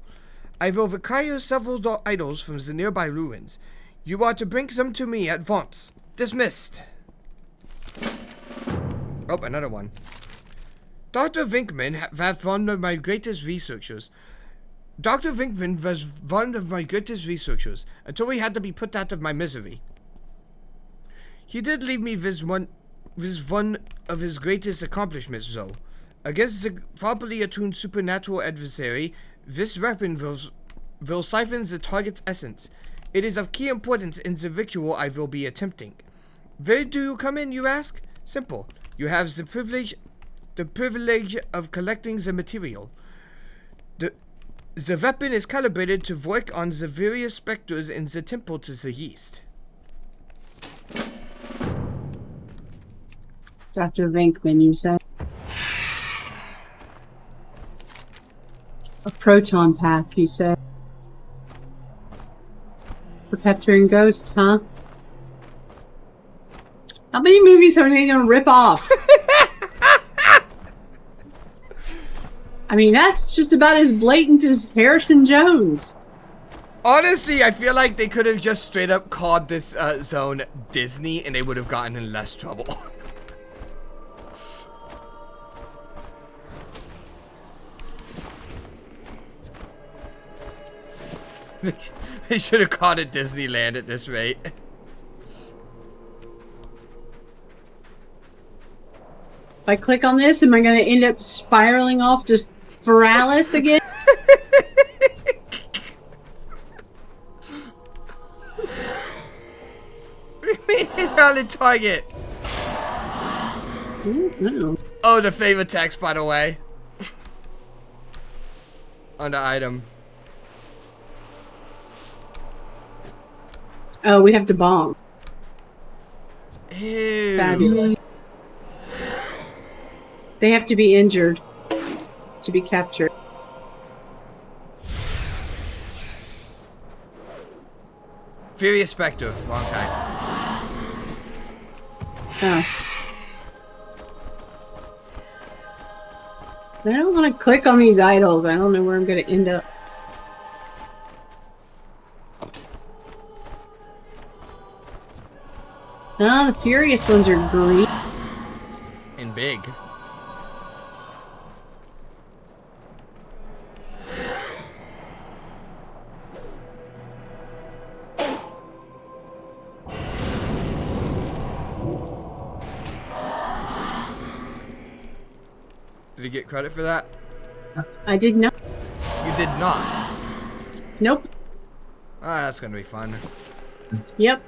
I will require several idols from the nearby ruins. You are to bring them to me at once. Dismissed. Oh, another one. Dr. Vinkman was one of my greatest researchers. Dr. Vinkman was one of my greatest researchers, until he had to be put out of my misery. He did leave me with one of his greatest accomplishments, though. Against the properly attuned supernatural adversary, this weapon will siphon the target's essence. It is of key importance in the ritual I will be attempting. Where do you come in, you ask? Simple. You have the privilege of collecting the material. The weapon is calibrated to work on the various specters in the temple to the east. Dr. Vinkman, you said. A proton pack, you said. For capturing ghosts, huh? How many movies are they gonna rip off? I mean, that's just about as blatant as Harrison Jones. Honestly, I feel like they could have just straight up called this zone Disney and they would have gotten in less trouble. They should have called it Disneyland at this rate. If I click on this, am I going to end up spiraling off just Veralis again? What do you mean invalid target? Ooh. Oh, the favor text, by the way. Under item. Oh, we have to bonk. Ew. Fabulous. They have to be injured to be captured. Furious Spectre, wrong time. Oh. I don't want to click on these idols. I don't know where I'm going to end up. Ah, the furious ones are green. And big. Did you get credit for that? I did not. You did not. Nope. Ah, that's gonna be fun. Yep.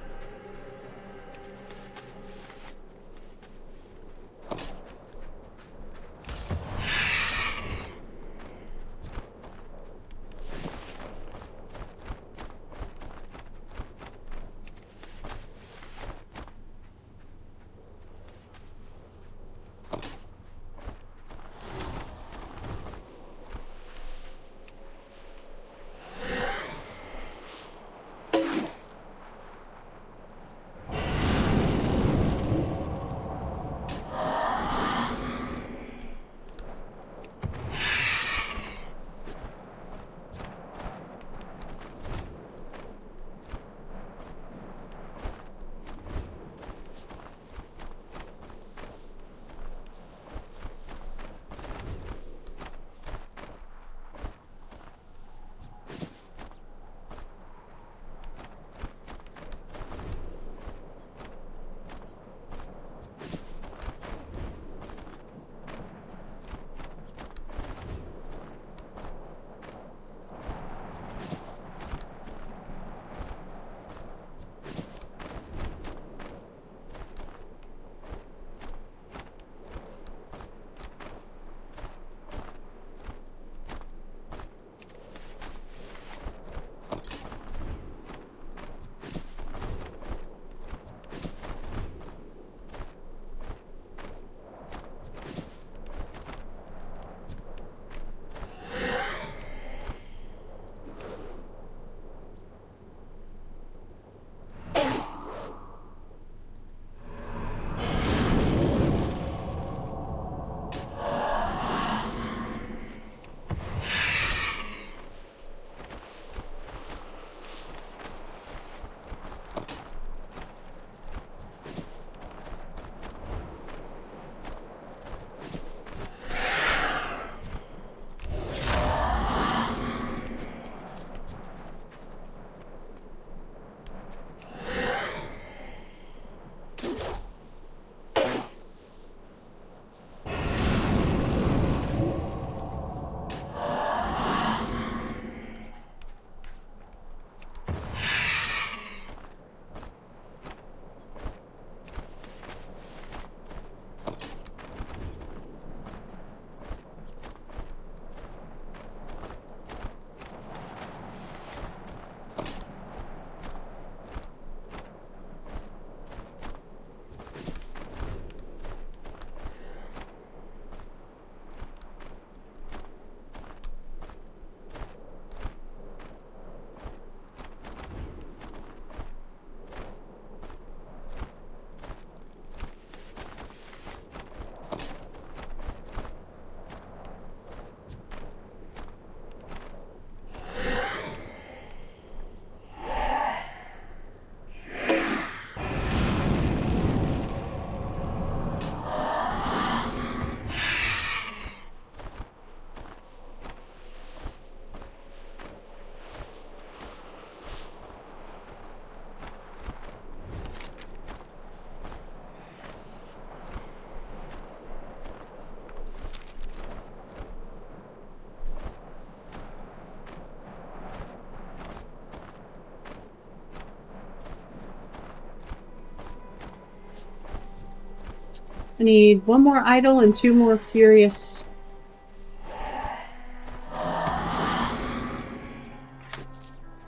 I need one more idle and 2 more furious.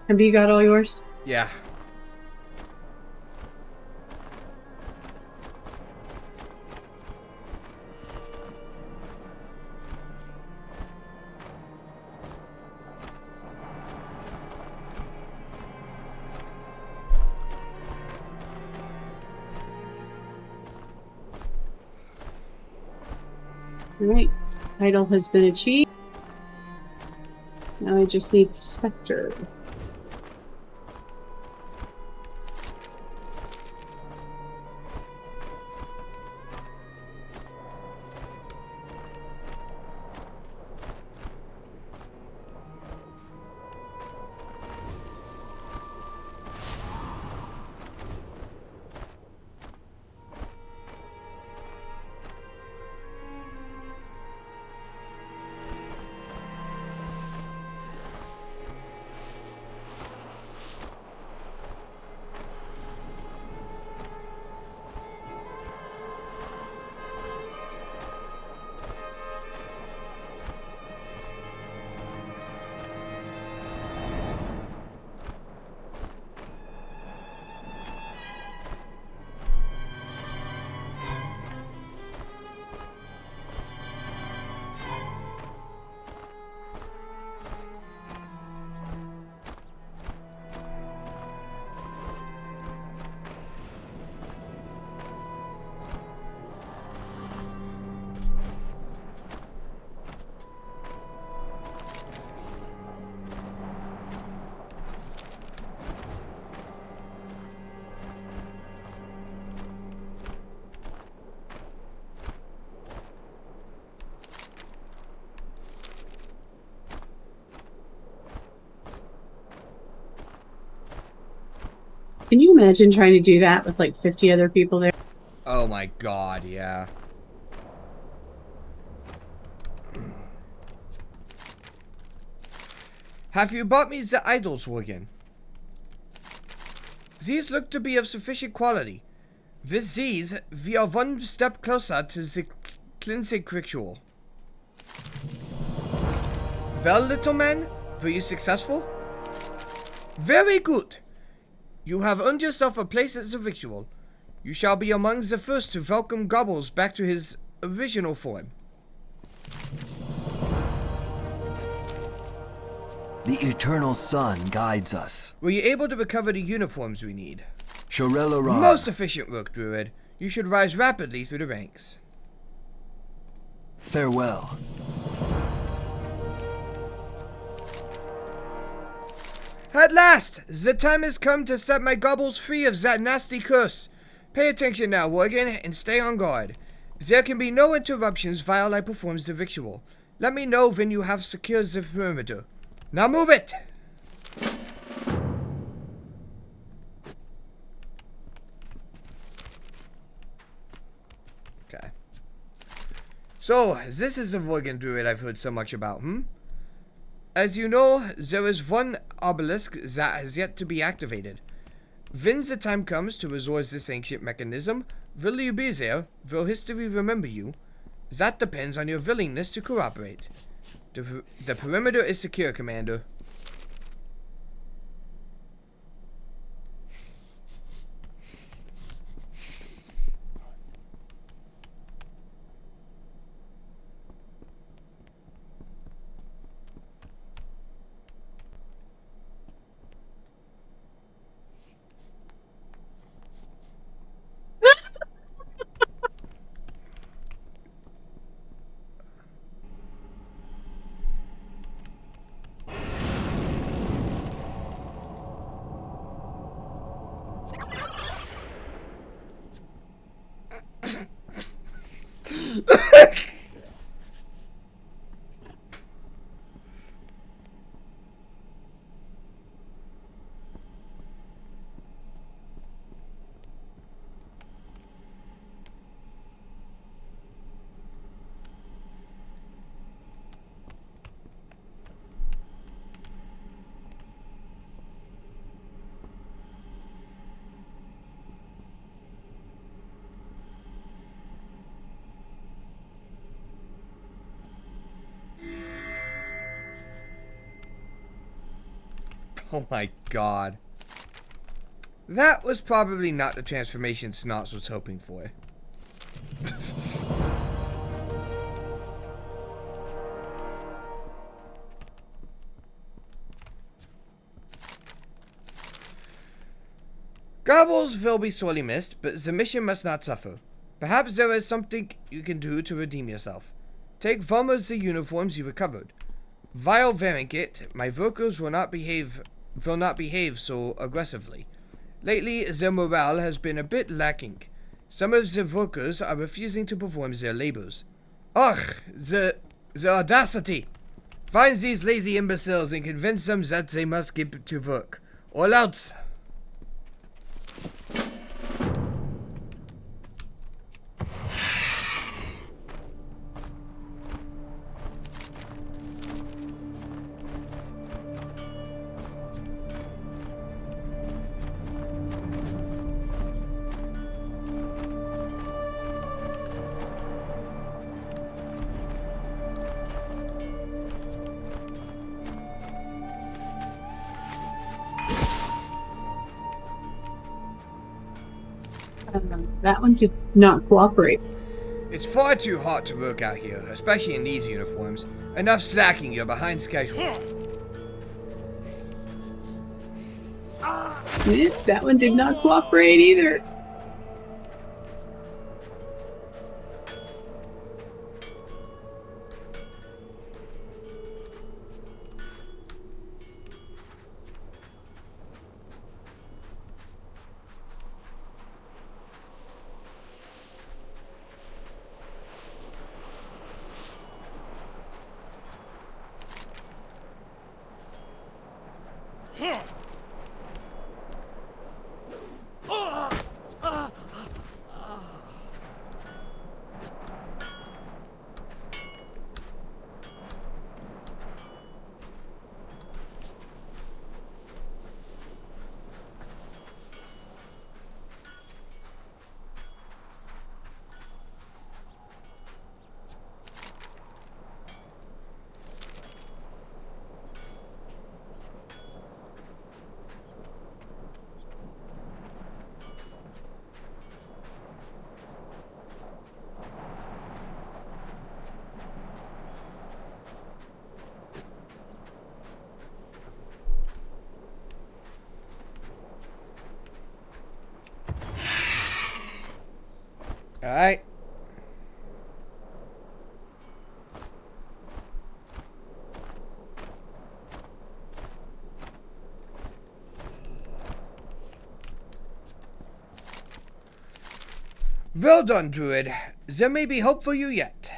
Have you got all yours? Yeah. Alright. Idle has been achieved. Now I just need Spectre. Can you imagine trying to do that with like 50 other people there? Oh my god, yeah. Have you bought me the idols again? These look to be of sufficient quality. With these, we are one step closer to the cleansing ritual. Well, little man, were you successful? Very good. You have earned yourself a place at the ritual. You shall be among the first to welcome Gobbles back to his original form. The eternal sun guides us. Were you able to recover the uniforms we need? Shorelarar. Most efficient work, Druid. You should rise rapidly through the ranks. Farewell. At last! The time has come to set my Gobbles free of that nasty curse. Pay attention now, Worgen, and stay on guard. There can be no interruptions while I perform the ritual. Let me know when you have secured the perimeter. Now move it! Okay. So, this is the Worgen Druid I've heard so much about, As you know, there is one obelisk that has yet to be activated. When the time comes to resource this ancient mechanism, will you be there? Will history remember you? That depends on your willingness to cooperate. The perimeter is secure, Commander. Oh my god. That was probably not the transformation Snots was hoping for. Gobbles will be sorely missed, but the mission must not suffer. Perhaps there is something you can do to redeem yourself. Take from us the uniforms you recovered. Vile Varinkit, my workers will not behave so aggressively. Lately, their morale has been a bit lacking. Some of the workers are refusing to perform their labors. Ugh, the audacity! Find these lazy imbeciles and convince them that they must get to work. Or else! That one did not cooperate. It's far too hot to work out here, especially in these uniforms. Enough slacking, you're behind schedule. That one did not cooperate either. Alright. Well done, Druid. There may be hope for you yet.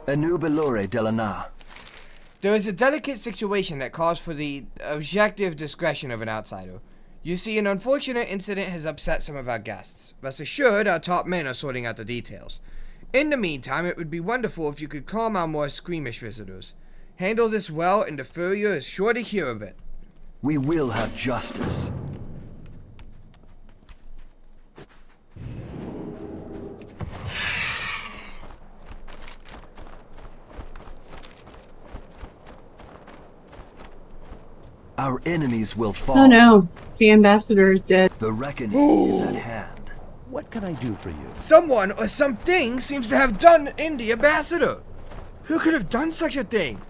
Enubilore Delana. There is a delicate situation that calls for the objective discretion of an outsider. You see, an unfortunate incident has upset some of our guests. Rest assured, our top men are sorting out the details. In the meantime, it would be wonderful if you could calm our more squeamish visitors. Handle this well, and the Furrier is sure to hear of it. We will have justice. Our enemies will fall. Oh no, the ambassador is dead. The reckoning is at hand. What can I do for you? Someone or something seems to have done in the ambassador. Who could have done such a thing?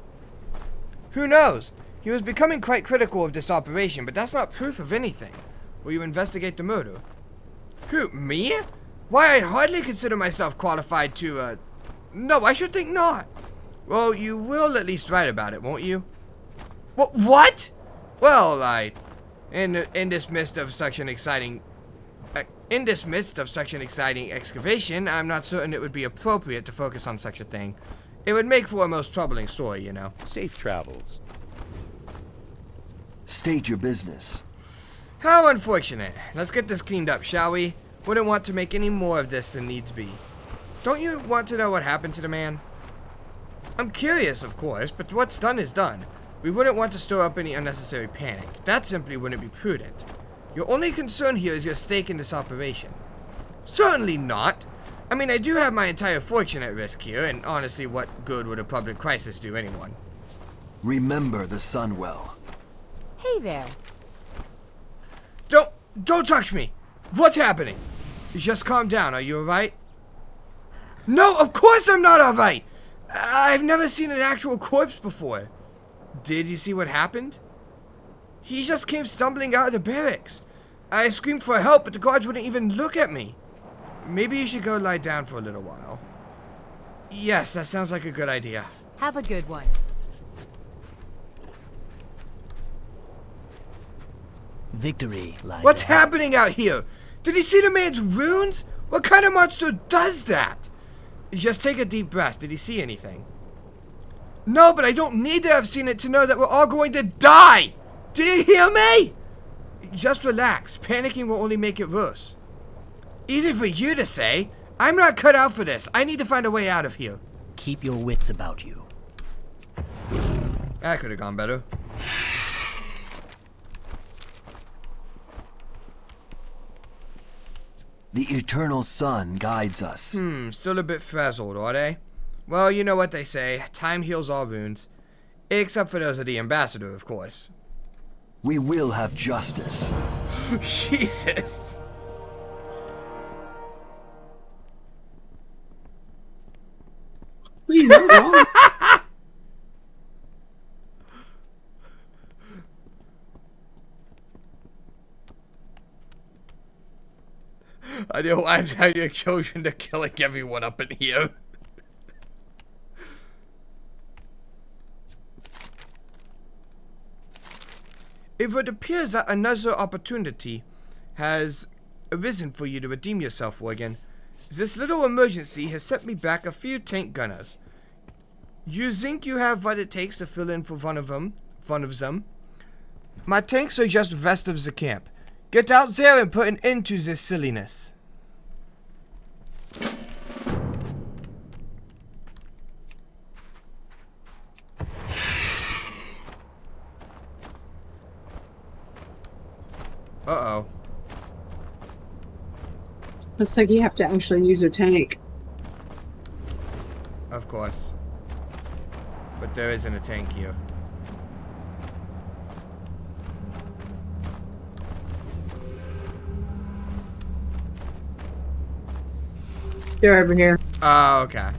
Who knows? He was becoming quite critical of this operation, but that's not proof of anything. Will you investigate the murder? Who, me? Why, I hardly consider myself qualified to, No, I should think not. Well, you will at least write about it, won't you? What? Well, in this midst of such an exciting excavation, I'm not certain it would be appropriate to focus on such a thing. It would make for a most troubling story, you know. Safe travels. State your business. How unfortunate. Let's get this cleaned up, shall we? Wouldn't want to make any more of this than needs be. Don't you want to know what happened to the man? I'm curious, of course, but what's done is done. We wouldn't want to stir up any unnecessary panic. That simply wouldn't be prudent. Your only concern here is your stake in this operation. Certainly not. I mean, I do have my entire fortune at risk here, and honestly, what good would a public crisis do anyone? Remember the sun well. Hey there. Don't touch me! What's happening? Just calm down, are you alright? No, of course I'm not alright! I've never seen an actual corpse before. Did you see what happened? He just came stumbling out of the barracks. I screamed for help, but the guards wouldn't even look at me. Maybe you should go lie down for a little while. Yes, that sounds like a good idea. Have a good one. Victory lies What's ahead. happening out here? Did he see the man's runes? What kind of monster does that? Just take a deep breath. Did he see anything? No, but I don't need to have seen it to know that we're all going to die! Do you hear me? Just relax. Panicking will only make it worse. Easy for you to say. I'm not cut out for this. I need to find a way out of here. Keep your wits about you. That could have gone better. The eternal sun guides us. Still a bit frazzled, are they? Well, you know what they say. Time heals all wounds. Except for those of the ambassador, of course. We will have justice. Jesus. Please, no, no. I know I've had your children to killing everyone up in here. If it appears that another opportunity has arisen for you to redeem yourself, Morgan, this little emergency has set me back a few tank gunners. You think you have what it takes to fill in for one of them? My tanks are just west of the camp. Get out there and put an end to this silliness. Uh-oh. Looks like you have to actually use a tank. Of course. But there isn't a tank here. They're over here. Oh, okay.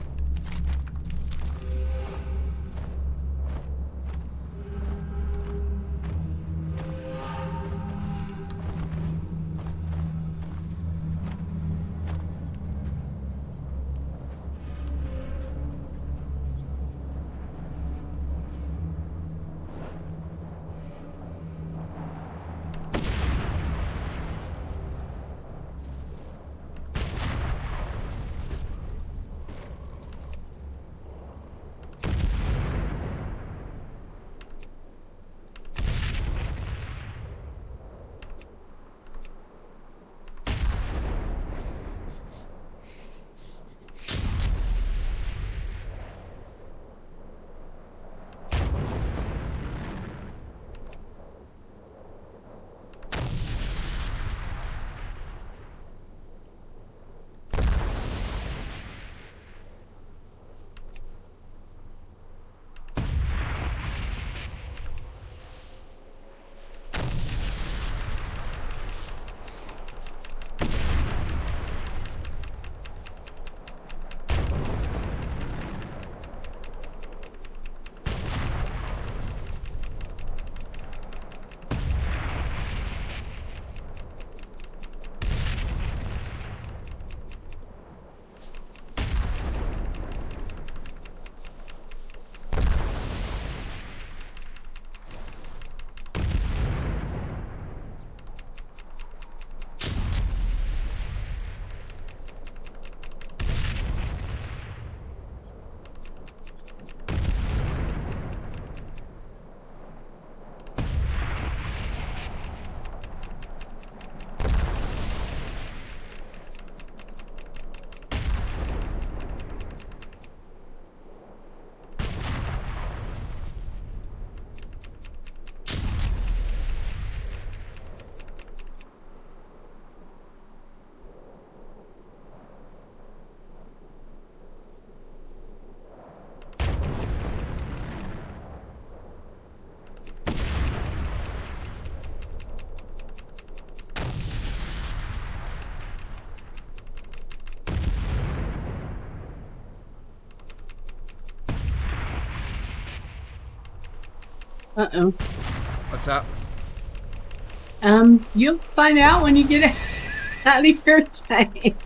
Uh-oh. What's up? You'll find out when you get out of your tank.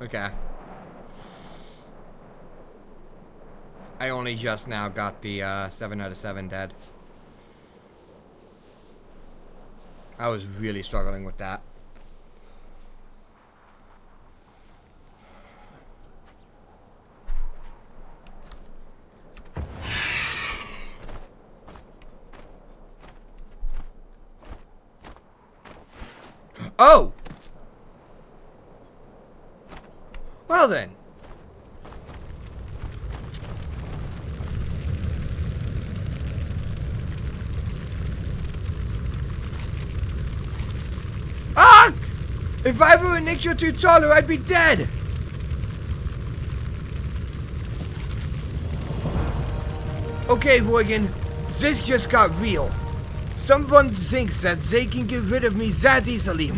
Okay. I only just now got the 7 out of 7 dead. I was really struggling with that. Oh! Well then. Ah! If I were an inch or two taller, I'd be dead! Okay, Morgan, this just got real. Someone thinks that they can get rid of me that easily,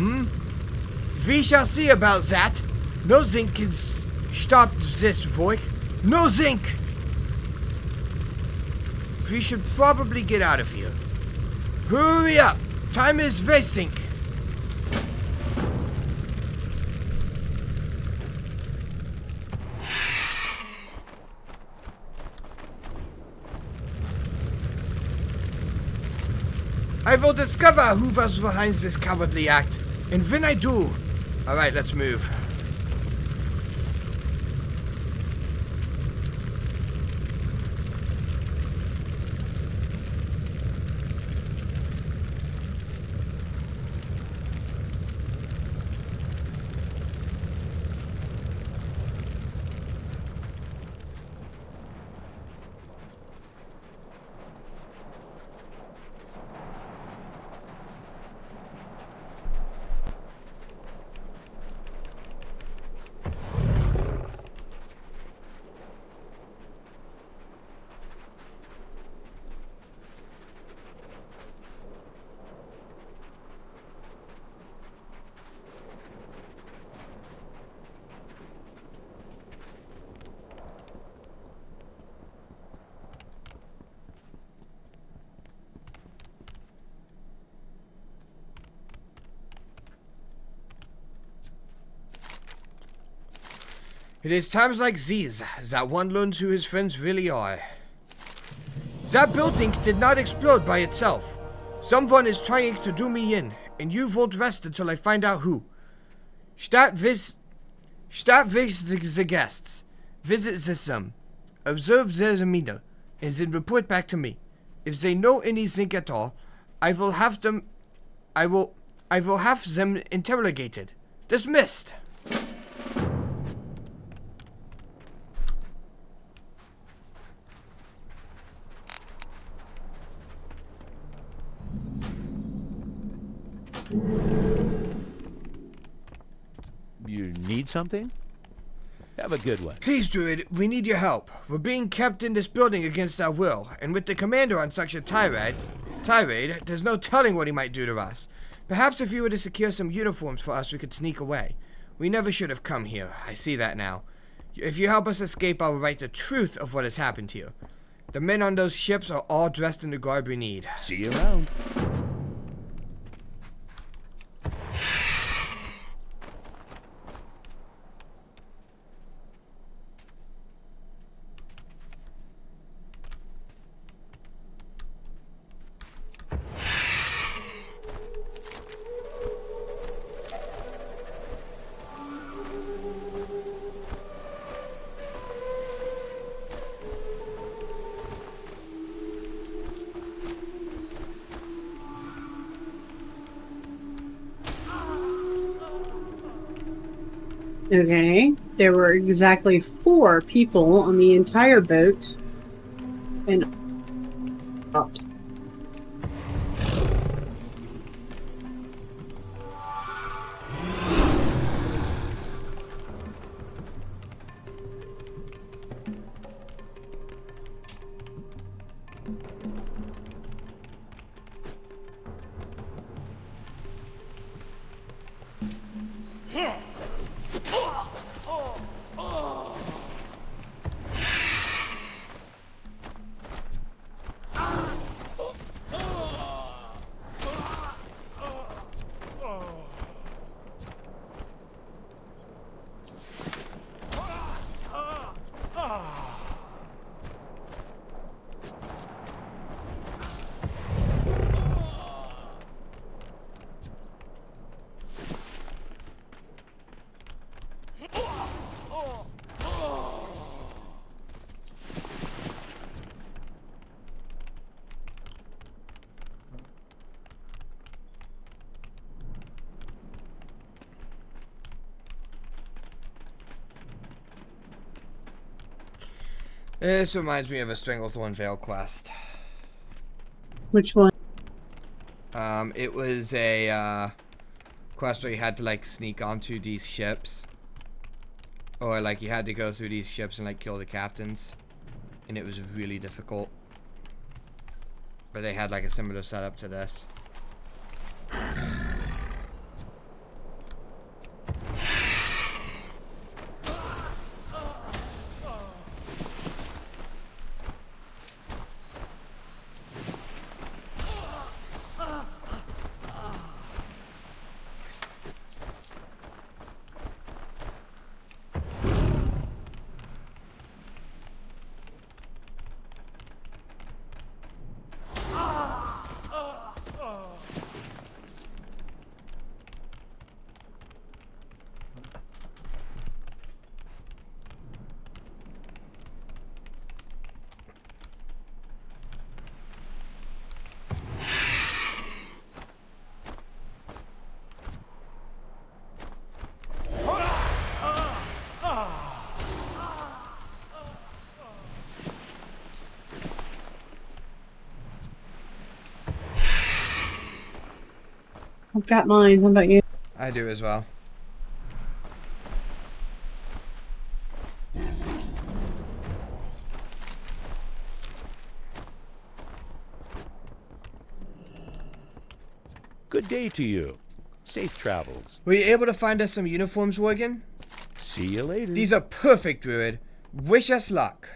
We shall see about that. No zinc can stop this, Voik. No zinc! We should probably get out of here. Hurry up! Time is wasting. I will discover who was behind this cowardly act, and when I do... Alright, let's move. It is times like these that one learns who his friends really are. That building did not explode by itself. Someone is trying to do me in, and you won't rest until I find out who. Start visiting the guests. Visit the some. Observe their demeanor, and then report back to me. If they know anything at all, I will have them interrogated. Dismissed. You need something? Have a good one. Please, Druid, we need your help. We're being kept in this building against our will, and with the commander on such a tirade, there's no telling what he might do to us. Perhaps if you were to secure some uniforms for us, we could sneak away. We never should have come here. I see that now. If you help us escape, I will write the truth of what has happened here. The men on those ships are all dressed in the garb we need. See you around. Okay, there were exactly 4 people on the entire boat, and stopped. This reminds me of a Stranglethorn Vale quest. Which one? It was a quest where you had to like sneak onto these ships, or like you had to go through these ships and like kill the captains, and it was really difficult. But they had like a similar setup to this. I've got mine. How about you? I do as well. Good day to you. Safe travels. Were you able to find us some uniforms, Worgen? See you later. These are perfect, Druid. Wish us luck.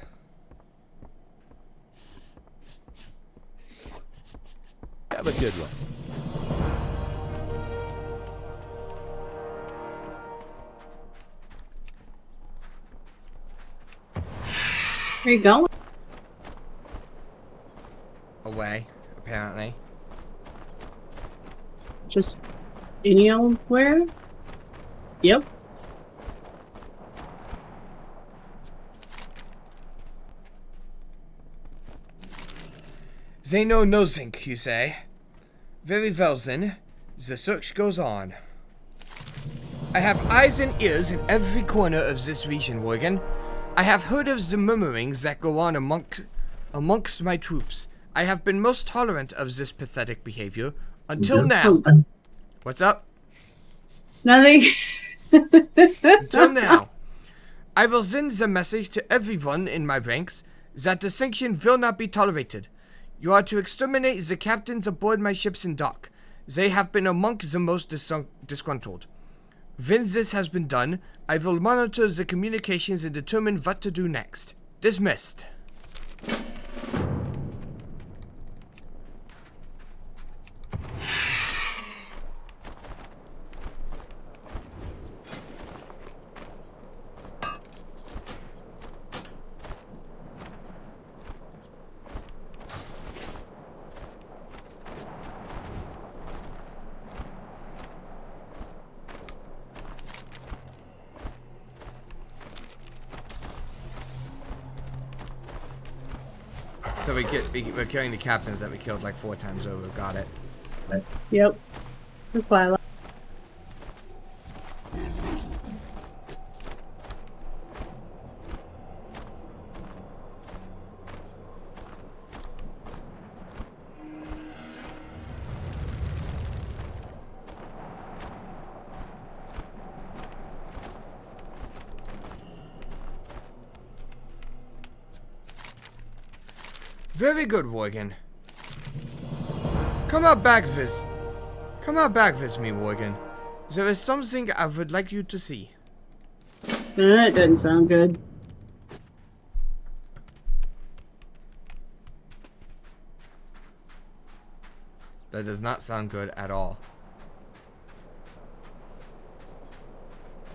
Have a good one. Where you going? Away, apparently. Just any old where? Yep. They know nothing, you say? Very well then, the search goes on. I have eyes and ears in every corner of this region, Worgen. I have heard of the murmurings that go on amongst my troops. I have been most tolerant of this pathetic behavior until now. What's up? Nothing. Until now. I will send the message to everyone in my ranks that the sanction will not be tolerated. You are to exterminate the captains aboard my ships in dock. They have been among the most disgruntled. When this has been done, I will monitor the communications and determine what to do next. Dismissed. So we're killing the captains that we killed like 4 times over. Got it. Yep. That's why I like. Very good, Worgen. Come out back with me, Worgen. There is something I would like you to see. That doesn't sound good. That does not sound good at all.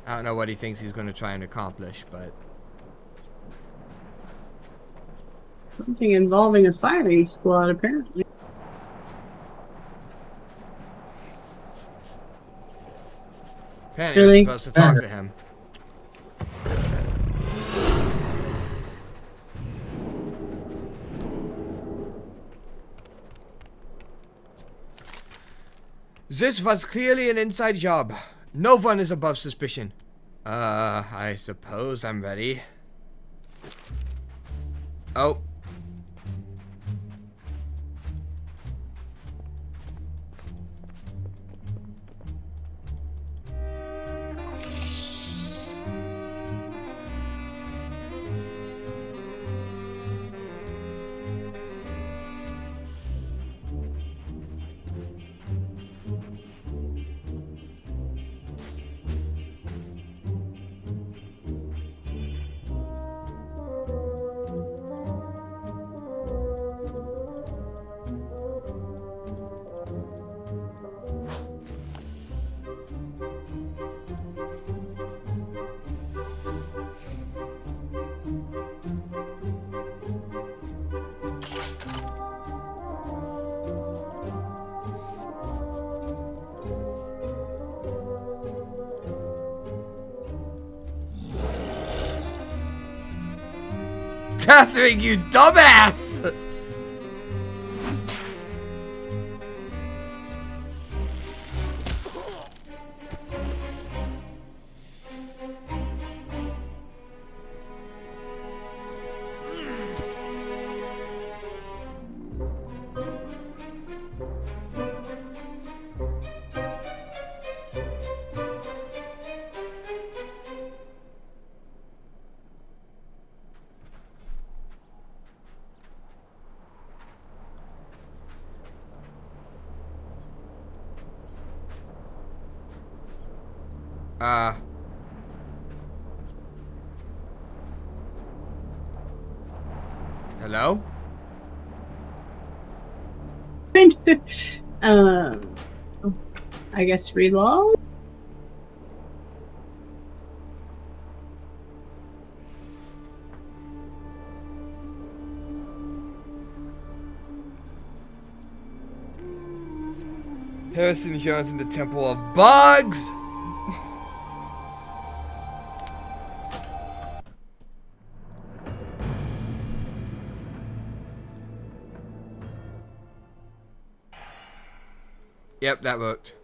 I don't know what he thinks he's going to try and accomplish, but... Something involving a firing squad, apparently. Apparently Really? we're supposed to talk to him. This was clearly an inside job. No one is above suspicion. I suppose I'm ready. Oh. Catherine, you dumbass! Hello? I guess reload? Harrison Jones in the Temple of Bugs! Yep, that worked.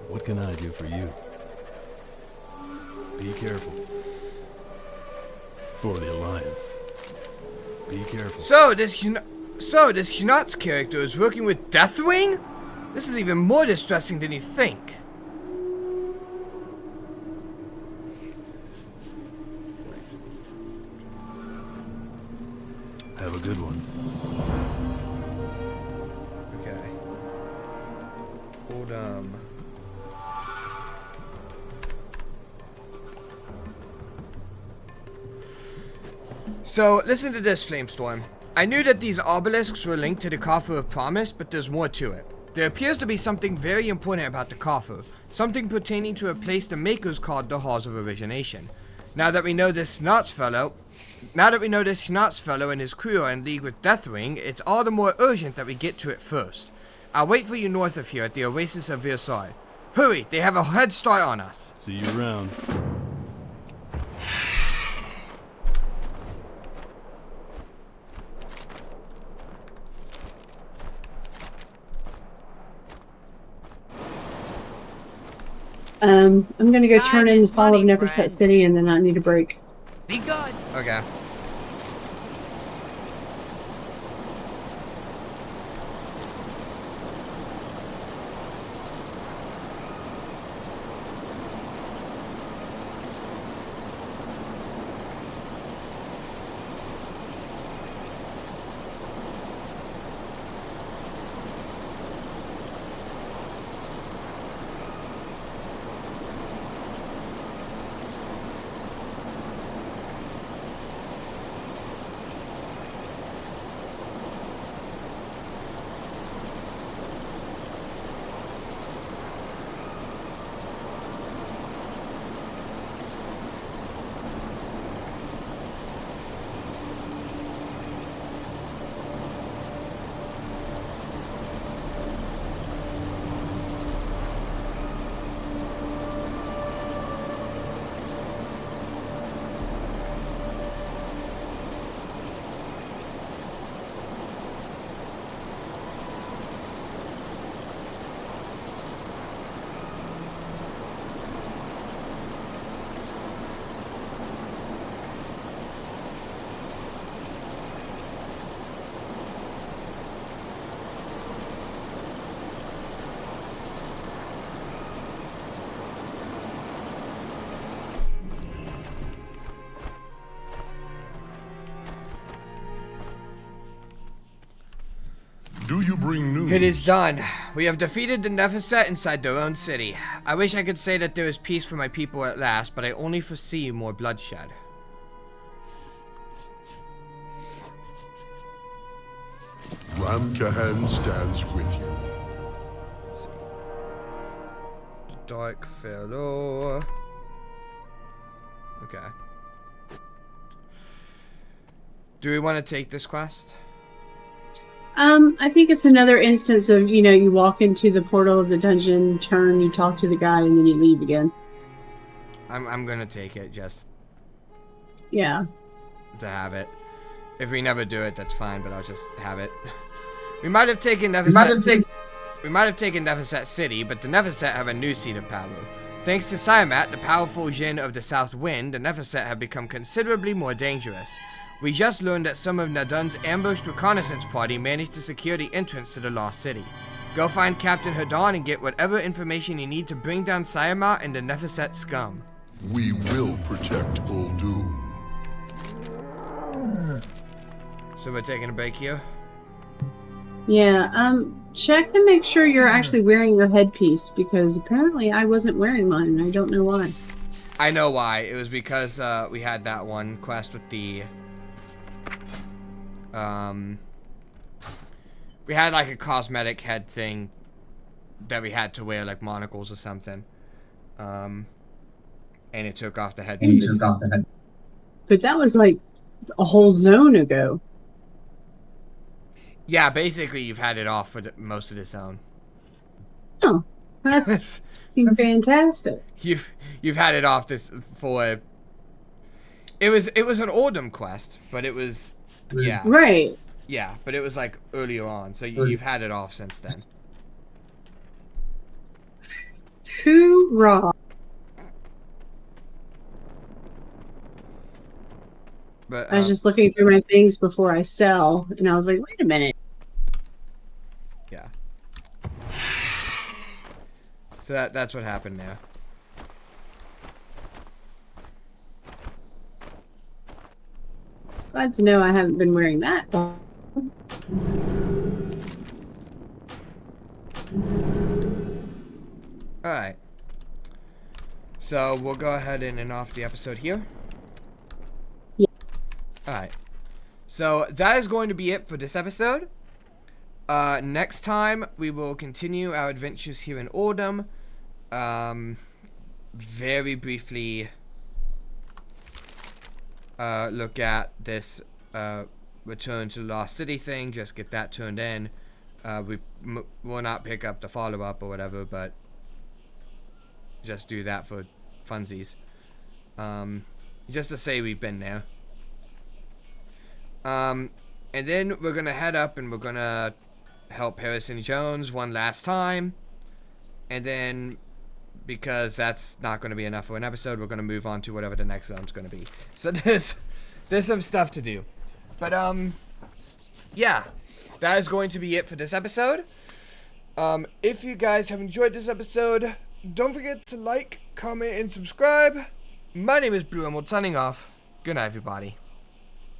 What can I do for you? Be careful. For the Alliance. Be careful. So this Hunat's character is working with Deathwing? This is even more distressing than you think. Have a good one. Okay. Hold on. So, listen to this, Flamestorm. I knew that these obelisks were linked to the Coffer of Promise, but there's more to it. There appears to be something very important about the Coffer, something pertaining to a place the Makers called the Halls of Origination. Now that we know this Hunat's fellow and his crew are in league with Deathwing, it's all the more urgent that we get to it first. I'll wait for you north of here at the Oasis of Versailles. Hurry, they have a head start on us. See you around. I'm gonna go turn in the Fall of funny, Neverset friend. City and then I need a break. Be good. Okay. Do you bring news? It is done. We have defeated the Nephesset inside their own city. I wish I could say that there is peace for my people at last, but I only foresee more bloodshed. Ramkahan stands with you. Let's see. Dark Fellow. Okay. Do we want to take this quest? I think it's another instance of, you know, you walk into the portal of the dungeon, turn, you talk to the guy, and then you leave again. I'm gonna take it just Yeah. to have it. If we never do it, that's fine, but I'll just have it. We might have taken Nephesset. We might have taken Nephesset City, but the Nephesset have a new seat of power. Thanks to Siamat, the powerful Jinn of the South Wind, the Nephesset have become considerably more dangerous. We just learned that some of Nadun's ambushed reconnaissance party managed to secure the entrance to the Lost City. Go find Captain Hadon and get whatever information you need to bring down Siamat and the Nephesset scum. We will protect Uldum. So we're taking a break here? Yeah, check to make sure you're actually wearing your headpiece, because apparently I wasn't wearing mine, and I don't know why. I know why. It was because we had that one quest with the... we had like a cosmetic head thing that we had to wear, like monocles or something. And it took off the headpiece. But that was like a whole zone ago. Yeah, basically you've had it off for most of the zone. Oh, that's fantastic. You've had it off this for... It was an Ordum quest, but it was... Yeah. Right. Yeah, but it was like earlier on, so you've had it off since then. Hoorah. But I was just looking through my things before I sell, and I was like, wait a minute. yeah. So that's what happened there. Glad to know I haven't been wearing that. Alright. So we'll go ahead and end off the episode here. Yeah. Alright. So that is going to be it for this episode. Next time we will continue our adventures here in Ordum. Very briefly look at this return to the Lost City thing, just get that turned in. We will not pick up the follow-up or whatever, but just do that for funsies. Just to say we've been there. And then we're gonna head up and we're gonna help Harrison Jones one last time. And then, because that's not gonna be enough for an episode, we're gonna move on to whatever the next zone's gonna be. So there's some stuff to do. But yeah, that is going to be it for this episode. If you guys have enjoyed this episode, don't forget to like, comment, and subscribe. My name is Blue Emerald, signing off. Good night, everybody.